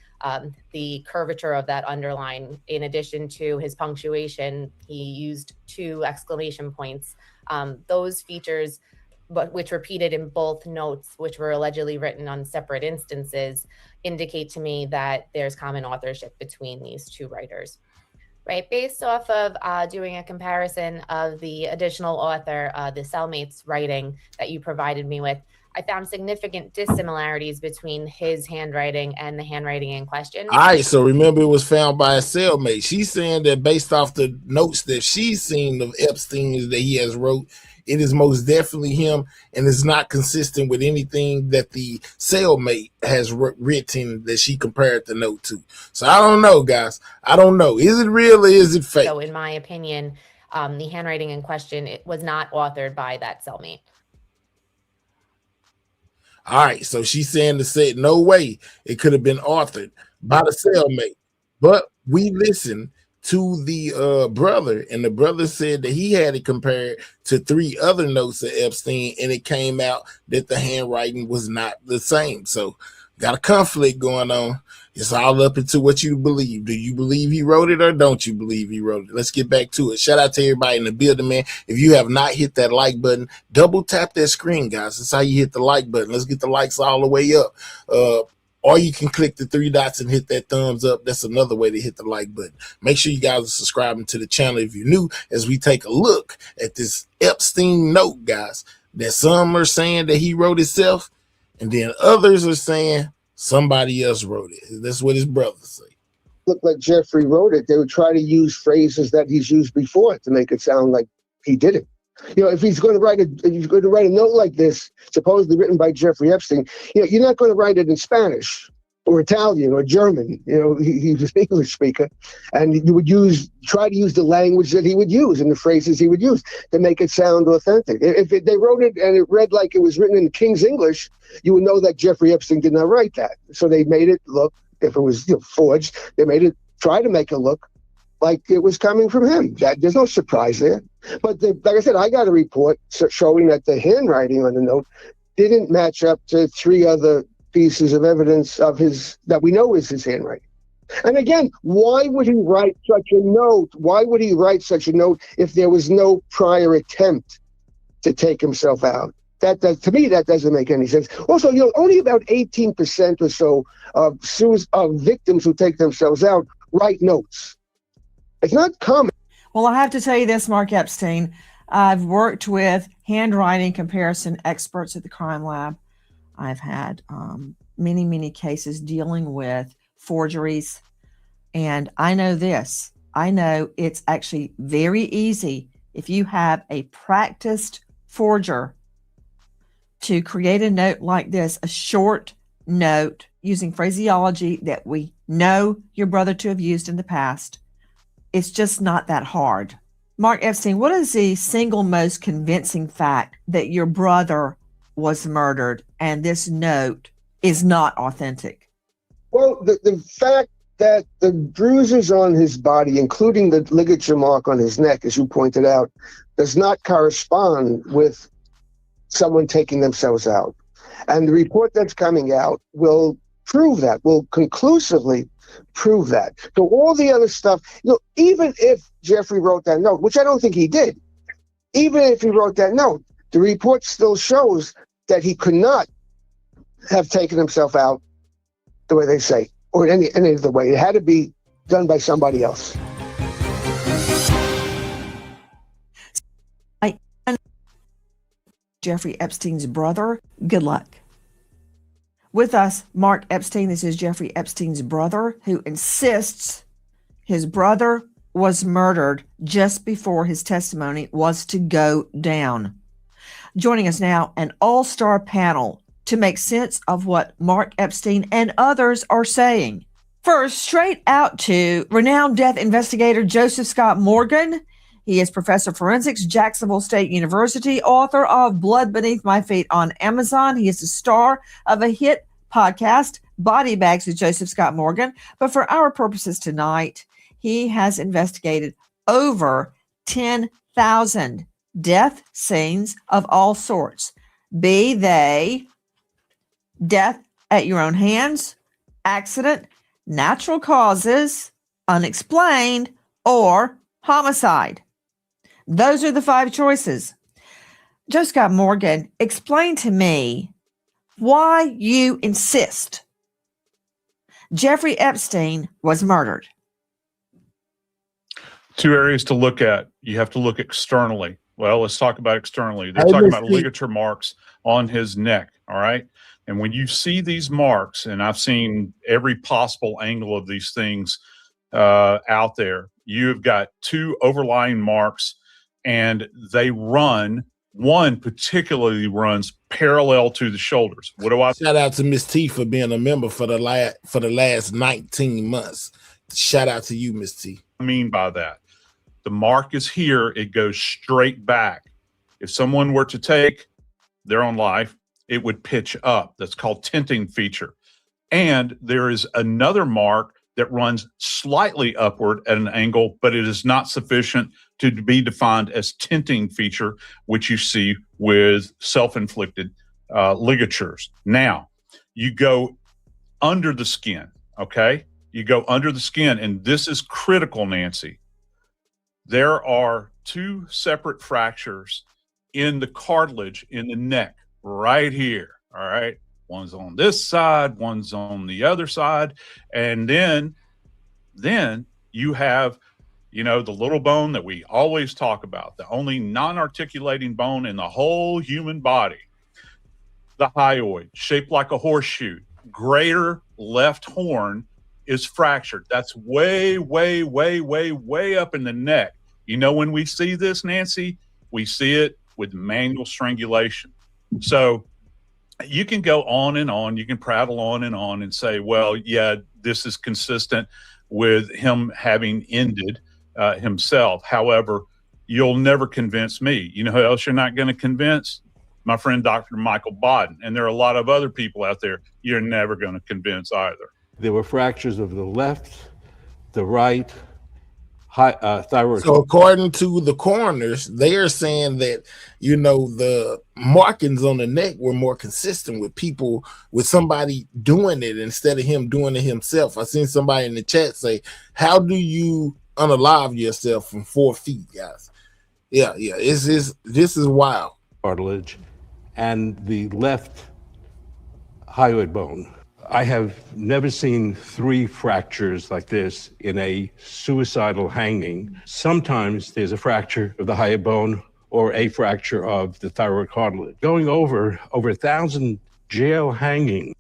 the curvature of that underline, in addition to his punctuation, he used 2 exclamation points. Those features, but which repeated in both notes, which were allegedly written on separate instances, indicate to me that there's common authorship between these 2 writers. Right, based off of doing a comparison of the additional author, the cellmate's writing that you provided me with, I found significant dissimilarities between his handwriting and the handwriting in question. All right, so remember, it was found by a cellmate. She's saying that based off the notes that she's seen of Epstein that he has wrote, it is most definitely him, and it's not consistent with anything that the cellmate has written that she compared the note to. So I don't know, guys. I don't know. Is it real or is it fake? So in my opinion, the handwriting in question, it was not authored by that cellmate. All right, so she's saying to say no way it could have been authored by the cellmate. But we listened to the brother, and the brother said that he had it compared to 3 other notes of Epstein, and it came out that the handwriting was not the same. So got a conflict going on. It's all up into what you believe. Do you believe he wrote it or don't you believe he wrote it? Let's get back to it. Shout out to everybody in the building, man. If you have not hit that like button, double tap that screen, guys. That's how you hit the like button. Let's get the likes all the way up. Or you can click the 3 dots and hit that thumbs up. That's another way to hit the like button. Make sure you guys are subscribing to the channel if you're new, as we take a look at this Epstein note, guys, that some are saying that he wrote himself, and then others are saying somebody else wrote it. That's what his brothers say. Look like Jeffrey wrote it. They would try to use phrases that he's used before to make it sound like he did it. You know, if he's going to write a note like this, supposedly written by Jeffrey Epstein, you know, you're not going to write it in Spanish or Italian or German. You know, he's an English speaker, and you would try to use the language that he would use and the phrases he would use to make it sound authentic. If they wrote it and it read like it was written in King's English, you would know that Jeffrey Epstein did not write that. So they made it look, if it was forged, they made it try to make it look like it was coming from him. There's no surprise there. But like I said, I got a report showing that the handwriting on the note didn't match up to 3 other pieces of evidence of his that we know is his handwriting. And again, why would he write such a note? Why would he write such a note if there was no prior attempt to take himself out? To me, that doesn't make any sense. Also, you know, only about 18% or so of victims who take themselves out write notes. It's not common. Well, I have to tell you this, Mark Epstein. I've worked with handwriting comparison experts at the crime lab. I've had many, many cases dealing with forgeries. And I know this. I know it's actually very easy, if you have a practiced forger, to create a note like this, a short note using phraseology that we know your brother to have used in the past. It's just not that hard. Mark Epstein, what is the single most convincing fact that your brother was murdered and this note is not authentic? Well, the fact that the bruises on his body, including the ligature mark on his neck, as you pointed out, does not correspond with someone taking themselves out. And the report that's coming out will prove that, will conclusively prove that. So all the other stuff, even if Jeffrey wrote that note, which I don't think he did, even if he wrote that note, the report still shows that he could not have taken himself out the way they say, or in any other way. It had to be done by somebody else. Jeffrey Epstein's brother, good luck. With us, Mark Epstein. This is Jeffrey Epstein's brother, who insists his brother was murdered just before his testimony was to go down. Joining us now, an all-star panel to make sense of what Mark Epstein and others are saying. First, straight out to renowned death investigator Joseph Scott Morgan. He is professor of forensics, Jacksonville State University, author of Blood Beneath My Feet on Amazon. He is the star of a hit podcast, Body Bags with Joseph Scott Morgan. But for our purposes tonight, he has investigated over 10,000 death scenes of all sorts, be they death at your own hands, accident, natural causes, unexplained, or homicide. Those are the 5 choices. Joe Scott Morgan, explain to me why you insist Jeffrey Epstein was murdered. 2 areas to look at. You have to look externally. Well, let's talk about externally. They're talking about ligature marks on his neck, all right? And when you see these marks, and I've seen every possible angle of these things out there, you've got 2 overlying marks, and they run, one particularly runs parallel to the shoulders. What do I shout out to Miss T for being a member for the last 19 months. Shout out to you, Miss T. I mean by that? The mark is here, it goes straight back. If someone were to take their own life, it would pitch up. That's called tinting feature. And there is another mark that runs slightly upward at an angle, but it is not sufficient to be defined as tinting feature, which you see with self-inflicted ligatures. Now, you go under the skin, okay? You go under the skin, and this is critical, Nancy. There are 2 separate fractures in the cartilage in the neck right here, all right? One's on this side, one's on the other side. And then you have, the little bone that we always talk about, the only non-articulating bone in the whole human body, the hyoid, shaped like a horseshoe. Greater left horn is fractured. That's way, way, way, way, way up in the neck. When we see this, Nancy, we see it with manual strangulation. So you can go on and on, you can prattle on and say, well, yeah, this is consistent with him having ended himself. However, you'll never convince me. You know who else you're not going to convince? My friend, Dr. Michael Bodden. And there are a lot of other people out there you're never going to convince either. There were fractures of the left, the right, thyroid. So according to the coroners, they are saying that, the markings on the neck were more consistent with somebody doing it instead of him doing it himself. I seen somebody in the chat say, how do you unalive yourself from 4 feet, guys? Yeah. This is wild. Cartilage and the left hyoid bone. I have never seen 3 fractures like this in a suicidal hanging. Sometimes there's a fracture of the hyoid bone or a fracture of the thyroid cartilage. Going over 1,000 jail hangings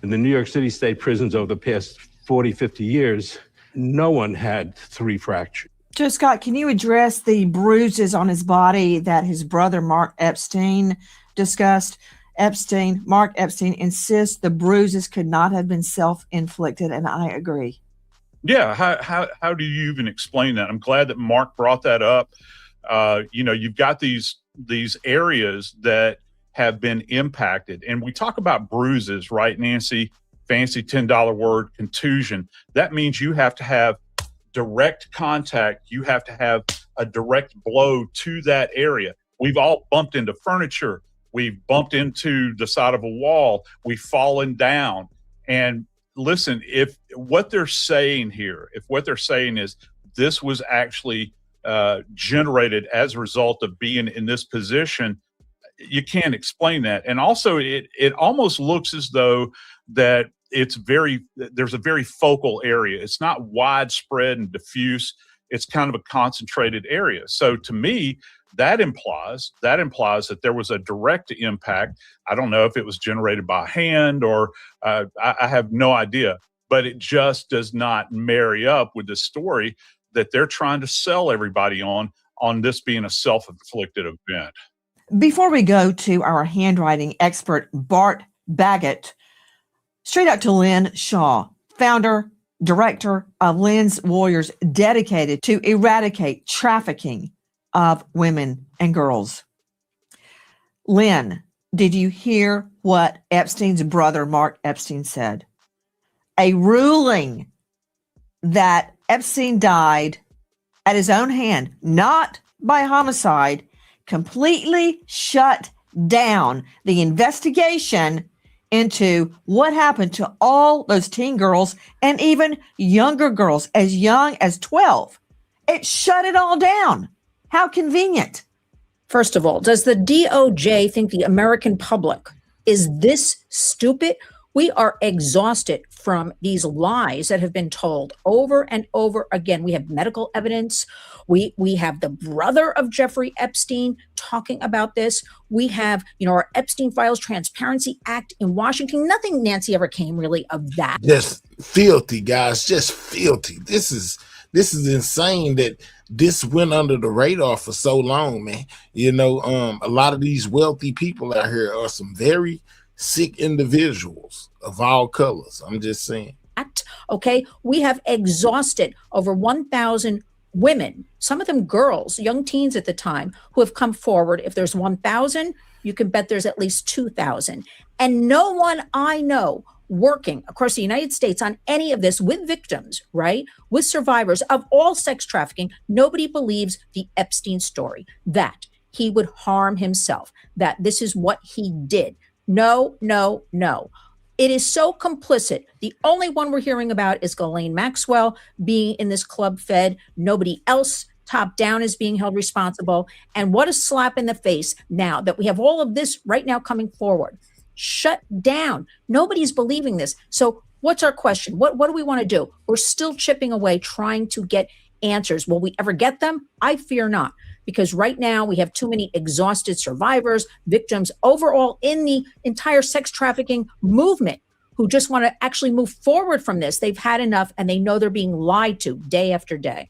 in the New York City state prisons over the past 40, 50 years, no one had 3 fractures. Joe Scott, can you address the bruises on his body that his brother Mark Epstein discussed? Mark Epstein insists the bruises could not have been self-inflicted, and I agree. Yeah, how do you even explain that? I'm glad that Mark brought that up. You've got these areas that have been impacted, and we talk about bruises, right, Nancy? Fancy $10 word, contusion. That means you have to have direct contact. You have to have a direct blow to that area. We've all bumped into furniture. We've bumped into the side of a wall. We've fallen down. And listen, if what they're saying is this was actually generated as a result of being in this position, you can't explain that. And also, it almost looks as though that there's a very focal area. It's not widespread and diffuse. It's kind of a concentrated area. So to me, that implies that there was a direct impact. I don't know if it was generated by hand or I have no idea, but it just does not marry up with the story that they're trying to sell everybody on this being a self-inflicted event. Before we go to our handwriting expert, Bart Baggett, straight out to Lynn Shaw, founder, director of Lynn's Warriors, dedicated to eradicate trafficking of women and girls. Lynn, did you hear what Epstein's brother, Mark Epstein, said? A ruling that Epstein died at his own hand, not by homicide, completely shut down the investigation into what happened to all those teen girls and even younger girls as young as 12. It shut it all down. How convenient. First of all, does the DOJ think the American public is this stupid? We are exhausted from these lies that have been told over and over again. We have medical evidence. We have the brother of Jeffrey Epstein talking about this. We have, our Epstein Files Transparency Act in Washington. Nothing, Nancy, ever came really of that. Just filthy, guys. Just filthy. This is insane that this went under the radar for so long, man. A lot of these wealthy people out here are some very sick individuals of all colors. I'm just saying. Okay, we have exhausted over 1,000 women, some of them girls, young teens at the time, who have come forward. If there's 1,000, you can bet there's at least 2,000. And no one I know working across the United States on any of this with victims, right, with survivors of all sex trafficking, nobody believes the Epstein story, that he would harm himself, that this is what he did. No, no, no. It is so complicit. The only one we're hearing about is Ghislaine Maxwell being in this club fed. Nobody else top down is being held responsible. And what a slap in the face now that we have all of this right now coming forward. Shut down. Nobody's believing this. So what's our question? What do we want to do? We're still chipping away trying to get answers. Will we ever get them? I fear not. Because right now we have too many exhausted survivors, victims overall in the entire sex trafficking movement who just want to actually move forward from this. They've had enough and they know they're being lied to day after day.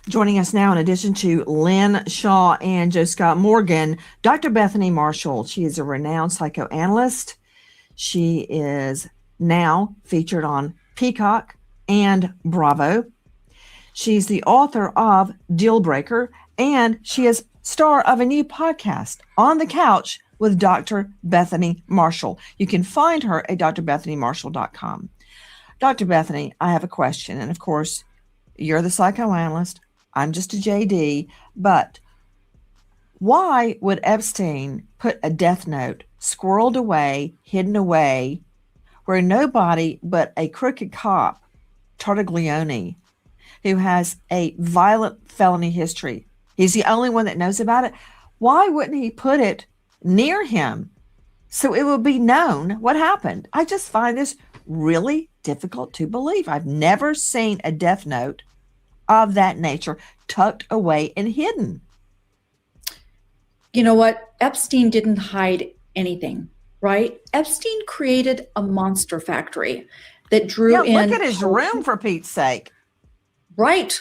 Joining us now, in addition to Lynn Shaw and Joe Scott Morgan, Dr. Bethany Marshall. She is a renowned psychoanalyst. She is now featured on Peacock and Bravo. She's the author of Deal Breaker, and she is star of a new podcast, On the Couch with Dr. Bethany Marshall. You can find her at drbethanymarshall.com. Dr. Bethany, I have a question. And of course, you're the psychoanalyst. I'm just a JD. But why would Epstein put a death note squirreled away, hidden away, where nobody but a crooked cop, Tartaglione, who has a violent felony history, he's the only one that knows about it. Why wouldn't he put it near him so it would be known what happened? I just find this really difficult to believe. I've never seen a death note of that nature tucked away and hidden. You know what? Epstein didn't hide anything, right? Epstein created a monster factory that drew in. Look at his room, for Pete's sake. Right.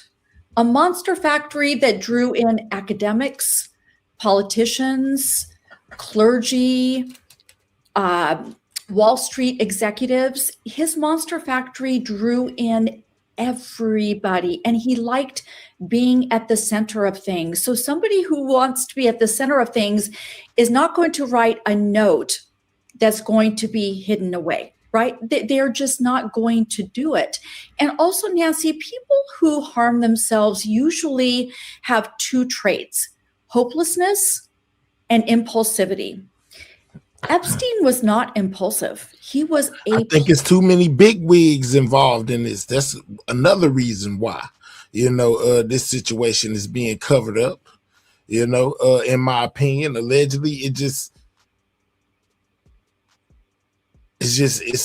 A monster factory that drew in academics, politicians, clergy, Wall Street executives. His monster factory drew in everybody, and he liked being at the center of things. So somebody who wants to be at the center of things is not going to write a note that's going to be hidden away. Right? They're just not going to do it. And also, Nancy, people who harm themselves usually have two traits: hopelessness and impulsivity. Epstein was not impulsive. He was I think it's too many big wigs involved in this. That's another reason why, this situation is being covered up. In my opinion, allegedly, it's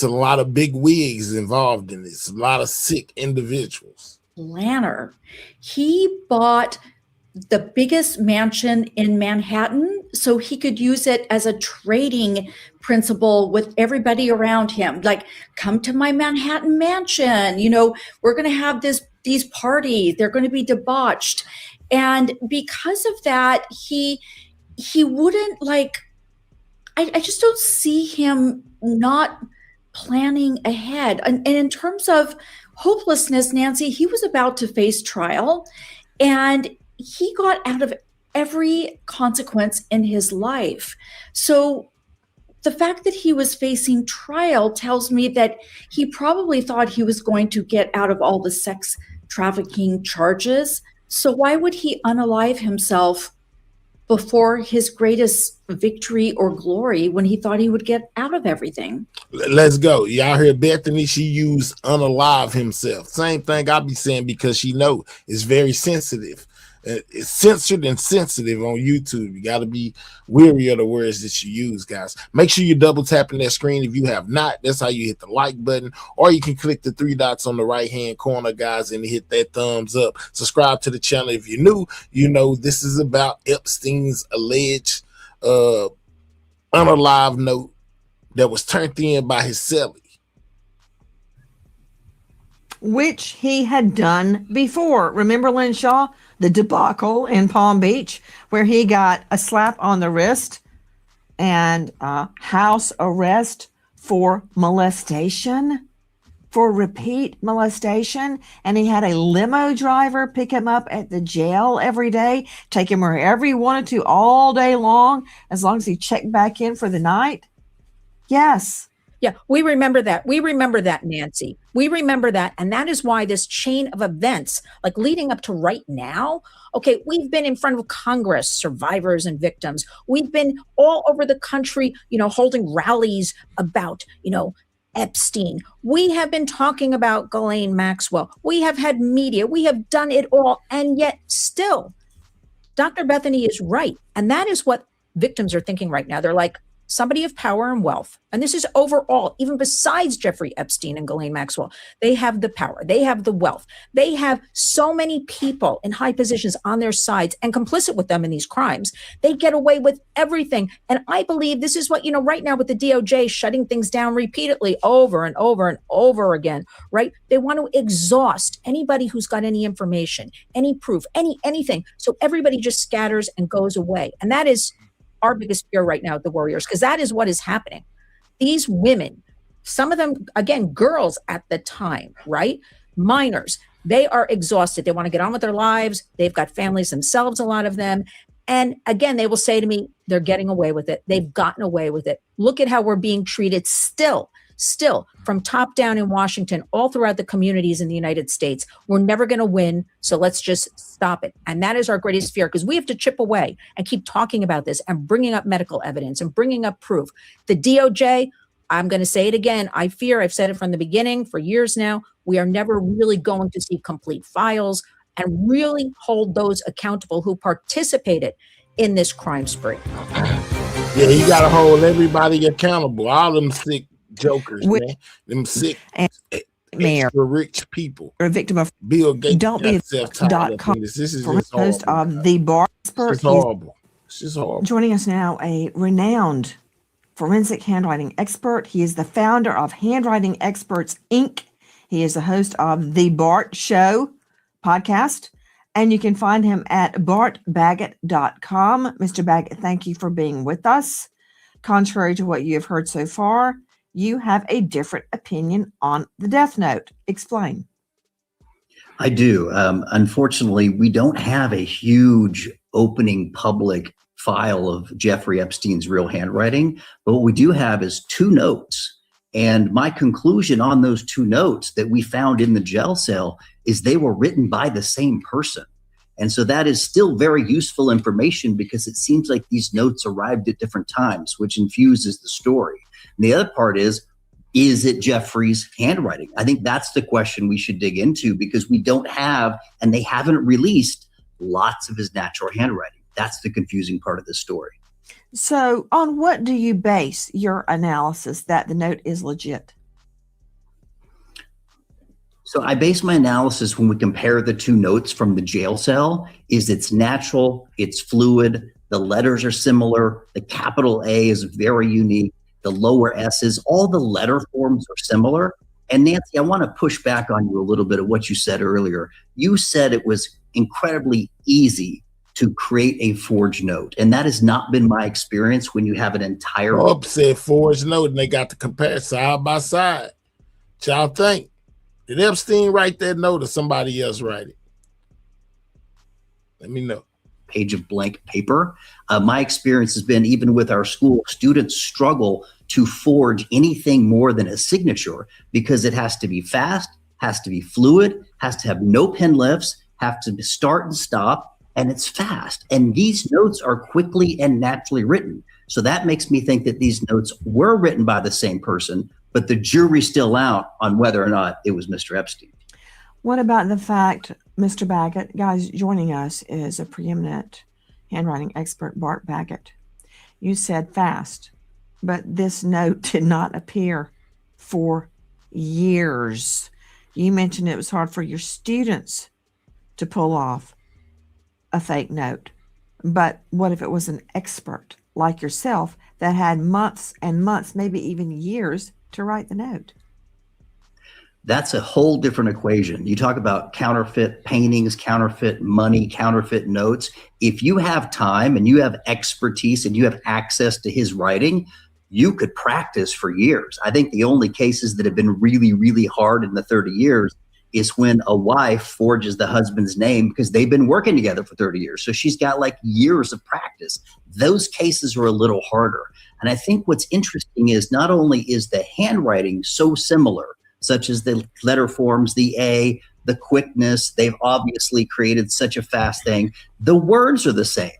a lot of big wigs involved in this. A lot of sick individuals. Planner. He bought the biggest mansion in Manhattan so he could use it as a trading principle with everybody around him. Like, come to my Manhattan mansion. We're going to have these parties. They're going to be debauched. And because of that, he wouldn't I just don't see him not planning ahead. And in terms of hopelessness, Nancy, he was about to face trial, and he got out of every consequence in his life. So the fact that he was facing trial tells me that he probably thought he was going to get out of all the sex trafficking charges. So why would he unalive himself before his greatest victory or glory when he thought he would get out of everything? Let's go. Y'all hear Bethany? She used unalive himself. Same thing I be saying, because she know it's very sensitive. It's censored and sensitive on YouTube. You got to be wary of the words that you use, guys. Make sure you're double tapping that screen if you have not. That's how you hit the like button, or you can click the 3 dots on the right hand corner, guys, and hit that thumbs up. Subscribe to the channel if you're new. This is about Epstein's alleged unalive note that was turned in by his cellie, which he had done before. Remember, Lynn Shaw, the debacle in Palm Beach, where he got a slap on the wrist and house arrest for molestation, for repeat molestation. And he had a limo driver pick him up at the jail every day, take him wherever he wanted to all day long, as long as he checked back in for the night. Yes. Yeah, we remember that. We remember that, Nancy. We remember that. And that is why this chain of events, like leading up to right now, okay, we've been in front of Congress, survivors and victims. We've been all over the country, holding rallies about, Epstein. We have been talking about Ghislaine Maxwell. We have had media. We have done it all. And yet still, Dr. Bethany is right. And that is what victims are thinking right now. They're like, somebody of power and wealth, and this is overall, even besides Jeffrey Epstein and Ghislaine Maxwell, they have the power, they have the wealth, they have so many people in high positions on their sides and complicit with them in these crimes. They get away with everything. And I believe this is what, right now with the DOJ shutting things down repeatedly over and over and over again, right? They want to exhaust anybody who's got any information, any proof, anything. So everybody just scatters and goes away. And that is our biggest fear right now at the Warriors, because that is what is happening. These women, some of them, again, girls at the time, right? Minors, they are exhausted. They want to get on with their lives. They've got families themselves, a lot of them. And again, they will say to me, they're getting away with it. They've gotten away with it. Look at how we're being treated still from top down in Washington, all throughout the communities in the United States. We're never going to win. So let's just stop it. And that is our greatest fear, because we have to chip away and keep talking about this and bringing up medical evidence and bringing up proof. The DOJ, I'm going to say it again. I fear, I've said it from the beginning for years now, we are never really going to see complete files and really hold those accountable who participated in this crime spree. Yeah, you got to hold everybody accountable. All them sick jokers, man. Them sick, extra rich people. You're a victim of Bill Gates. Don't be .com. This is just host of The Bar Expert. It's horrible. It's just horrible. Joining us now, a renowned forensic handwriting expert. He is the founder of Handwriting Experts, Inc. He is the host of The Bart Show podcast, and you can find him at bartbaggett.com. Mr. Baggett, thank you for being with us. Contrary to what you have heard so far, you have a different opinion on the death note. Explain. I do. Unfortunately, we don't have a huge opening public file of Jeffrey Epstein's real handwriting, but what we do have is 2 notes. And my conclusion on those 2 notes that we found in the jail cell is they were written by the same person. And so that is still very useful information because it seems like these notes arrived at different times, which infuses the story. And the other part is it Jeffrey's handwriting? I think that's the question we should dig into because we don't have, and they haven't released lots of his natural handwriting. That's the confusing part of the story. So on what do you base your analysis that the note is legit? So I base my analysis when we compare the two notes from the jail cell is it's natural, it's fluid, the letters are similar, the capital A is very unique, the lower S's, all the letter forms are similar. And Nancy, I want to push back on you a little bit of what you said earlier. You said it was incredibly easy to create a forged note. And that has not been my experience when you have an entire... Bob said forged note and they got to compare side by side. What y'all think? Did Epstein write that note or somebody else write it? Let me know. Page of blank paper. My experience has been, even with our school, students struggle to forge anything more than a signature because it has to be fast, has to be fluid, has to have no pen lifts, have to start and stop, and it's fast. And these notes are quickly and naturally written. So that makes me think that these notes were written by the same person, but the jury's still out on whether or not it was Mr. Epstein. What about the fact, Mr. Baggett, guys, joining us is a preeminent handwriting expert, Bart Baggett. You said fast, but this note did not appear for years. You mentioned it was hard for your students to pull off a fake note. But what if it was an expert like yourself that had months and months, maybe even years, to write the note? That's a whole different equation. You talk about counterfeit paintings, counterfeit money, counterfeit notes. If you have time and you have expertise and you have access to his writing, you could practice for years. I think the only cases that have been really, really hard in the 30 years is when a wife forges the husband's name because they've been working together for 30 years. So she's got like years of practice. Those cases are a little harder. And I think what's interesting is not only is the handwriting so similar, such as the letter forms, the A, the quickness, they've obviously created such a fast thing. The words are the same.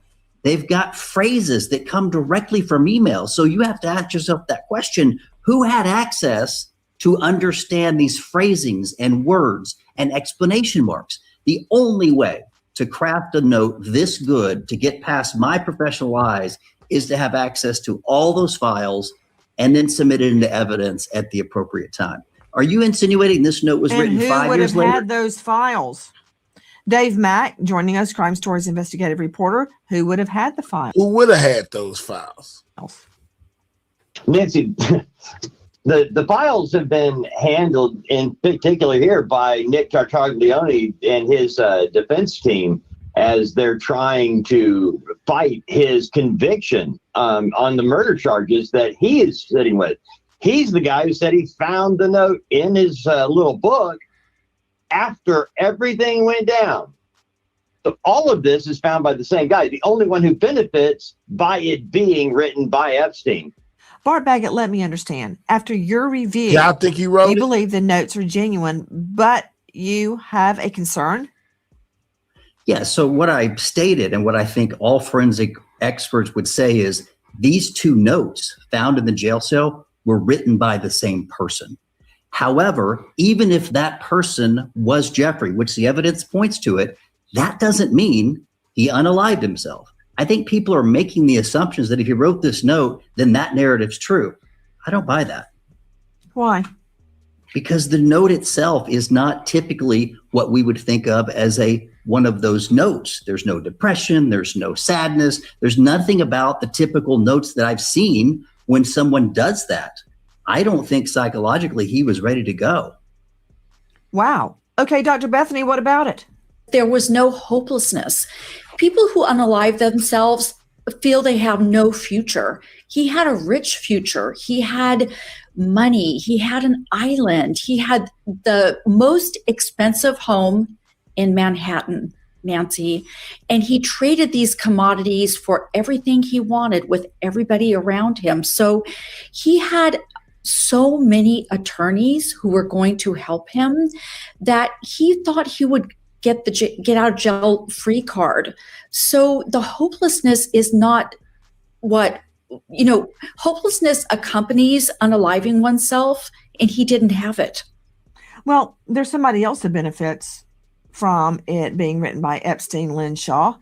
They've got phrases that come directly from email. So you have to ask yourself that question, who had access to understand these phrasings and words and explanation marks? The only way to craft a note this good to get past my professional eyes is to have access to all those files and then submit it into evidence at the appropriate time. Are you insinuating this note was written 5 years later? And who would have had those files? Dave Mack, joining us, Crime Stories investigative reporter. Who would have had the files? Who would have had those files? Nancy, the files have been handled, in particular here, by Nick Tartaglione and his defense team as they're trying to fight his conviction on the murder charges that he is sitting with. He's the guy who said he found the note in his little book after everything went down. So all of this is found by the same guy. The only one who benefits by it being written by Epstein. Bart Baggett, let me understand. After your review, Yeah, I think he wrote you it. believe the notes are genuine, but you have a concern? Yeah, so what I stated and what I think all forensic experts would say is these two notes found in the jail cell were written by the same person. However, even if that person was Jeffrey, which the evidence points to it, that doesn't mean he unalived himself. I think people are making the assumptions that if he wrote this note, then that narrative's true. I don't buy that. Why? Because the note itself is not typically what we would think of as one of those notes. There's no depression, there's no sadness, there's nothing about the typical notes that I've seen when someone does that. I don't think psychologically he was ready to go. Wow. Okay, Dr. Bethany, what about it? There was no hopelessness. People who unalive themselves feel they have no future. He had a rich future. He had money. He had an island. He had the most expensive home in Manhattan, Nancy, and he traded these commodities for everything he wanted with everybody around him. So he had so many attorneys who were going to help him that he thought he would get the get out of jail free card. So the hopelessness is not what, hopelessness accompanies unaliving oneself, and he didn't have it. Well, there's somebody else that benefits from it being written by Epstein, Lynn Shaw.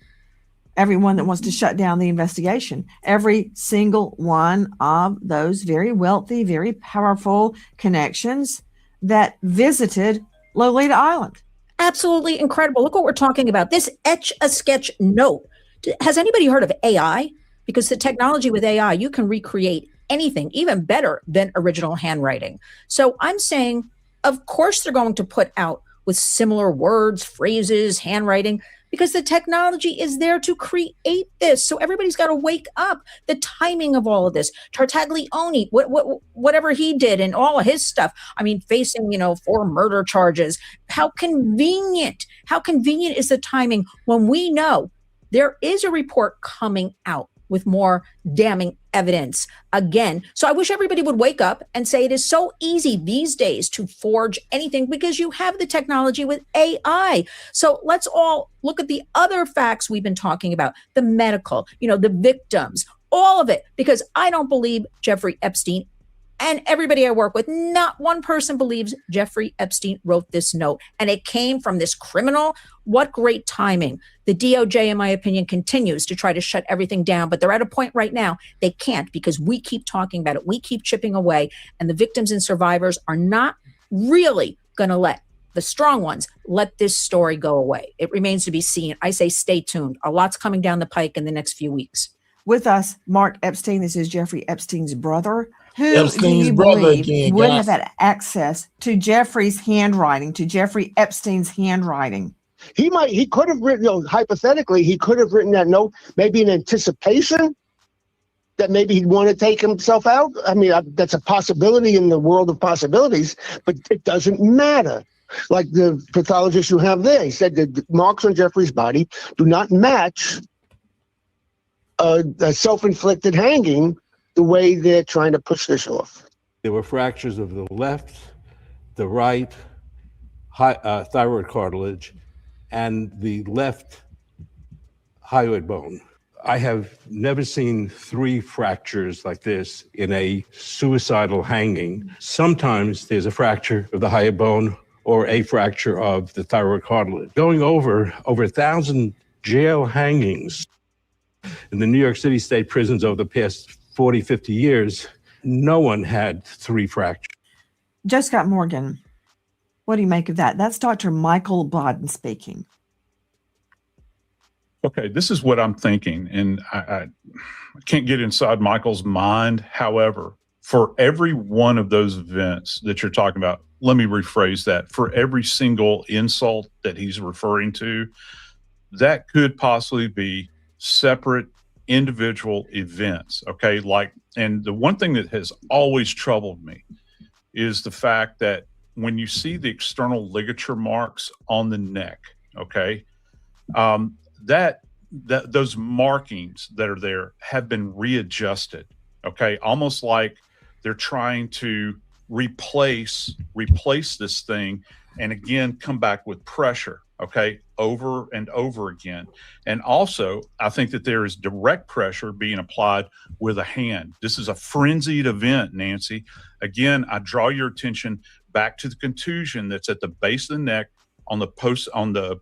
Everyone that wants to shut down the investigation, every single one of those very wealthy, very powerful connections that visited Lolita Island. Absolutely incredible. Look what we're talking about. This Etch-a-Sketch note. Has anybody heard of AI? Because the technology with AI, you can recreate anything, even better than original handwriting. So I'm saying, of course, they're going to put out with similar words, phrases, handwriting, because the technology is there to create this. So everybody's got to wake up. The timing of all of this. Tartaglione, whatever he did and all of his stuff. I mean, facing, 4 murder charges. How convenient. How convenient is the timing when we know there is a report coming out with more damning evidence again. So I wish everybody would wake up and say it is so easy these days to forge anything because you have the technology with AI. So let's all look at the other facts we've been talking about, the medical, the victims, all of it, because I don't believe Jeffrey Epstein. And everybody I work with, not one person believes Jeffrey Epstein wrote this note. And it came from this criminal. What great timing. The DOJ, in my opinion, continues to try to shut everything down. But they're at a point right now they can't, because we keep talking about it. We keep chipping away. And the victims and survivors are not really going to let the strong ones let this story go away. It remains to be seen. I say stay tuned. A lot's coming down the pike in the next few weeks. With us, Mark Epstein. This is Jeffrey Epstein's brother. Who Epstein's do you brother believe again, would guys. have had access to Jeffrey's handwriting, to Jeffrey Epstein's handwriting? He could have written, hypothetically, he could have written that note maybe in anticipation that maybe he'd want to take himself out. I mean, that's a possibility in the world of possibilities, but it doesn't matter. Like the pathologist you have there, he said that the marks on Jeffrey's body do not match a self-inflicted hanging the way they're trying to push this off. There were fractures of the left, the right, thyroid cartilage, and the left hyoid bone. I have never seen 3 fractures like this in a suicidal hanging. Sometimes there's a fracture of the hyoid bone or a fracture of the thyroid cartilage. Going over 1,000 jail hangings in the New York City state prisons over the past 40, 50 years, no one had 3 fractures. Joe Scott Morgan, what do you make of that? That's Dr. Michael Bodden speaking. Okay, this is what I'm thinking, and I can't get inside Michael's mind. However, for every one of those events that you're talking about, let me rephrase that. For every single insult that he's referring to, that could possibly be separate individual events. Okay, and the one thing that has always troubled me is the fact that when you see the external ligature marks on the neck, okay, those markings that are there have been readjusted, okay, almost like they're trying to replace this thing and again come back with pressure, okay, over and over again. And also, I think that there is direct pressure being applied with a hand. This is a frenzied event, Nancy. Again, I draw your attention back to the contusion that's at the base of the neck, on the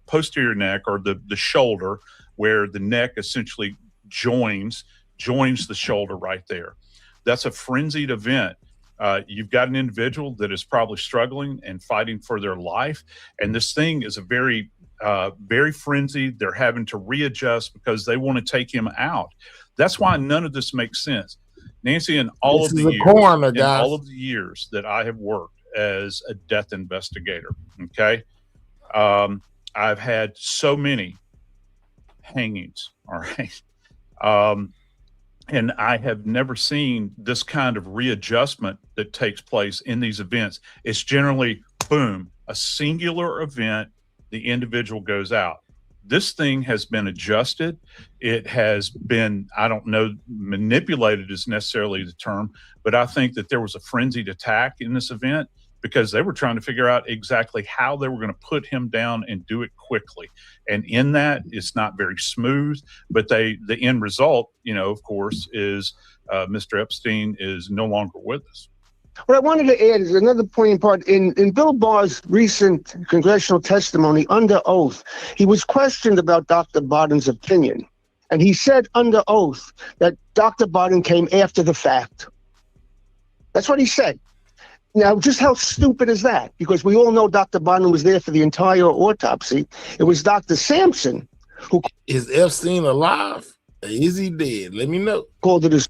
posterior neck, or the shoulder, where the neck essentially joins the shoulder right there. That's a frenzied event. You've got an individual that is probably struggling and fighting for their life, and this thing is a very frenzied. They're having to readjust because they want to take him out. That's why none of this makes sense, Nancy. In all of the years that I have worked as a death investigator, okay, I've had so many hangings, all right, and I have never seen this kind of readjustment that takes place in these events. It's generally, boom, a singular event, the individual goes out. This thing has been adjusted. It has been, I don't know, manipulated is necessarily the term, but I think that there was a frenzied attack in this event. because they were trying to figure out exactly how they were going to put him down and do it quickly. And in that, it's not very smooth, but the end result, of course, is Mr. Epstein is no longer with us. What I wanted to add is another poignant part. In Bill Barr's recent congressional testimony under oath, he was questioned about Dr. Barton's opinion. And he said under oath that Dr. Barton came after the fact. That's what he said. Now, just how stupid is that? Because we all know Dr. Barton was there for the entire autopsy. It was Dr. Sampson who... Is Epstein alive? Or is he dead? Let me know. Called it as...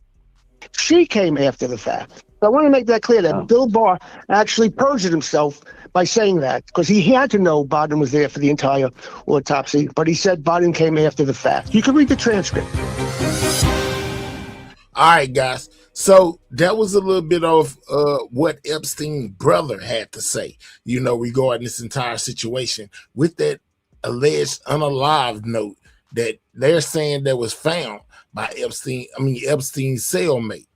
She came after the fact. I want to make that clear that Bill Barr actually perjured himself by saying that, because he had to know Barton was there for the entire autopsy, but he said Barton came after the fact. You can read the transcript. All right, guys. So that was a little bit of what Epstein's brother had to say, regarding this entire situation with that alleged unalived note that they're saying that was found by Epstein's cellmate.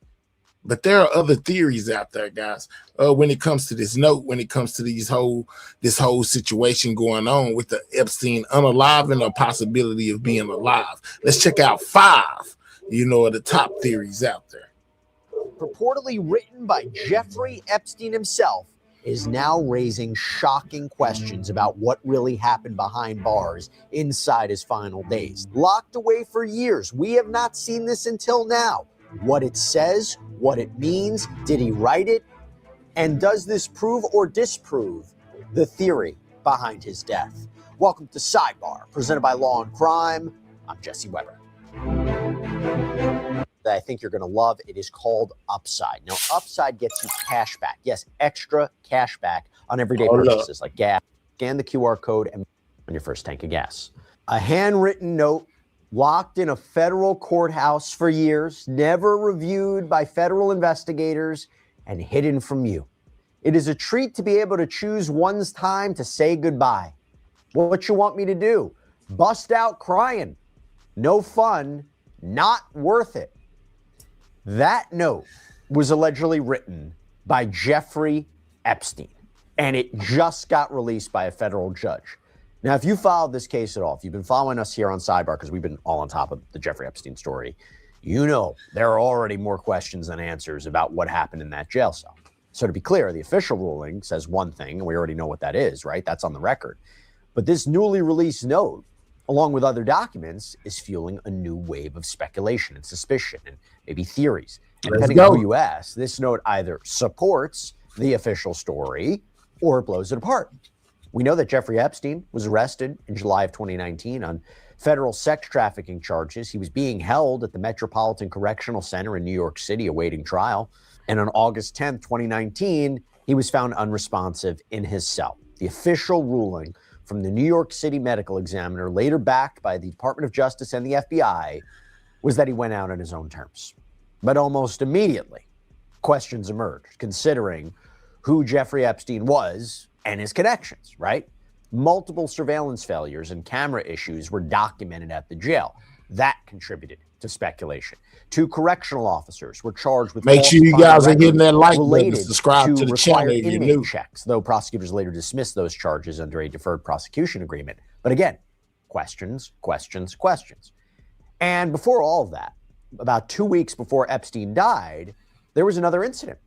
But there are other theories out there, guys, when it comes to this note, when it comes to this whole situation going on with the Epstein unaliving or possibility of being alive. Let's check out 5, of the top theories out there. Purportedly written by Jeffrey Epstein himself, is now raising shocking questions about what really happened behind bars inside his final days. Locked away for years, we have not seen this until now. What it says, what it means, did he write it? And does this prove or disprove the theory behind his death? Welcome to Sidebar, presented by Law and Crime. I'm Jesse Weber. That I think you're going to love. It is called Upside. Now, Upside gets you cash back. Yes, extra cash back on everyday purchases like gas. Scan the QR code and on your first tank of gas. A handwritten note locked in a federal courthouse for years, never reviewed by federal investigators, and hidden from you. It is a treat to be able to choose one's time to say goodbye. What you want me to do? Bust out crying. No fun. Not worth it. That note was allegedly written by Jeffrey Epstein, and it just got released by a federal judge. Now, if you followed this case at all, if you've been following us here on Sidebar, because we've been all on top of the Jeffrey Epstein story, there are already more questions than answers about what happened in that jail cell. So to be clear, the official ruling says one thing, and we already know what that is, right? That's on the record. But this newly released note, along with other documents, is fueling a new wave of speculation and suspicion and maybe theories. And depending on who you ask, this note either supports the official story or it blows it apart. We know that Jeffrey Epstein was arrested in July of 2019 on federal sex trafficking charges. He was being held at the Metropolitan Correctional Center in New York City awaiting trial. And on August 10th, 2019, he was found unresponsive in his cell. The official ruling from the New York City medical examiner, later backed by the Department of Justice and the FBI, was that he went out on his own terms. But almost immediately, questions emerged, considering who Jeffrey Epstein was and his connections, right? Multiple surveillance failures and camera issues were documented at the jail. That contributed to speculation. 2 correctional officers were charged with make sure you guys are hitting that like button, subscribe to the channel if you're new. Checks, though prosecutors later dismissed those charges under a deferred prosecution agreement. But again, questions. And before all of that, about 2 weeks before Epstein died, there was another incident.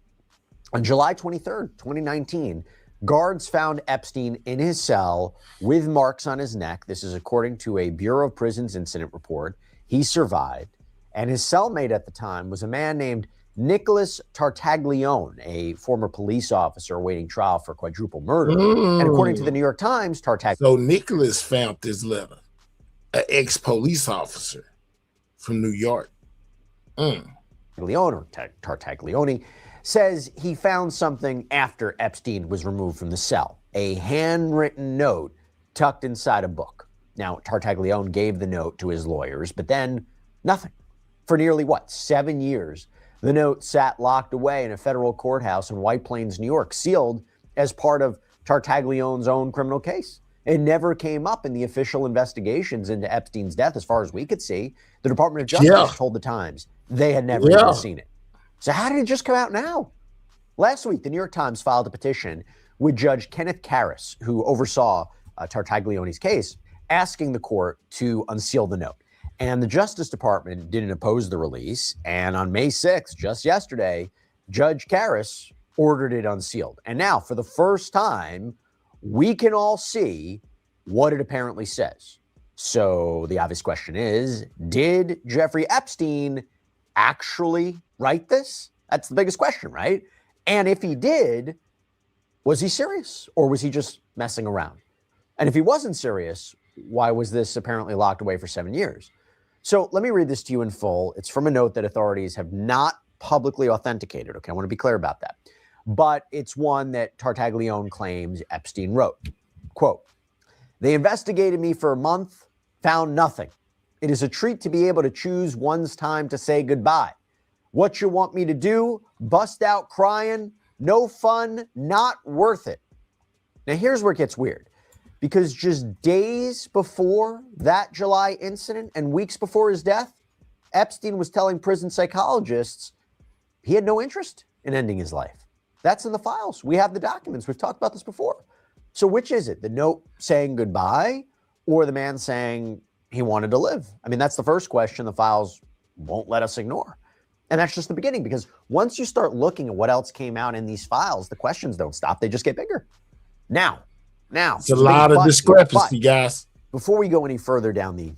On July 23rd, 2019, guards found Epstein in his cell with marks on his neck. This is according to a Bureau of Prisons incident report. He survived. And his cellmate at the time was a man named Nicholas Tartaglione, a former police officer awaiting trial for quadruple murder. And according to the New York Times, So Nicholas found this letter, an ex-police officer from New York. Tartaglione says he found something after Epstein was removed from the cell, a handwritten note tucked inside a book. Now, Tartaglione gave the note to his lawyers, but then nothing. For nearly, 7 years, the note sat locked away in a federal courthouse in White Plains, New York, sealed as part of Tartaglione's own criminal case. It never came up in the official investigations into Epstein's death, as far as we could see. The Department of Justice told the Times they had never even seen it. So how did it just come out now? Last week, the New York Times filed a petition with Judge Kenneth Karras, who oversaw Tartaglioni's case, asking the court to unseal the note. And the Justice Department didn't oppose the release. And on May 6th, just yesterday, Judge Karras ordered it unsealed. And now, for the first time, we can all see what it apparently says. So the obvious question is, did Jeffrey Epstein actually write this? That's the biggest question, right? And if he did, was he serious or was he just messing around? And if he wasn't serious, why was this apparently locked away for 7 years? So let me read this to you in full. It's from a note that authorities have not publicly authenticated. Okay, I want to be clear about that. But it's one that Tartaglione claims Epstein wrote. Quote, "They investigated me for a month, found nothing. It is a treat to be able to choose one's time to say goodbye. What you want me to do? Bust out crying? No fun, not worth it." Now here's where it gets weird. Because just days before that July incident and weeks before his death, Epstein was telling prison psychologists he had no interest in ending his life. That's in the files. We have the documents. We've talked about this before. So which is it? The note saying goodbye or the man saying he wanted to live? I mean, that's the first question the files won't let us ignore. And that's just the beginning, because once you start looking at what else came out in these files, the questions don't stop. They just get bigger. Now, it's a lot of discrepancy, guys. Before we go any further down the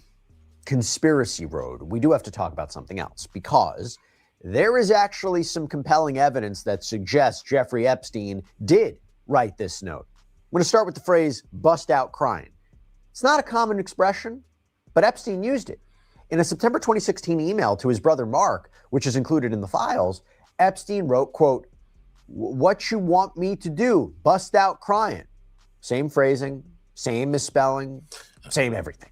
conspiracy road, we do have to talk about something else, because there is actually some compelling evidence that suggests Jeffrey Epstein did write this note. I'm going to start with the phrase "bust out crying." It's not a common expression, but Epstein used it. In a September 2016 email to his brother Mark, which is included in the files, Epstein wrote, quote, "What you want me to do? Bust out crying." Same phrasing, same misspelling, same everything.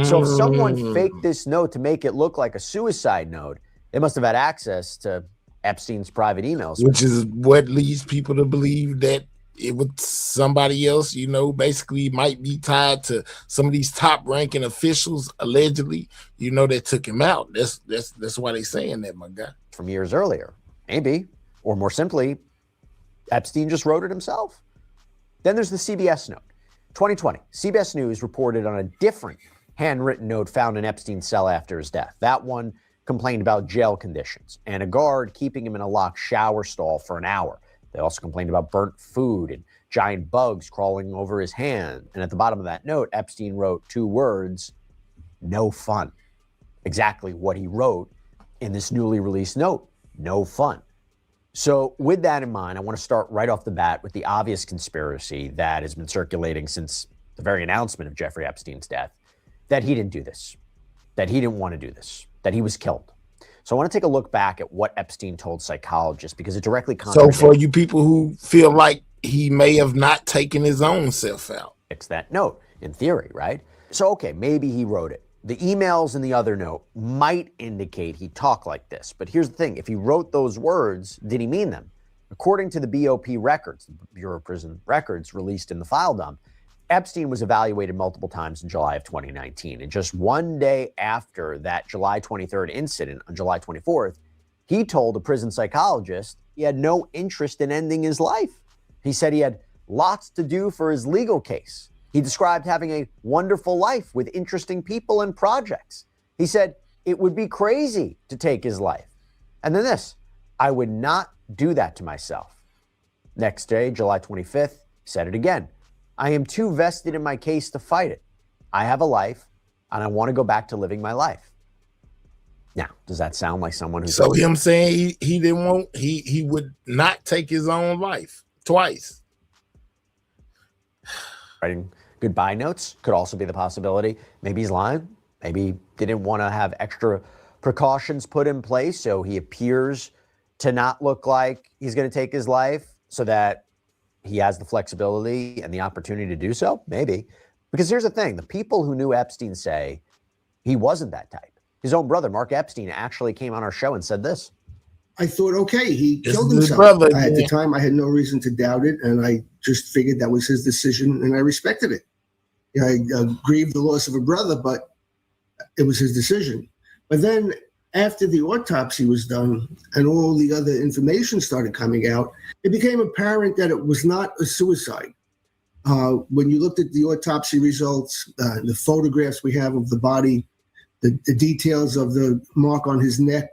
So if someone faked this note to make it look like a suicide note, they must have had access to Epstein's private emails. Which is what leads people to believe that it was somebody else, you know, basically might be tied to some of these top ranking officials, allegedly, you know, that took him out. That's why they're saying that, my guy. From years earlier, maybe, or more simply, Epstein just wrote it himself. Then there's the CBS note. 2020, CBS News reported on a different handwritten note found in Epstein's cell after his death. That one complained about jail conditions and a guard keeping him in a locked shower stall for an hour. They also complained about burnt food and giant bugs crawling over his hand. And at the bottom of that note, Epstein wrote 2 words, "no fun." Exactly what he wrote in this newly released note, no fun. So with that in mind, I want to start right off the bat with the obvious conspiracy that has been circulating since the very announcement of Jeffrey Epstein's death, that he didn't do this, that he didn't want to do this, that he was killed. So I want to take a look back at what Epstein told psychologists, because it directly contradicts. So for you people who feel like he may have not taken his own self out. It's that note, in theory, right? So, okay, maybe he wrote it. The emails in the other note might indicate he talked like this. But here's the thing. If he wrote those words, did he mean them? According to the BOP records, the Bureau of Prison Records released in the file dump, Epstein was evaluated multiple times in July of 2019. And just one day after that July 23rd incident, on July 24th, he told a prison psychologist he had no interest in ending his life. He said he had lots to do for his legal case. He described having a wonderful life with interesting people and projects. He said it would be crazy to take his life. And then this, "I would not do that to myself." Next day, July 25th, he said it again. "I am too vested in my case to fight it. I have a life and I want to go back to living my life." Now, does that sound like someone who... So him saying he didn't want, he would not take his own life twice. Writing goodbye notes could also be the possibility. Maybe he's lying. Maybe he didn't want to have extra precautions put in place, so he appears to not look like he's going to take his life so that he has the flexibility and the opportunity to do so. Maybe. Because here's the thing. The people who knew Epstein say he wasn't that type. His own brother, Mark Epstein, actually came on our show and said this. I thought, okay, he killed himself. At the time, I had no reason to doubt it, and I just figured that was his decision, and I respected it. I grieved the loss of a brother, but it was his decision. But then, after the autopsy was done and all the other information started coming out, it became apparent that it was not a suicide. When you looked at the autopsy results, the photographs we have of the body, the details of the mark on his neck,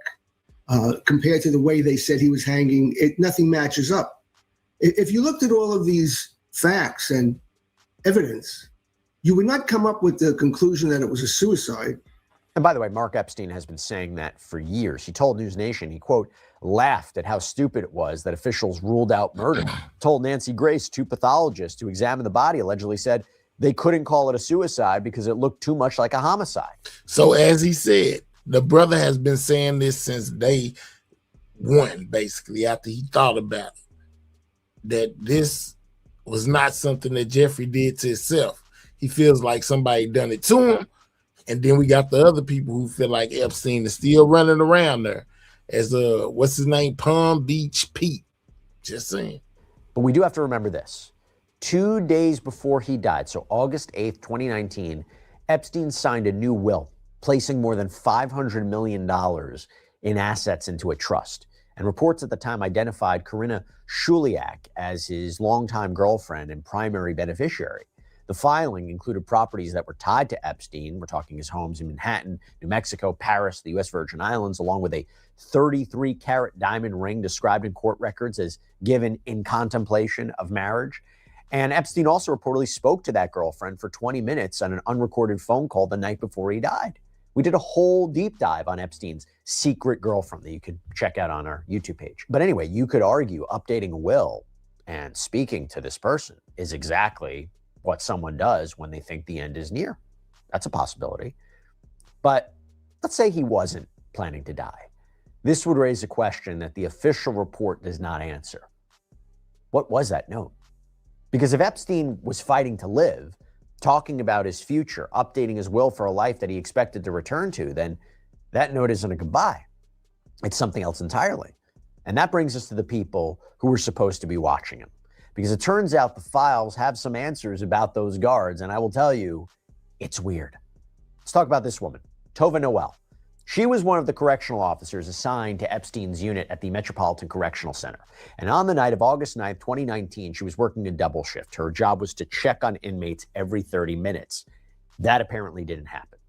compared to the way they said he was hanging, nothing matches up. If you looked at all of these facts and evidence, you would not come up with the conclusion that it was a suicide. And by the way, Mark Epstein has been saying that for years. He told News Nation, he, quote, laughed at how stupid it was that officials ruled out murder. Told Nancy Grace, two pathologists who examined the body allegedly said they couldn't call it a suicide because it looked too much like a homicide. So as he said, the brother has been saying this since day one, basically, after he thought about it, that this was not something that Jeffrey did to himself. He feels like somebody done it to him. And then we got the other people who feel like Epstein is still running around there as what's his name? Palm Beach Pete. Just saying. But we do have to remember this. 2 days before he died, so August 8th, 2019, Epstein signed a new will, placing more than $500 million in assets into a trust. And reports at the time identified Karina Shuliak as his longtime girlfriend and primary beneficiary. The filing included properties that were tied to Epstein. We're talking his homes in Manhattan, New Mexico, Paris, the U.S. Virgin Islands, along with a 33-carat diamond ring described in court records as given in contemplation of marriage. And Epstein also reportedly spoke to that girlfriend for 20 minutes on an unrecorded phone call the night before he died. We did a whole deep dive on Epstein's secret girlfriend that you could check out on our YouTube page. But anyway, you could argue updating a will and speaking to this person is exactly what someone does when they think the end is near. That's a possibility. But let's say he wasn't planning to die. This would raise a question that the official report does not answer. What was that note? Because if Epstein was fighting to live, talking about his future, updating his will for a life that he expected to return to, then that note isn't a goodbye. It's something else entirely. And that brings us to the people who were supposed to be watching him. Because it turns out the files have some answers about those guards, and I will tell you, it's weird. Let's talk about this woman, Tova Noel. She was one of the correctional officers assigned to Epstein's unit at the Metropolitan Correctional Center. And on the night of August 9th, 2019, she was working a double shift. Her job was to check on inmates every 30 minutes. That apparently didn't happen.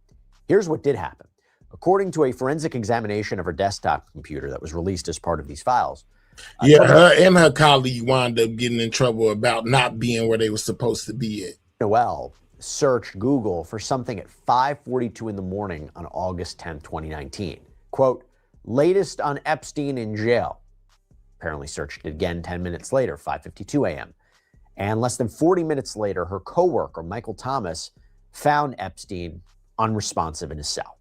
Here's what did happen. According to a forensic examination of her desktop computer that was released as part of these files, her and her colleague wound up getting in trouble about not being where they were supposed to be at. Noel searched Google for something at 5:42 in the morning on August 10th, 2019. Quote, latest on Epstein in jail. Apparently searched it again 10 minutes later, 5:52 a.m. And less than 40 minutes later, her coworker, Michael Thomas, found Epstein unresponsive in his cell.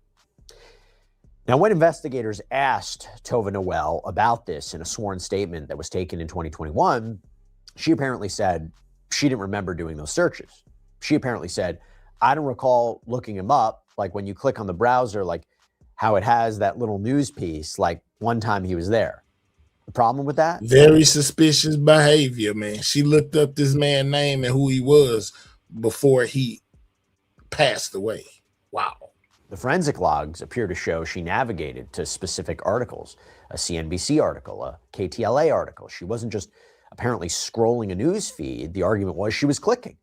Now, when investigators asked Tova Noel about this in a sworn statement that was taken in 2021, she apparently said she didn't remember doing those searches. She apparently said, I don't recall looking him up, like when you click on the browser, like how it has that little news piece, like one time he was there. The problem with that? Very suspicious behavior, man. She looked up this man's name and who he was before he passed away. Wow. The forensic logs appear to show she navigated to specific articles, a CNBC article, a KTLA article. She wasn't just apparently scrolling a news feed. The argument was she was clicking.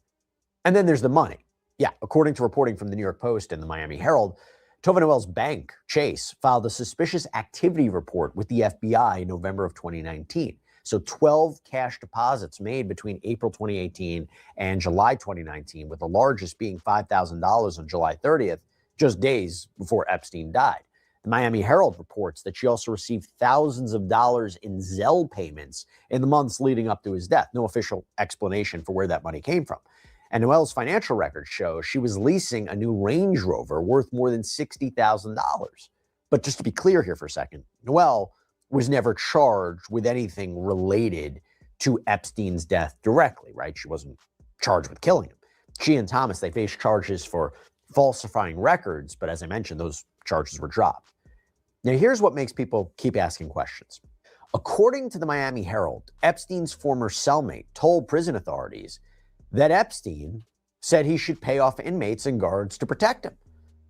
And then there's the money. Yeah, according to reporting from the New York Post and the Miami Herald, Tova Noel's bank, Chase, filed a suspicious activity report with the FBI in November of 2019. So 12 cash deposits made between April 2018 and July 2019, with the largest being $5,000 on July 30th, just days before Epstein died. The Miami Herald reports that she also received thousands of dollars in Zelle payments in the months leading up to his death. No official explanation for where that money came from. And Noel's financial records show she was leasing a new Range Rover worth more than $60,000. But just to be clear here for a second, Noel was never charged with anything related to Epstein's death directly, right? She wasn't charged with killing him. She and Thomas, they faced charges for falsifying records, but as I mentioned, those charges were dropped. Now, here's what makes people keep asking questions. According to the Miami Herald, Epstein's former cellmate told prison authorities that Epstein said he should pay off inmates and guards to protect him.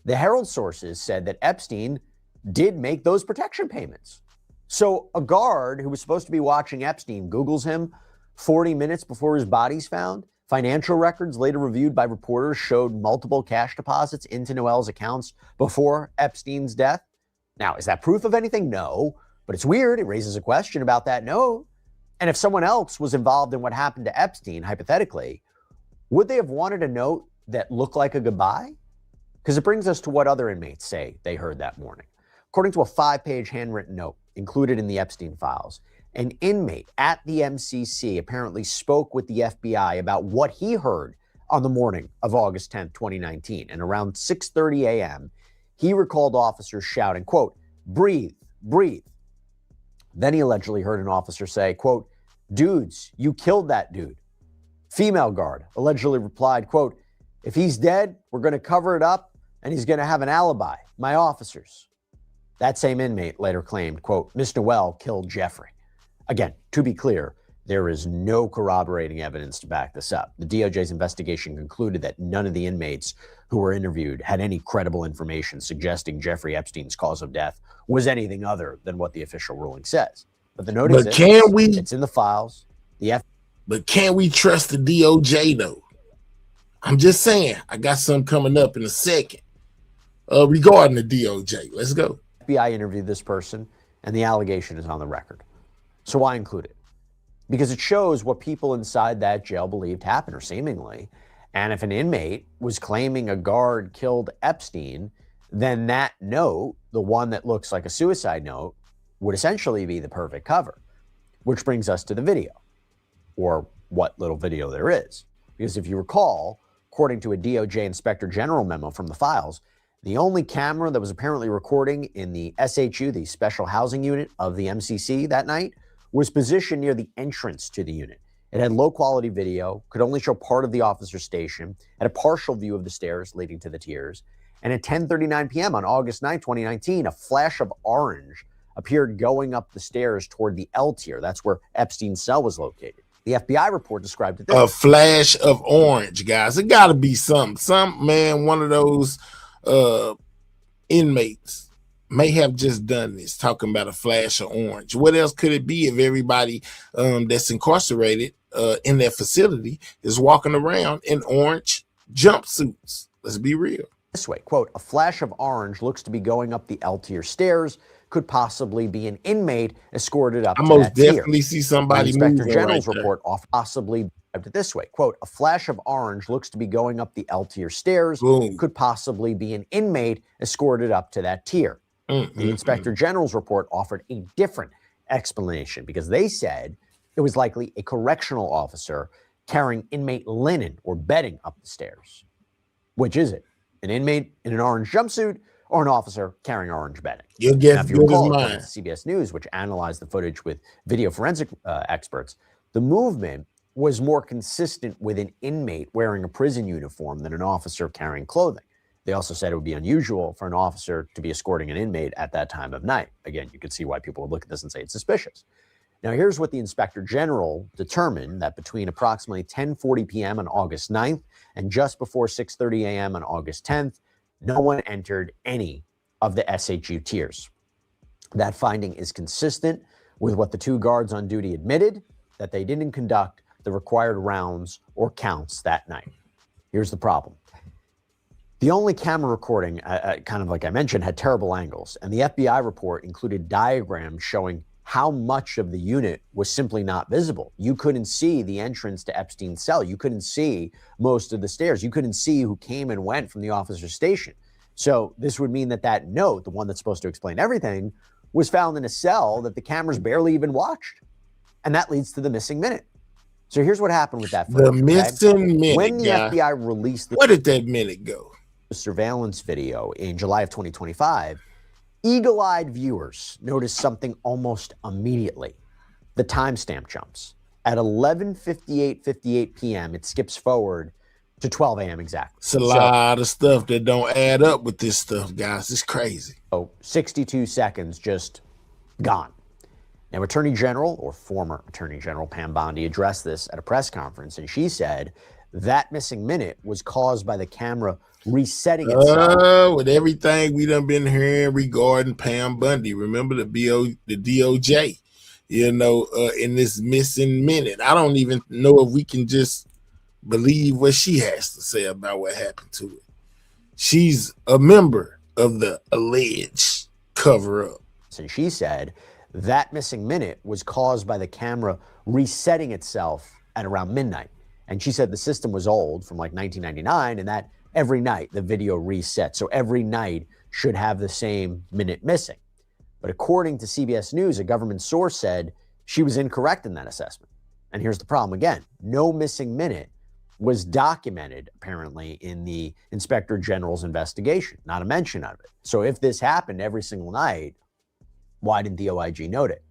The Herald sources said that Epstein did make those protection payments. So a guard who was supposed to be watching Epstein Googles him 40 minutes before his body's found. Financial records later reviewed by reporters showed multiple cash deposits into Noel's accounts before Epstein's death. Now, is that proof of anything? No, but it's weird. It raises a question about that note. And if someone else was involved in what happened to Epstein, hypothetically, would they have wanted a note that looked like a goodbye? Because it brings us to what other inmates say they heard that morning. According to a 5-page handwritten note included in the Epstein files, an inmate at the MCC apparently spoke with the FBI about what he heard on the morning of August 10th, 2019. And around 6:30 a.m., he recalled officers shouting, quote, "Breathe, breathe." Then he allegedly heard an officer say, quote, "Dudes, you killed that dude." Female guard allegedly replied, quote, "If he's dead, we're going to cover it up and he's going to have an alibi. My officers." That same inmate later claimed, quote, "Miss Noel killed Jeffrey." Again, to be clear, there is no corroborating evidence to back this up. The DOJ's investigation concluded that none of the inmates who were interviewed had any credible information suggesting Jeffrey Epstein's cause of death was anything other than what the official ruling says. But the note exists. It's in the files. But can we trust the DOJ though? I'm just saying, I got some coming up in a second regarding the DOJ. Let's go. FBI interviewed this person, and the allegation is on the record. So why include it? Because it shows what people inside that jail believed happened, or seemingly. And if an inmate was claiming a guard killed Epstein, then that note, the one that looks like a suicide note, would essentially be the perfect cover. Which brings us to the video, or what little video there is. Because if you recall, according to a DOJ Inspector General memo from the files, the only camera that was apparently recording in the SHU, the Special Housing Unit of the MCC that night, was positioned near the entrance to the unit. It had low quality video, could only show part of the officer's station, had a partial view of the stairs leading to the tiers. And at 10:39 p.m. on August 9, 2019, a flash of orange appeared going up the stairs toward the L tier. That's where Epstein's cell was located. The FBI report described it this way. A flash of orange, guys. It got to be something. One of those inmates may have just done this, talking about a flash of orange. What else could it be if everybody that's incarcerated in that facility is walking around in orange jumpsuits? Let's be real. This way, quote, "A flash of orange looks to be going up the L tier stairs, could possibly be an inmate escorted up to that tier." I most definitely see somebody moving. Inspector General's report possibly described it this way, quote, "A flash of orange looks to be going up the L tier stairs, could possibly be an inmate escorted up to that tier." The Inspector General's report offered a different explanation because they said it was likely a correctional officer carrying inmate linen or bedding up the stairs. Which is it? An inmate in an orange jumpsuit or an officer carrying orange bedding? You'll get now, if you recall, according to CBS News, which analyzed the footage with video forensic experts, the movement was more consistent with an inmate wearing a prison uniform than an officer carrying clothing. They also said it would be unusual for an officer to be escorting an inmate at that time of night. Again, you could see why people would look at this and say it's suspicious. Now, here's what the Inspector General determined, that between approximately 10:40 p.m. on August 9th and just before 6:30 a.m. on August 10th, no one entered any of the SHU tiers. That finding is consistent with what the two guards on duty admitted, that they didn't conduct the required rounds or counts that night. Here's the problem. The only camera recording, kind of like I mentioned, had terrible angles, and the FBI report included diagrams showing how much of the unit was simply not visible. You couldn't see the entrance to Epstein's cell. You couldn't see most of the stairs. You couldn't see who came and went from the officer's station. So this would mean that that note, the one that's supposed to explain everything, was found in a cell that the cameras barely even watched. And that leads to the missing minute. So here's what happened with that footage. The missing minute, when the FBI released where did that minute go? Surveillance video in July of 2025, eagle-eyed viewers noticed something almost immediately. The timestamp jumps. At 11:58 p.m., it skips forward to 12 a.m. exactly. It's a lot of stuff that don't add up with this stuff, guys. It's crazy. So 62 seconds just gone. Now, Attorney General, or former Attorney General Pam Bondi, addressed this at a press conference, and she said that missing minute was caused by the camera resetting itself. With everything we done been hearing regarding Pam Bundy, remember the DOJ, in this missing minute. I don't even know if we can just believe what she has to say about what happened to it. She's a member of the alleged cover-up. And she said that missing minute was caused by the camera resetting itself at around midnight. And she said the system was old from like 1999 and that every night the video resets. So every night should have the same minute missing. But according to CBS News, a government source said she was incorrect in that assessment. And here's the problem again. No missing minute was documented, apparently, in the Inspector General's investigation. Not a mention of it. So if this happened every single night, why didn't the OIG note it?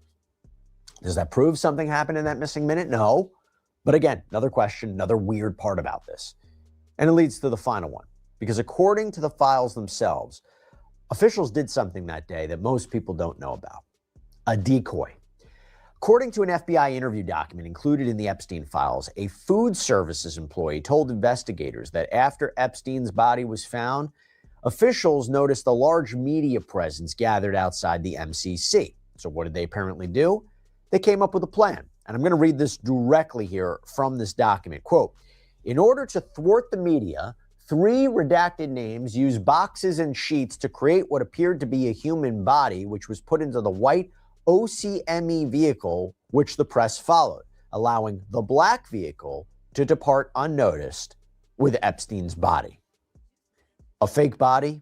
Does that prove something happened in that missing minute? No. But again, another question, another weird part about this. And it leads to the final one. Because according to the files themselves, officials did something that day that most people don't know about. A decoy. According to an FBI interview document included in the Epstein files, a food services employee told investigators that after Epstein's body was found, officials noticed a large media presence gathered outside the MCC. So what did they apparently do? They came up with a plan. And I'm going to read this directly here from this document. Quote, in order to thwart the media, 3 redacted names used boxes and sheets to create what appeared to be a human body, which was put into the white OCME vehicle, which the press followed, allowing the black vehicle to depart unnoticed with Epstein's body. A fake body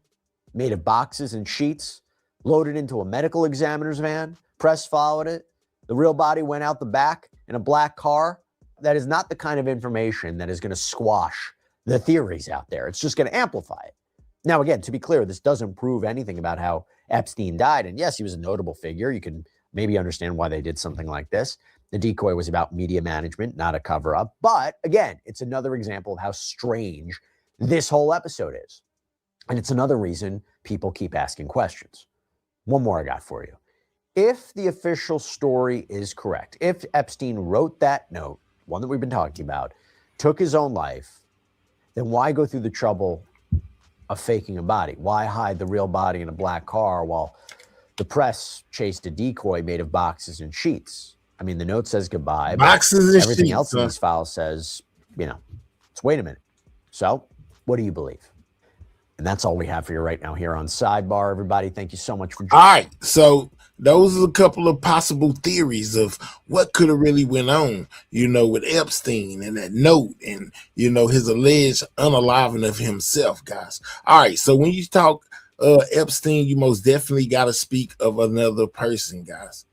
made of boxes and sheets, loaded into a medical examiner's van, press followed it. The real body went out the back in a black car. That is not the kind of information that is going to squash the theories out there. It's just going to amplify it. Now, again, to be clear, this doesn't prove anything about how Epstein died. And yes, he was a notable figure. You can maybe understand why they did something like this. The decoy was about media management, not a cover-up. But again, it's another example of how strange this whole episode is. And it's another reason people keep asking questions. One more I got for you. If the official story is correct, if Epstein wrote that note, one that we've been talking about, took his own life, then why go through the trouble of faking a body? Why hide the real body in a black car while the press chased a decoy made of boxes and sheets? I mean, the note says goodbye. Boxes and everything sheets, else in this file says, let's wait a minute. So, what do you believe? And that's all we have for you right now here on Sidebar. Everybody, thank you so much for joining. All right, so those are a couple of possible theories of what could have really went on, with Epstein and that note and, his alleged unaliving of himself, guys. All right, so when you talk Epstein, you most definitely got to speak of another person, guys.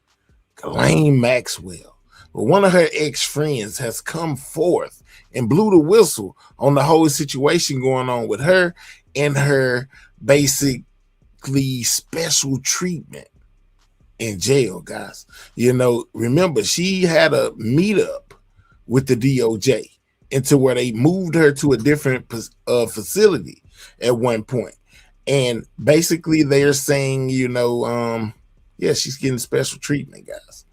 Ghislaine Maxwell. Well, one of her ex-friends has come forth and blew the whistle on the whole situation going on with her and her basically special treatment in jail, guys. Remember, she had a meetup with the DOJ into where they moved her to a different facility at one point. And basically they're saying, she's getting special treatment, guys.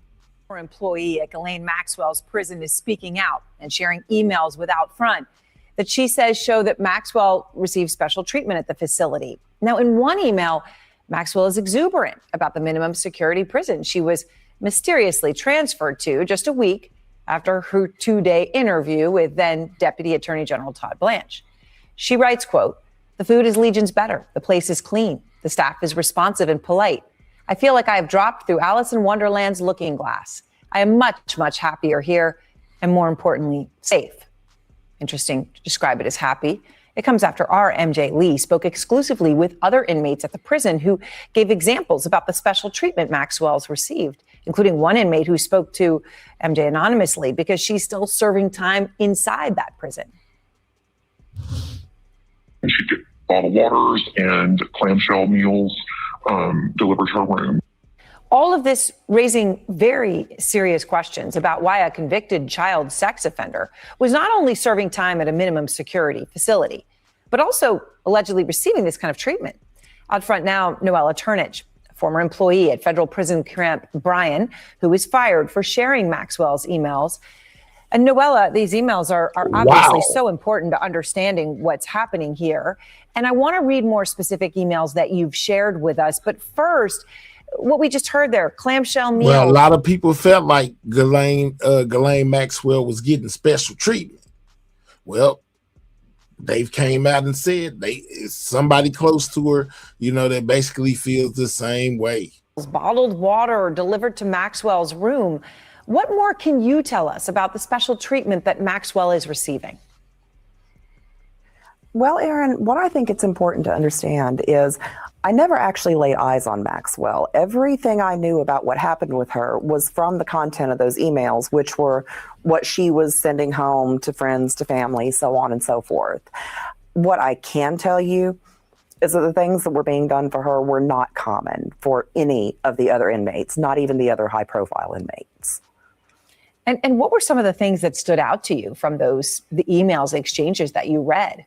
Former employee at Ghislaine Maxwell's prison is speaking out and sharing emails with Outfront that she says show that Maxwell received special treatment at the facility. Now, in one email, Maxwell is exuberant about the minimum security prison she was mysteriously transferred to just a week after her 2-day interview with then Deputy Attorney General Todd Blanche. She writes, quote, "The food is legions better. The place is clean. The staff is responsive and polite. I feel like I have dropped through Alice in Wonderland's looking glass. I am much, much happier here and, more importantly, safe." Interesting to describe it as happy. It comes after our MJ Lee spoke exclusively with other inmates at the prison who gave examples about the special treatment Maxwell's received, including one inmate who spoke to MJ anonymously because she's still serving time inside that prison. And she'd get bottled waters and clamshell meals delivered to her room. All of this raising very serious questions about why a convicted child sex offender was not only serving time at a minimum security facility, but also allegedly receiving this kind of treatment. Out front now, Noella Turnage, a former employee at federal prison camp Bryan, who was fired for sharing Maxwell's emails, And Noella, these emails are obviously so important to understanding what's happening here. And I want to read more specific emails that you've shared with us. But first, what we just heard there, clamshell meals. Well, a lot of people felt like Ghislaine Maxwell was getting special treatment. Well, Dave came out and said somebody close to her, that basically feels the same way. Bottled water delivered to Maxwell's room. What more can you tell us about the special treatment that Maxwell is receiving? Well, Aaron, what I think it's important to understand is I never actually laid eyes on Maxwell. Everything I knew about what happened with her was from the content of those emails, which were what she was sending home to friends, to family, so on and so forth. What I can tell you is that the things that were being done for her were not common for any of the other inmates, not even the other high-profile inmates. And what were some of the things that stood out to you from the emails, exchanges that you read?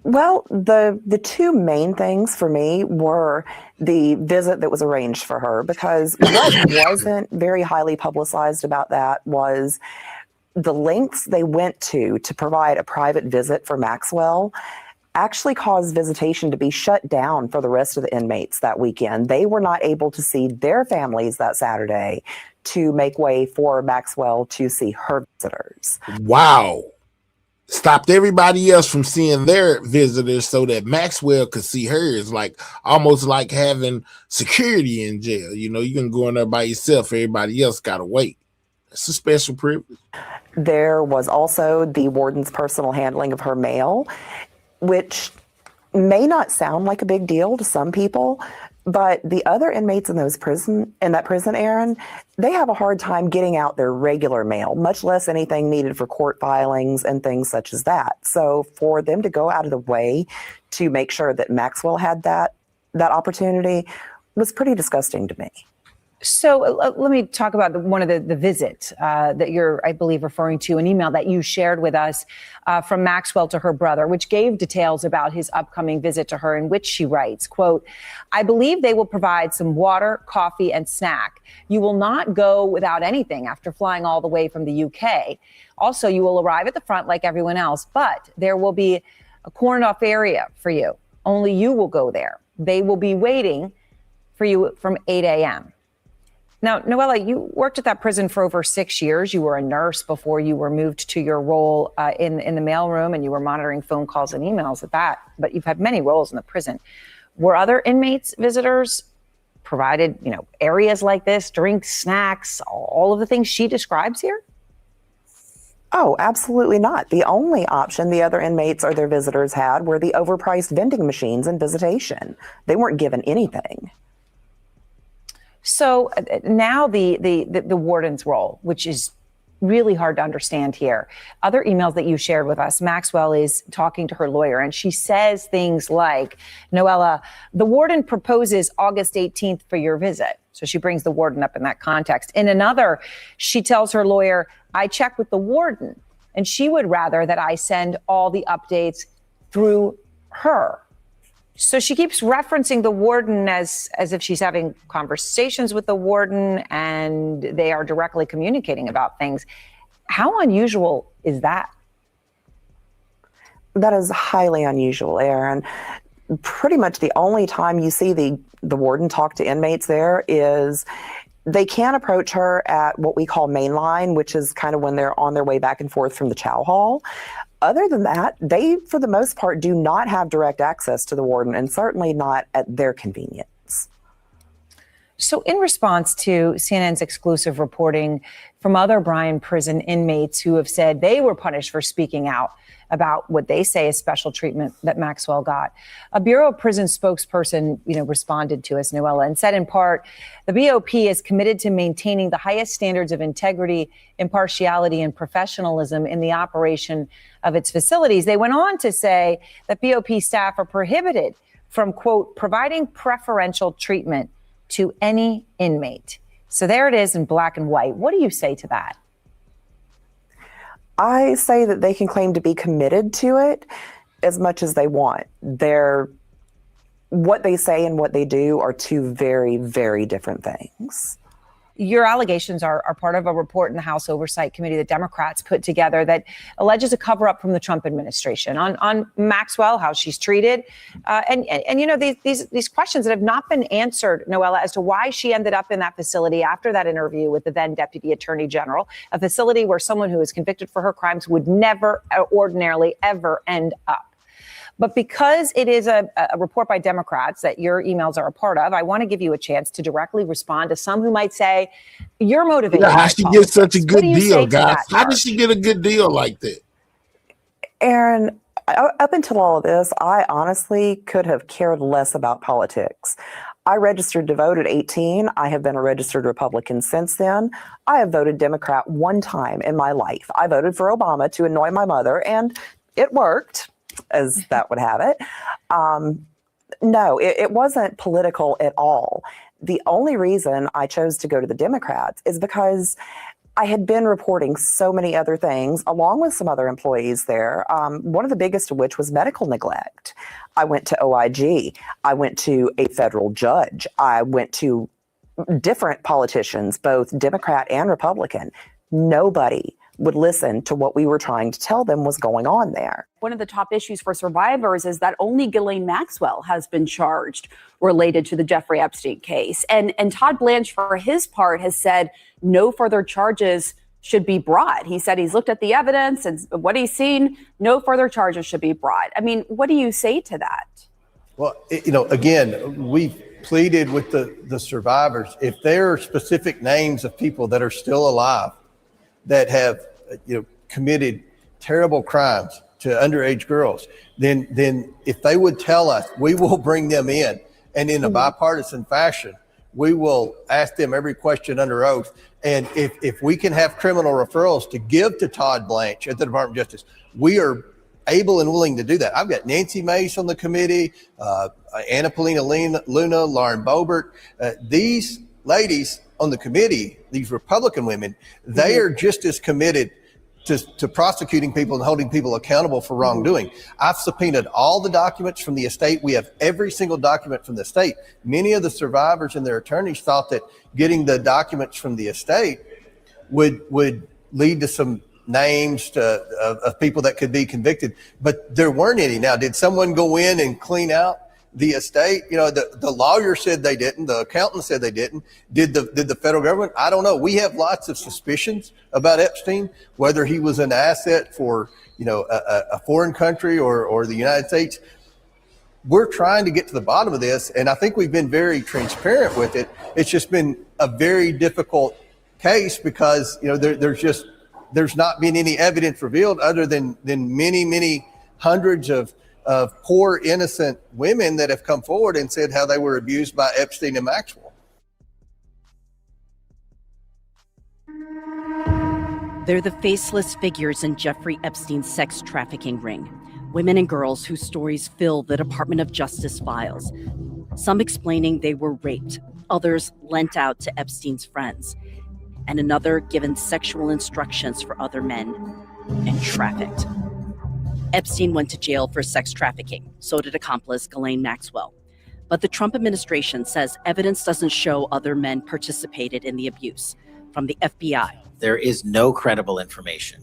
Well, the two main things for me were the visit that was arranged for her, because what wasn't very highly publicized about that was the lengths they went to provide a private visit for Maxwell actually caused visitation to be shut down for the rest of the inmates that weekend. They were not able to see their families that Saturday to make way for Maxwell to see her visitors. Wow. Stopped everybody else from seeing their visitors so that Maxwell could see hers, almost like having security in jail. You can go in there by yourself. Everybody else got to wait. It's a special privilege. There was also the warden's personal handling of her mail, which may not sound like a big deal to some people, but the other inmates in that prison, Aaron, they have a hard time getting out their regular mail, much less anything needed for court filings and things such as that. So for them to go out of the way to make sure that Maxwell had that opportunity was pretty disgusting to me. So let me talk about one of the visits that you're, I believe, referring to, an email that you shared with us from Maxwell to her brother, which gave details about his upcoming visit to her, in which she writes, quote, "I believe they will provide some water, coffee, and snack. You will not go without anything after flying all the way from the UK. Also, you will arrive at the front like everyone else, but there will be a cordoned off area for you. Only you will go there. They will be waiting for you from 8 a.m. Now, Noella, you worked at that prison for over 6 years. You were a nurse before you were moved to your role in the mailroom, and you were monitoring phone calls and emails at that. But you've had many roles in the prison. Were other inmates, visitors provided, areas like this, drinks, snacks, all of the things she describes here? Oh, absolutely not. The only option the other inmates or their visitors had were the overpriced vending machines and visitation. They weren't given anything. So now the warden's role, which is really hard to understand here. Other emails that you shared with us, Maxwell is talking to her lawyer, and she says things like, Noella, the warden proposes August 18th for your visit. So she brings the warden up in that context. In another, she tells her lawyer, I checked with the warden, and she would rather that I send all the updates through her. So she keeps referencing the warden as if she's having conversations with the warden and they are directly communicating about things. How unusual is that? That is highly unusual, Aaron. Pretty much the only time you see the warden talk to inmates there is they can approach her at what we call mainline, which is kind of when they're on their way back and forth from the chow hall. Other than that, they, for the most part, do not have direct access to the warden, and certainly not at their convenience. So in response to CNN's exclusive reporting from other Bryan prison inmates who have said they were punished for speaking out about what they say is special treatment that Maxwell got, a Bureau of Prison spokesperson, responded to us, Noella, and said in part, the BOP is committed to maintaining the highest standards of integrity, impartiality, and professionalism in the operation of its facilities. They went on to say that BOP staff are prohibited from, quote, providing preferential treatment to any inmate. So there it is in black and white. What do you say to that? I say that they can claim to be committed to it as much as they want. What they say and what they do are two very, very different things. Your allegations are part of a report in the House Oversight Committee that Democrats put together that alleges a cover-up from the Trump administration on Maxwell, how she's treated, and you know these questions that have not been answered, Noella, as to why she ended up in that facility after that interview with the then Deputy Attorney General, a facility where someone who is convicted for her crimes would never ordinarily ever end up. But because it is a report by Democrats that your emails are a part of, I want to give you a chance to directly respond to some who might say, you're motivated. Yeah, how she get such a good deal, guys? How did she get a good deal like that? Aaron, up until all of this, I honestly could have cared less about politics. I registered to vote at 18. I have been a registered Republican since then. I have voted Democrat one time in my life. I voted for Obama to annoy my mother, and it worked, as that would have it. No, it wasn't political at all. The only reason I chose to go to the Democrats is because I had been reporting so many other things along with some other employees there. One of the biggest of which was medical neglect. I went to OIG. I went to a federal judge. I went to different politicians, both Democrat and Republican. Nobody would listen to what we were trying to tell them was going on there. One of the top issues for survivors is that only Ghislaine Maxwell has been charged related to the Jeffrey Epstein case. And Todd Blanche, for his part, has said no further charges should be brought. He said he's looked at the evidence and what he's seen, no further charges should be brought. I mean, what do you say to that? Well, you know, again, we've pleaded with the survivors. If there are specific names of people that are still alive that have, you know, committed terrible crimes to underage girls, then if they would tell us, we will bring them in, and in a bipartisan fashion, we will ask them every question under oath. And if we can have criminal referrals to give to Todd Blanche at the Department of Justice, we are able and willing to do that. I've got Nancy Mace on the committee, Anna Paulina Luna, Lauren Boebert. These ladies on the committee, these Republican women, they are just as committed to prosecuting people and holding people accountable for wrongdoing. I've subpoenaed all the documents from the estate. We have every single document from the estate. Many of the survivors and their attorneys thought that getting the documents from the estate would lead to some names of people that could be convicted, but there weren't any. Now, did someone go in and clean out the estate? You know, the lawyer said they didn't. The accountant said they didn't. Did the federal government? I don't know. We have lots of suspicions about Epstein, whether he was an asset for, you know, a foreign country or the United States. We're trying to get to the bottom of this, and I think we've been very transparent with it. It's just been a very difficult case because, you know, there's not been any evidence revealed other than many hundreds of poor innocent women that have come forward and said how they were abused by Epstein and Maxwell. They're the faceless figures in Jeffrey Epstein's sex trafficking ring. Women and girls whose stories fill the Department of Justice files. Some explaining they were raped, others lent out to Epstein's friends, and another given sexual instructions for other men and trafficked. Epstein went to jail for sex trafficking. So did accomplice Ghislaine Maxwell. But the Trump administration says evidence doesn't show other men participated in the abuse. From the FBI. There is no credible information.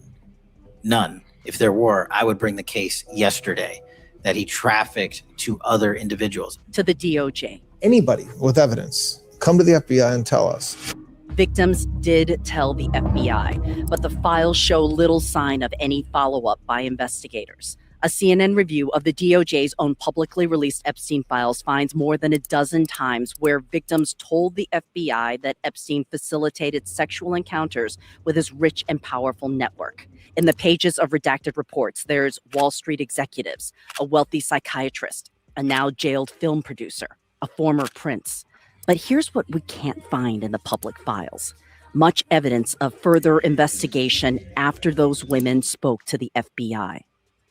None. If there were, I would bring the case yesterday that he trafficked to other individuals. To the DOJ. Anybody with evidence, come to the FBI and tell us. Victims did tell the FBI, but the files show little sign of any follow-up by investigators. A CNN review of the DOJ's own publicly released Epstein files finds more than a dozen times where victims told the FBI that Epstein facilitated sexual encounters with his rich and powerful network. In the pages of redacted reports, there's Wall Street executives, a wealthy psychiatrist, a now jailed film producer, a former prince. But here's what we can't find in the public files. Much evidence of further investigation after those women spoke to the FBI.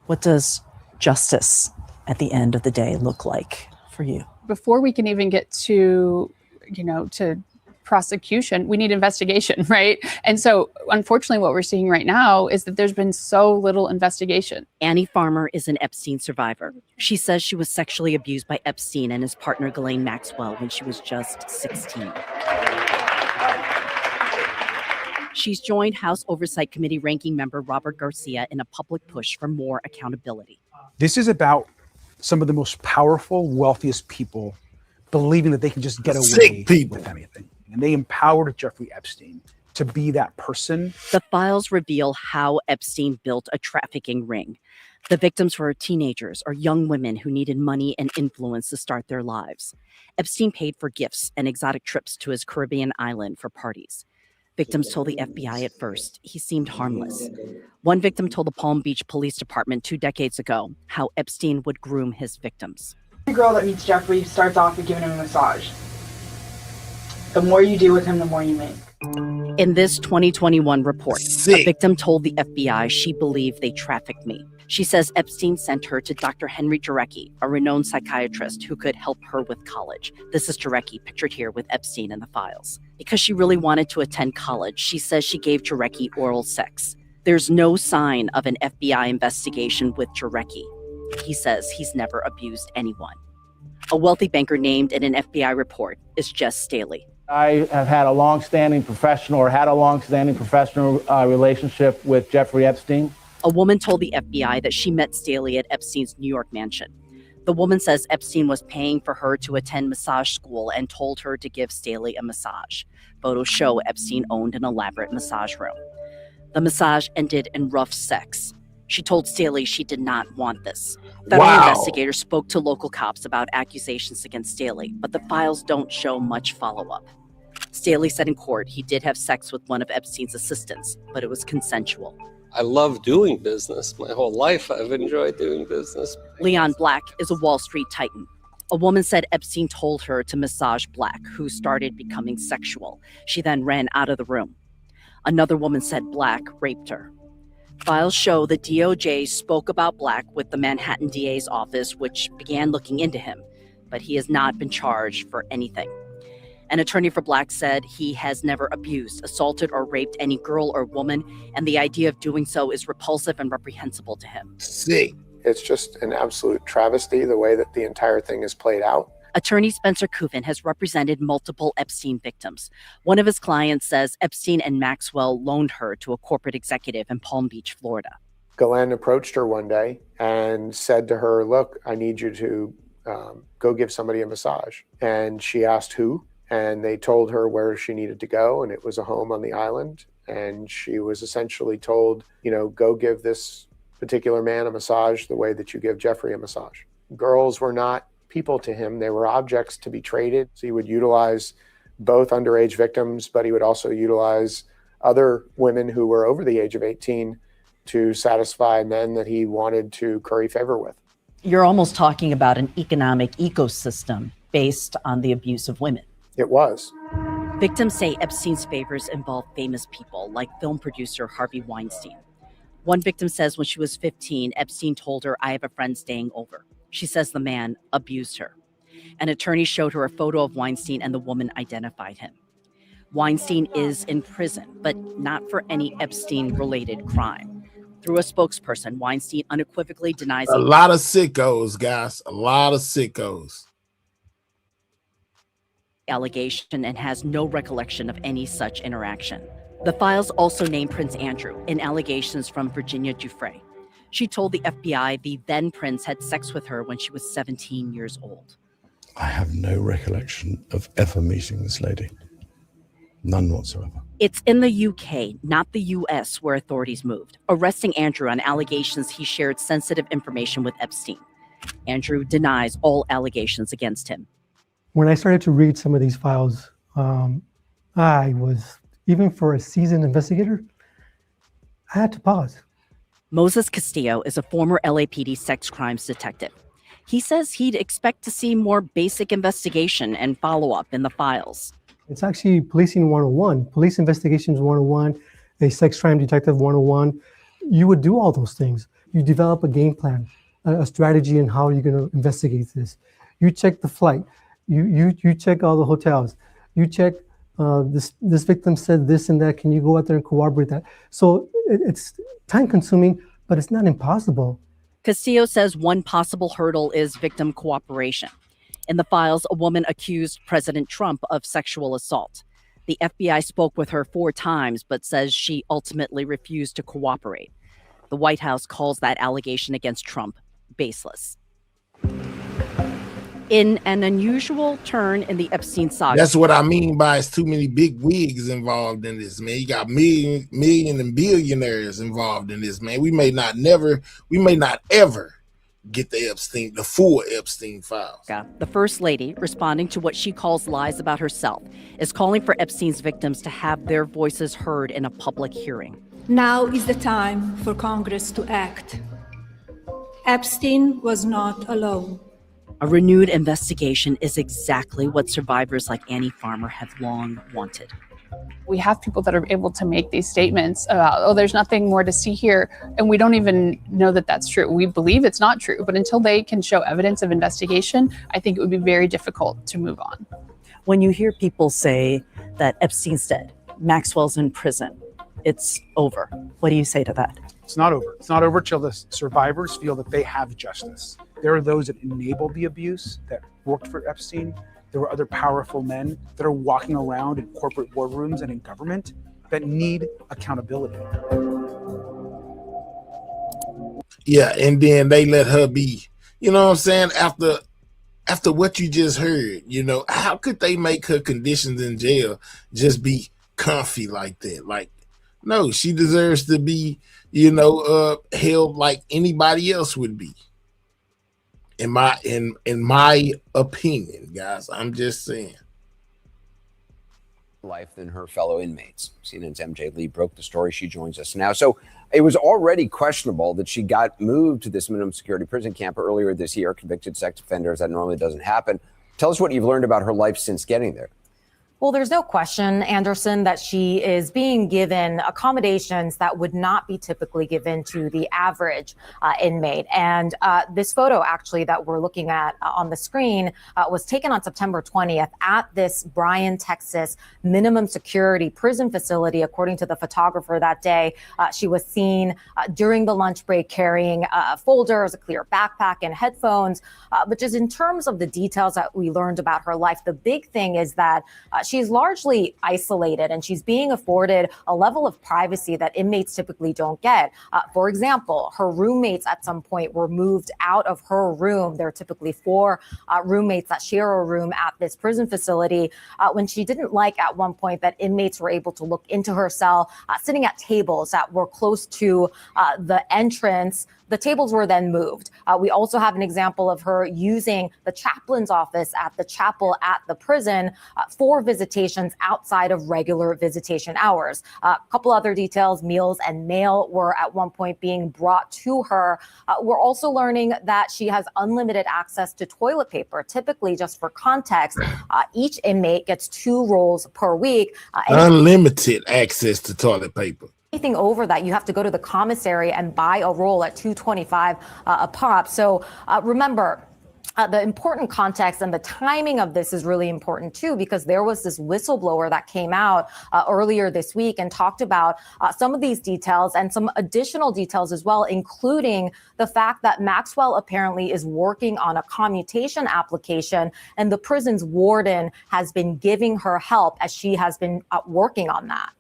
What does justice at the end of the day look like for you? Before we can even get to, to prosecution, we need investigation, right? And so unfortunately, what we're seeing right now is that there's been so little investigation. Annie Farmer is an Epstein survivor. She says she was sexually abused by Epstein and his partner Ghislaine Maxwell when she was just 16. She's joined House Oversight Committee ranking member Robert Garcia in a public push for more accountability. This is about some of the most powerful, wealthiest people believing that they can just get away with anything. And they empowered Jeffrey Epstein to be that person. The files reveal how Epstein built a trafficking ring. The victims were teenagers or young women who needed money and influence to start their lives. Epstein paid for gifts and exotic trips to his Caribbean island for parties. Victims told the FBI at first he seemed harmless. One victim told the Palm Beach Police Department 2 decades ago how Epstein would groom his victims. The girl that meets Jeffrey starts off with giving him a massage. The more you do with him, the more you make. In this 2021 report, a victim told the FBI she believed they trafficked me. She says Epstein sent her to Dr. Henry Jarecki, a renowned psychiatrist who could help her with college. This is Jarecki, pictured here with Epstein in the files. Because she really wanted to attend college, she says she gave Jarecki oral sex. There's no sign of an FBI investigation with Jarecki. He says he's never abused anyone. A wealthy banker named in an FBI report is Jess Staley. I have had a long-standing professional relationship with Jeffrey Epstein. A woman told the FBI that she met Staley at Epstein's New York mansion. The woman says Epstein was paying for her to attend massage school and told her to give Staley a massage. Photos show Epstein owned an elaborate massage room. The massage ended in rough sex. She told Staley she did not want this. Federal investigators spoke to local cops about accusations against Staley, but the files don't show much follow-up. Staley said in court he did have sex with one of Epstein's assistants, but it was consensual. I love doing business. My whole life I've enjoyed doing business. Leon Black is a Wall Street titan. A woman said Epstein told her to massage Black, who started becoming sexual. She then ran out of the room. Another woman said Black raped her. Files show the DOJ spoke about Black with the Manhattan DA's office, which began looking into him, but he has not been charged for anything. An attorney for Black said he has never abused, assaulted, or raped any girl or woman, and the idea of doing so is repulsive and reprehensible to him. It's just an absolute travesty the way that the entire thing is played out. Attorney Spencer Kuvin has represented multiple Epstein victims. One of his clients says Epstein and Maxwell loaned her to a corporate executive in Palm Beach, Florida. Ghislaine approached her one day and said to her, look, I need you to go give somebody a massage. And she asked who, and they told her where she needed to go, and it was a home on the island. And she was essentially told, go give this particular man a massage the way that you give Jeffrey a massage. Girls were not people to him. They were objects to be traded. So he would utilize both underage victims, but he would also utilize other women who were over the age of 18 to satisfy men that he wanted to curry favor with. You're almost talking about an economic ecosystem based on the abuse of women. It was. Victims say Epstein's favors involved famous people like film producer Harvey Weinstein. One victim says when she was 15, Epstein told her, I have a friend staying over. She says the man abused her. An attorney showed her a photo of Weinstein and the woman identified him. Weinstein is in prison, but not for any Epstein-related crime. Through a spokesperson, Weinstein unequivocally denies a lot of sickos, guys. A lot of sickos. Allegation and has no recollection of any such interaction. The files also name Prince Andrew in allegations from Virginia Giuffre. She told the FBI the then prince had sex with her when she was 17 years old. I have no recollection of ever meeting this lady. None whatsoever. It's in the UK, not the US, where authorities moved, arresting Andrew on allegations he shared sensitive information with Epstein. Andrew denies all allegations against him. When I started to read some of these files, I was, even for a seasoned investigator, I had to pause. Moses Castillo is a former LAPD sex crimes detective. He says he'd expect to see more basic investigation and follow-up in the files. It's actually policing 101, police investigations 101, a sex crime detective 101. You would do all those things. You develop a game plan, a strategy in how you're going to investigate this. You check the flight. You check all the hotels. You check this victim said this and that. Can you go out there and corroborate that? So it's time consuming, but it's not impossible. Castillo says one possible hurdle is victim cooperation. In the files, a woman accused President Trump of sexual assault. The FBI spoke with her 4 times, but says she ultimately refused to cooperate. The White House calls that allegation against Trump baseless. In an unusual turn in the Epstein saga. That's what I mean by it's too many big wigs involved in this, man. You got million and billionaires involved in this, man. We may not ever get the full Epstein files. The First Lady, responding to what she calls lies about herself, is calling for Epstein's victims to have their voices heard in a public hearing. Now is the time for Congress to act. Epstein was not alone. A renewed investigation is exactly what survivors like Annie Farmer have long wanted. We have people that are able to make these statements about, oh, there's nothing more to see here. And we don't even know that that's true. We believe it's not true. But until they can show evidence of investigation, I think it would be very difficult to move on. When you hear people say that Epstein's dead, Maxwell's in prison, it's over. What do you say to that? It's not over. It's not over till the survivors feel that they have justice. There are those that enabled the abuse, that worked for Epstein. There were other powerful men that are walking around in corporate boardrooms and in government that need accountability. Yeah, and then they let her be, you know what I'm saying? After what you just heard, you know, how could they make her conditions in jail just be comfy like that? Like, no, she deserves to be, held like anybody else would be. In my opinion, guys, I'm just saying. Life than her fellow inmates. CNN's MJ Lee broke the story. She joins us now. So it was already questionable that she got moved to this minimum security prison camp earlier this year. Convicted sex offenders, that normally doesn't happen. Tell us what you've learned about her life since getting there. Well, there's no question, Anderson, that she is being given accommodations that would not be typically given to the average inmate. And this photo, actually, that we're looking at on the screen was taken on September 20th at this Bryan, Texas minimum security prison facility. According to the photographer that day, she was seen during the lunch break carrying folders, a clear backpack, and headphones. But just in terms of the details that we learned about her life, the big thing is that she's largely isolated and she's being afforded a level of privacy that inmates typically don't get. For example, her roommates at some point were moved out of her room. There are typically 4 roommates that share a room at this prison facility. When she didn't like at one point that inmates were able to look into her cell, sitting at tables that were close to the entrance. The tables were then moved. We also have an example of her using the chaplain's office at the chapel at the prison for visitations outside of regular visitation hours. A couple other details, meals and mail were at one point being brought to her. We're also learning that she has unlimited access to toilet paper. Typically, just for context, each inmate gets 2 rolls per week. Unlimited access to toilet paper. Anything over that, you have to go to the commissary and buy a roll at $2.25 a pop. So remember, the important context and the timing of this is really important too, because there was this whistleblower that came out earlier this week and talked about some of these details and some additional details as well, including the fact that Maxwell apparently is working on a commutation application and the prison's warden has been giving her help as she has been working on that.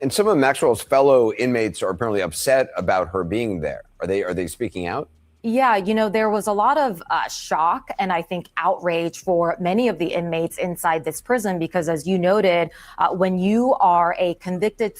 And some of Maxwell's fellow inmates are apparently upset about her being there. Are they speaking out? Yeah, there was a lot of shock and I think outrage for many of the inmates inside this prison because, as you noted, when you are a convicted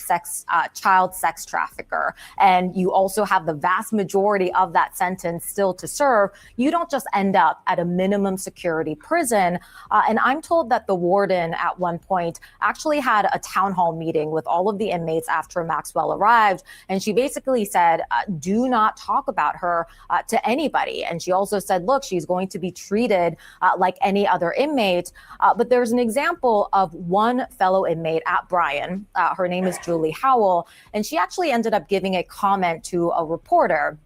child sex trafficker and you also have the vast majority of that sentence still to serve, you don't just end up at a minimum security prison. And I'm told that the warden at one point actually had a town hall meeting with all of the inmates after Maxwell arrived. And she basically said, do not talk about her to anybody. And she also said, look, she's going to be treated like any other inmate. But there's an example of one fellow inmate at Bryan. Her name is Julie Howell. And she actually ended up giving a comment to a reporter.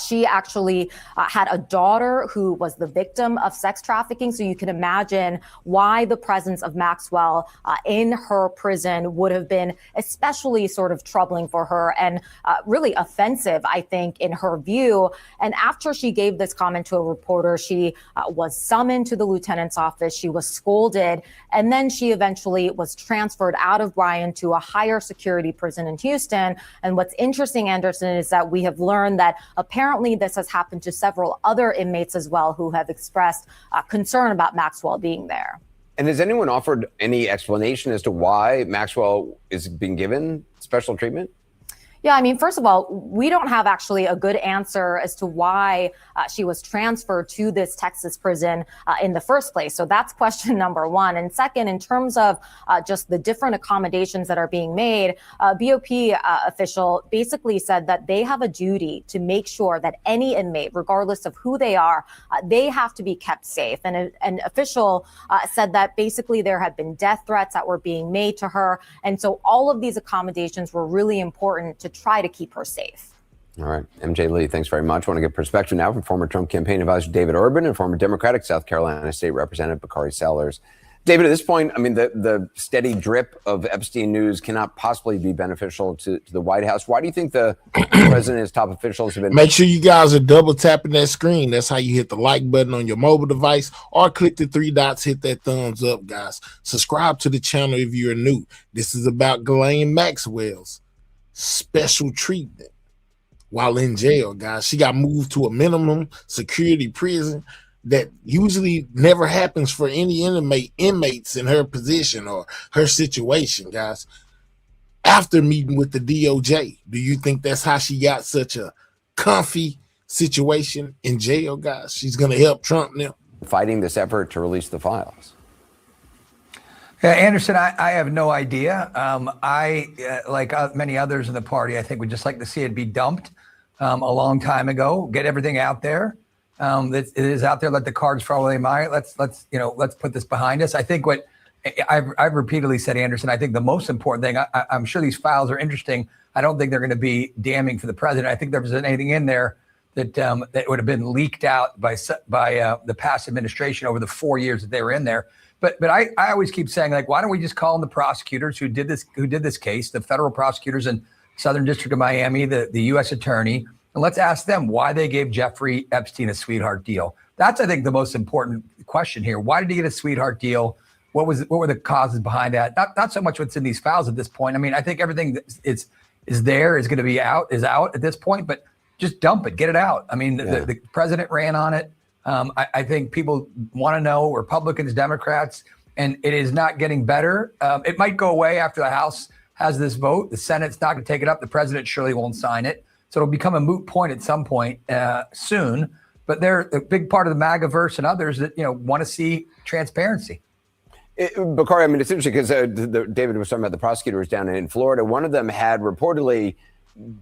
She actually had a daughter who was the victim of sex trafficking. So you can imagine why the presence of Maxwell in her prison would have been especially sort of troubling for her and really offensive, I think, in her view. And after she gave this comment to a reporter, she was summoned to the lieutenant's office. She was scolded. And then she eventually was transferred out of Bryan to a higher security prison in Houston. And what's interesting, Anderson, is that we have learned that apparently this has happened to several other inmates as well who have expressed concern about Maxwell being there. And has anyone offered any explanation as to why Maxwell is being given special treatment? Yeah, I mean, first of all, we don't have actually a good answer as to why she was transferred to this Texas prison in the first place. So that's question number one. And second, in terms of just the different accommodations that are being made, BOP official basically said that they have a duty to make sure that any inmate, regardless of who they are, they have to be kept safe. And an official said that basically there had been death threats that were being made to her. And so all of these accommodations were really important to try to keep her safe. All right. MJ Lee, thanks very much. I want to get perspective now from former Trump campaign advisor David Urban and former Democratic South Carolina State Representative Bakari Sellers. David, at this point, I mean, the steady drip of Epstein news cannot possibly be beneficial to the White House. Why do you think the president and his top officials have been... Make sure you guys are double tapping that screen. That's how you hit the like button on your mobile device, or click the three dots, hit that thumbs up, guys. Subscribe to the channel if you're new. This is about Ghislaine Maxwell's special treatment while in jail, guys. She got moved to a minimum security prison that usually never happens for any inmates in her position or her situation, guys. After meeting with the DOJ, do you think that's how she got such a comfy situation in jail, guys? She's going to help Trump now. Fighting this effort to release the files. Yeah, Anderson, I have no idea. Like many others in the party, I think we'd just like to see it be dumped a long time ago. Get everything out there. It is out there. Let the cards fall where they might. Let's put this behind us. I think what I've repeatedly said, Anderson, I think the most important thing. I'm sure these files are interesting. I don't think they're going to be damning for the president. I think there was anything in there that that would have been leaked out by the past administration over the 4 years that they were in there. But I always keep saying, like, why don't we just call in the prosecutors who did this case, the federal prosecutors in Southern District of Miami, the U.S. attorney, and let's ask them why they gave Jeffrey Epstein a sweetheart deal. That's, I think, the most important question here. Why did he get a sweetheart deal? What were the causes behind that? Not so much what's in these files at this point. I mean, I think everything that is going to be out at this point, but just dump it, get it out. I mean, the president ran on it. I think people want to know, Republicans, Democrats, and it is not getting better. It might go away after the House has this vote. The Senate's not going to take it up. The president surely won't sign it. So it'll become a moot point at some point soon. But they're a big part of the MAGAverse and others that want to see transparency. Bakari, I mean, it's interesting because David was talking about the prosecutors down in Florida. One of them had reportedly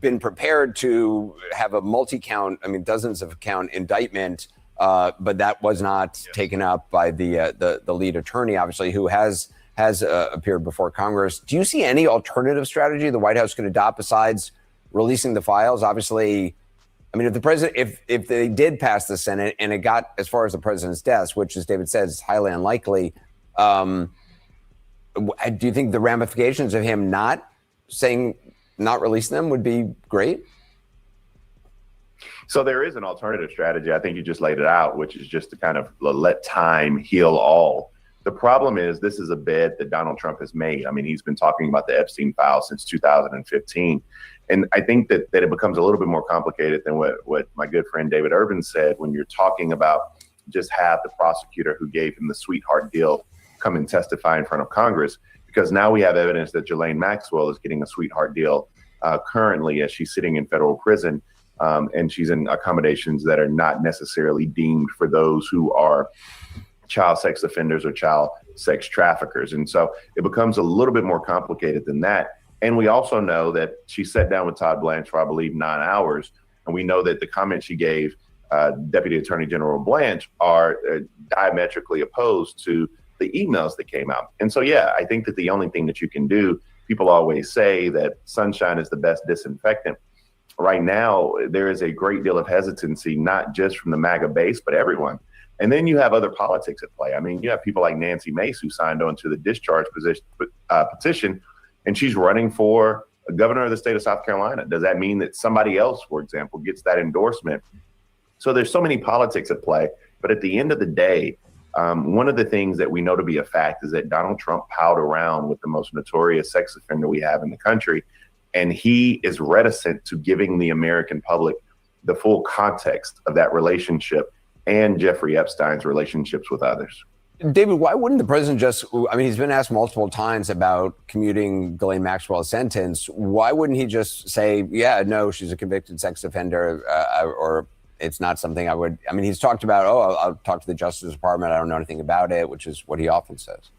been prepared to have a multi-count, I mean, dozens of count indictment, but that was not taken up by the lead attorney, obviously, who has appeared before Congress. Do you see any alternative strategy the White House could adopt besides releasing the files? Obviously, I mean, if the president, if they did pass the Senate and it got as far as the president's desk, which, as David says, is highly unlikely, do you think the ramifications of him not releasing them would be great? So there is an alternative strategy. I think you just laid it out, which is just to kind of let time heal all. The problem is this is a bed that Donald Trump has made. I mean, he's been talking about the Epstein files since 2015. And I think that it becomes a little bit more complicated than what my good friend David Urban said when you're talking about just have the prosecutor who gave him the sweetheart deal come and testify in front of Congress, because now we have evidence that Ghislaine Maxwell is getting a sweetheart deal currently as she's sitting in federal prison, and she's in accommodations that are not necessarily deemed for those who are child sex offenders or child sex traffickers. And so it becomes a little bit more complicated than that. And we also know that she sat down with Todd Blanche for, I believe, 9 hours. And we know that the comments she gave Deputy Attorney General Blanche are diametrically opposed to the emails that came out. And so, yeah, I think that the only thing that you can do, people always say that sunshine is the best disinfectant. right now, there is a great deal of hesitancy, not just from the MAGA base, but everyone. And then you have other politics at play. I mean, you have people like Nancy Mace who signed on to the discharge petition, and she's running for governor of the state of South Carolina. Does that mean that somebody else, for example, gets that endorsement? So there's so many politics at play. But at the end of the day, one of the things that we know to be a fact is that Donald Trump palled around with the most notorious sex offender we have in the country. And he is reticent to giving the American public the full context of that relationship and Jeffrey Epstein's relationships with others. David, why wouldn't the president just, I mean, he's been asked multiple times about commuting Ghislaine Maxwell's sentence. Why wouldn't he just say, yeah, no, she's a convicted sex offender, or it's not something I would, I mean, he's talked about, I'll talk to the Justice Department. I don't know anything about it, which is what he often says.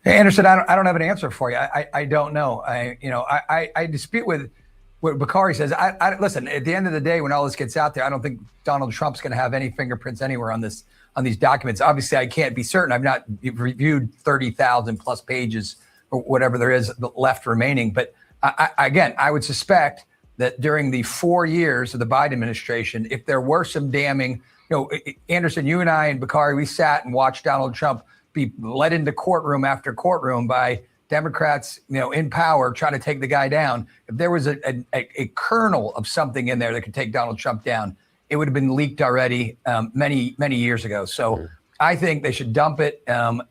Hey, Anderson, I don't have an answer for you. I don't know. I dispute with what Bakari says. I listen, at the end of the day, when all this gets out there, I don't think Donald Trump's going to have any fingerprints anywhere on these documents. Obviously, I can't be certain. I've not reviewed 30,000 plus pages or whatever there is left remaining. But I would suspect that during the 4 years of the Biden administration, if there were some damning, Anderson, you and I and Bakari, we sat and watched Donald Trump be led into courtroom after courtroom by Democrats, in power, trying to take the guy down. If there was a kernel of something in there that could take Donald Trump down, it would have been leaked already many years ago. So I think they should dump it,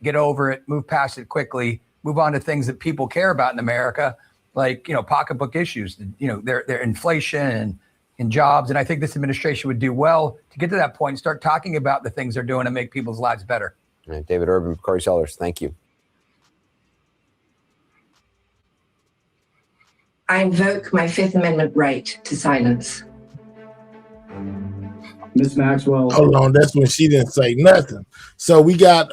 get over it, move past it quickly, move on to things that people care about in America, like pocketbook issues, their inflation and jobs. And I think this administration would do well to get to that point and start talking about the things they're doing to make people's lives better. All right, David Urban, Corey Sellers, thank you. I invoke my Fifth Amendment right to silence. Ms. Maxwell. Hold on, that's when she didn't say nothing. So we got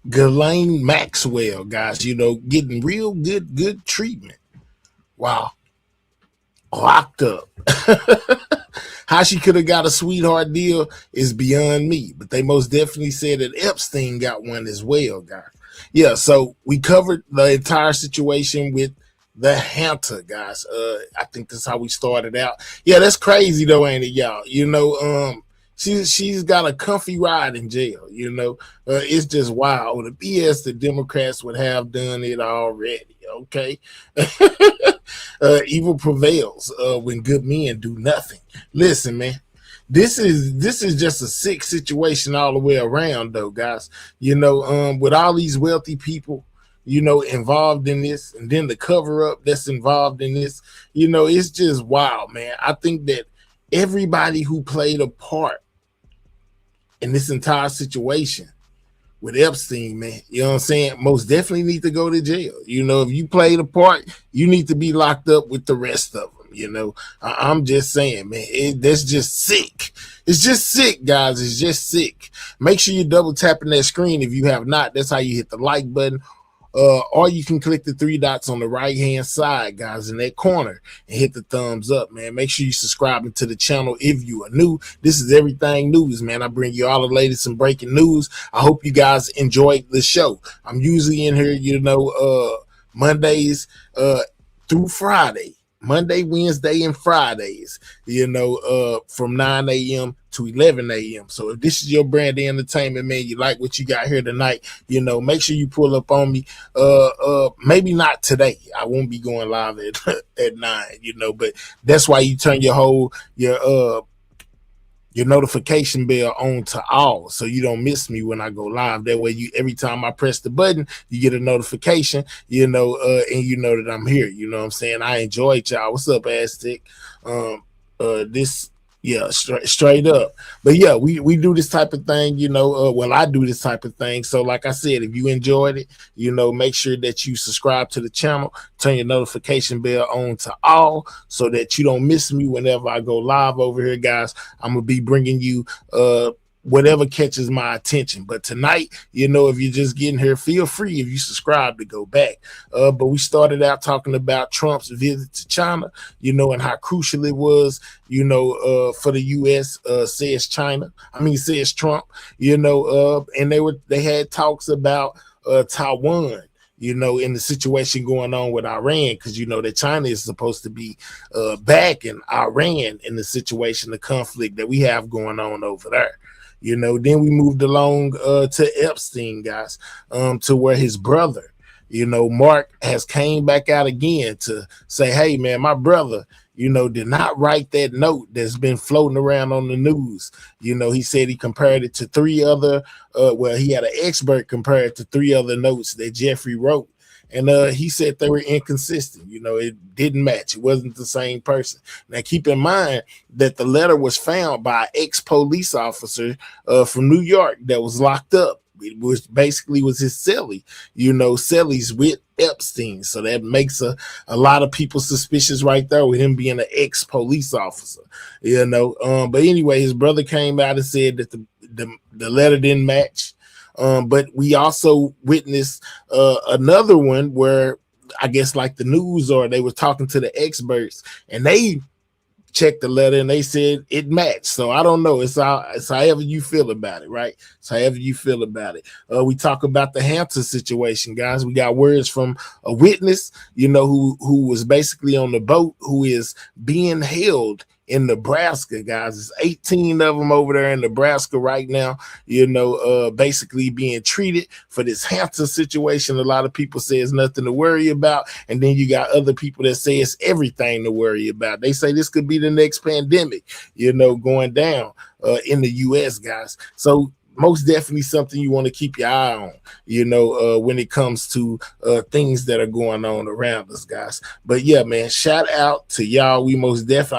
Ghislaine Maxwell, guys, getting real good treatment. Wow. Locked up. How she could have got a sweetheart deal is beyond me, but they most definitely said that Epstein got one as well, guys. Yeah, so we covered the entire situation with the hanta, guys. I think that's how we started out. Yeah, that's crazy though, ain't it, y'all? She's got a comfy ride in jail. It's just wild. The BS the Democrats would have done it already. Okay, evil prevails when good men do nothing. Listen, man, this is just a sick situation all the way around, though, guys. With all these wealthy people, involved in this, and then the cover up that's involved in this, it's just wild, man. I think that everybody who played a part in this entire situation with Epstein, man, what I'm saying, most definitely need to go to jail. If you played a part, you need to be locked up with the rest of them. I'm just saying, man, that's just sick. It's just sick, guys. It's just sick. Make sure you're double tapping that screen if you have not. That's how you hit the like button. Or you can click the 3 dots on the right hand side, guys, in that corner, and hit the thumbs up, man. Make sure you subscribe to the channel if you are new. This is Everything News, man. I bring you all the latest and breaking news. I hope you guys enjoyed the show. I'm usually in here, Mondays through Friday. Monday, Wednesday, and Fridays, from 9 a.m. to 11 a.m. So if this is your brand of entertainment, man, you like what you got here tonight, make sure you pull up on me. Maybe not today. I won't be going live at 9, but that's why you turn your notification bell on to all, so you don't miss me when I go live. That way, every time I press the button, you get a notification, and you know that I'm here. You know what I'm saying? I enjoyed y'all. What's up, Aztec? Straight up. But yeah, we do this type of thing, I do this type of thing. So like I said, if you enjoyed it, make sure that you subscribe to the channel, turn your notification bell on to all, so that you don't miss me whenever I go live over here, guys. I'm going to be bringing you whatever catches my attention. But tonight, if you're just getting here, feel free, if you subscribe, to go back. But we started out talking about Trump's visit to China, and how crucial it was, for the U.S., says Trump, and they had talks about Taiwan, in the situation going on with Iran, because that China is supposed to be backing Iran in the situation, the conflict that we have going on over there. Then we moved along to Epstein, guys, to where his brother, Mark, has came back out again to say, hey, man, my brother, did not write that note that's been floating around on the news. He said he compared it to 3 other, he had an expert compare it to 3 other notes that Jeffrey wrote. And he said they were inconsistent. It didn't match. It wasn't the same person. Now, keep in mind that the letter was found by an ex-police officer from New York that was locked up. It was basically was his cellie, cellies with Epstein. So that makes a lot of people suspicious right there with him being an ex-police officer, But anyway, his brother came out and said that the letter didn't match. But we also witnessed another one where I guess like the news, or they were talking to the experts, and they checked the letter and they said it matched. So I don't know. It's however you feel about it, right? It's however you feel about it. We talk about the Hanta situation, guys. We got words from a witness, who was basically on the boat, who is being held in Nebraska, guys. There's 18 of them over there in Nebraska right now, basically being treated for this Hanta situation. A lot of people say it's nothing to worry about. And then you got other people that say it's everything to worry about. They say this could be the next pandemic, going down in the US, guys. So most definitely something you want to keep your eye on, when it comes to things that are going on around us, guys. But yeah, man, shout out to y'all. I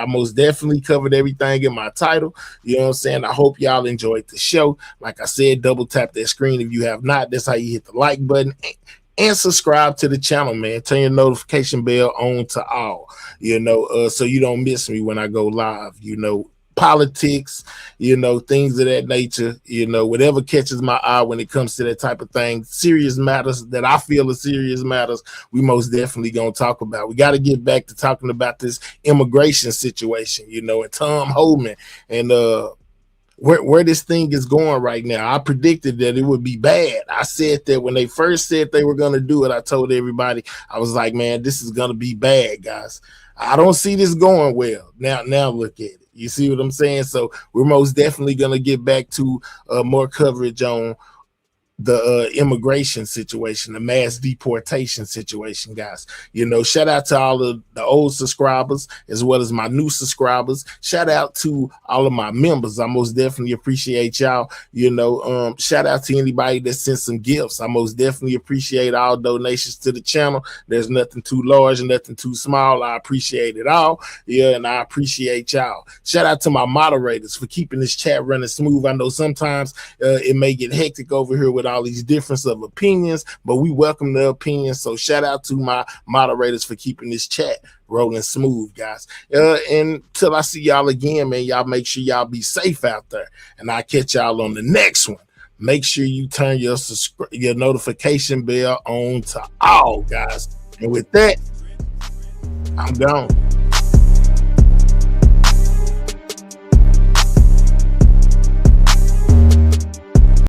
most definitely covered everything in my title. You know what I'm saying? I hope y'all enjoyed the show. Like I said, double tap that screen if you have not. That's how you hit the like button. And subscribe to the channel, man. Turn your notification bell on to all, so you don't miss me when I go live, politics, things of that nature, whatever catches my eye when it comes to that type of thing, serious matters that I feel are serious matters, we most definitely gonna talk about. We got to get back to talking about this immigration situation, and Tom Homan and where this thing is going right now. I predicted that it would be bad. I said that when they first said they were gonna do it, I told everybody, I was like, man, this is gonna be bad, guys. I don't see this going well. Now look at it. You see what I'm saying? So we're most definitely going to get back to more coverage on the immigration situation, the mass deportation situation, guys. Shout out to all of the old subscribers as well as my new subscribers. Shout out to all of my members. I most definitely appreciate y'all. Shout out to anybody that sent some gifts. I most definitely appreciate all donations to the channel. There's nothing too large and nothing too small. I appreciate it all. And I appreciate y'all. Shout out to my moderators for keeping this chat running smooth. I know sometimes it may get hectic over here with all these difference of opinions, but we welcome the opinions. So shout out to my moderators for keeping this chat rolling smooth, guys. Until I see y'all again, man, y'all make sure y'all be safe out there, and I'll catch y'all on the next one. Make sure you turn your notification bell on to all, guys. And with that, I'm gone.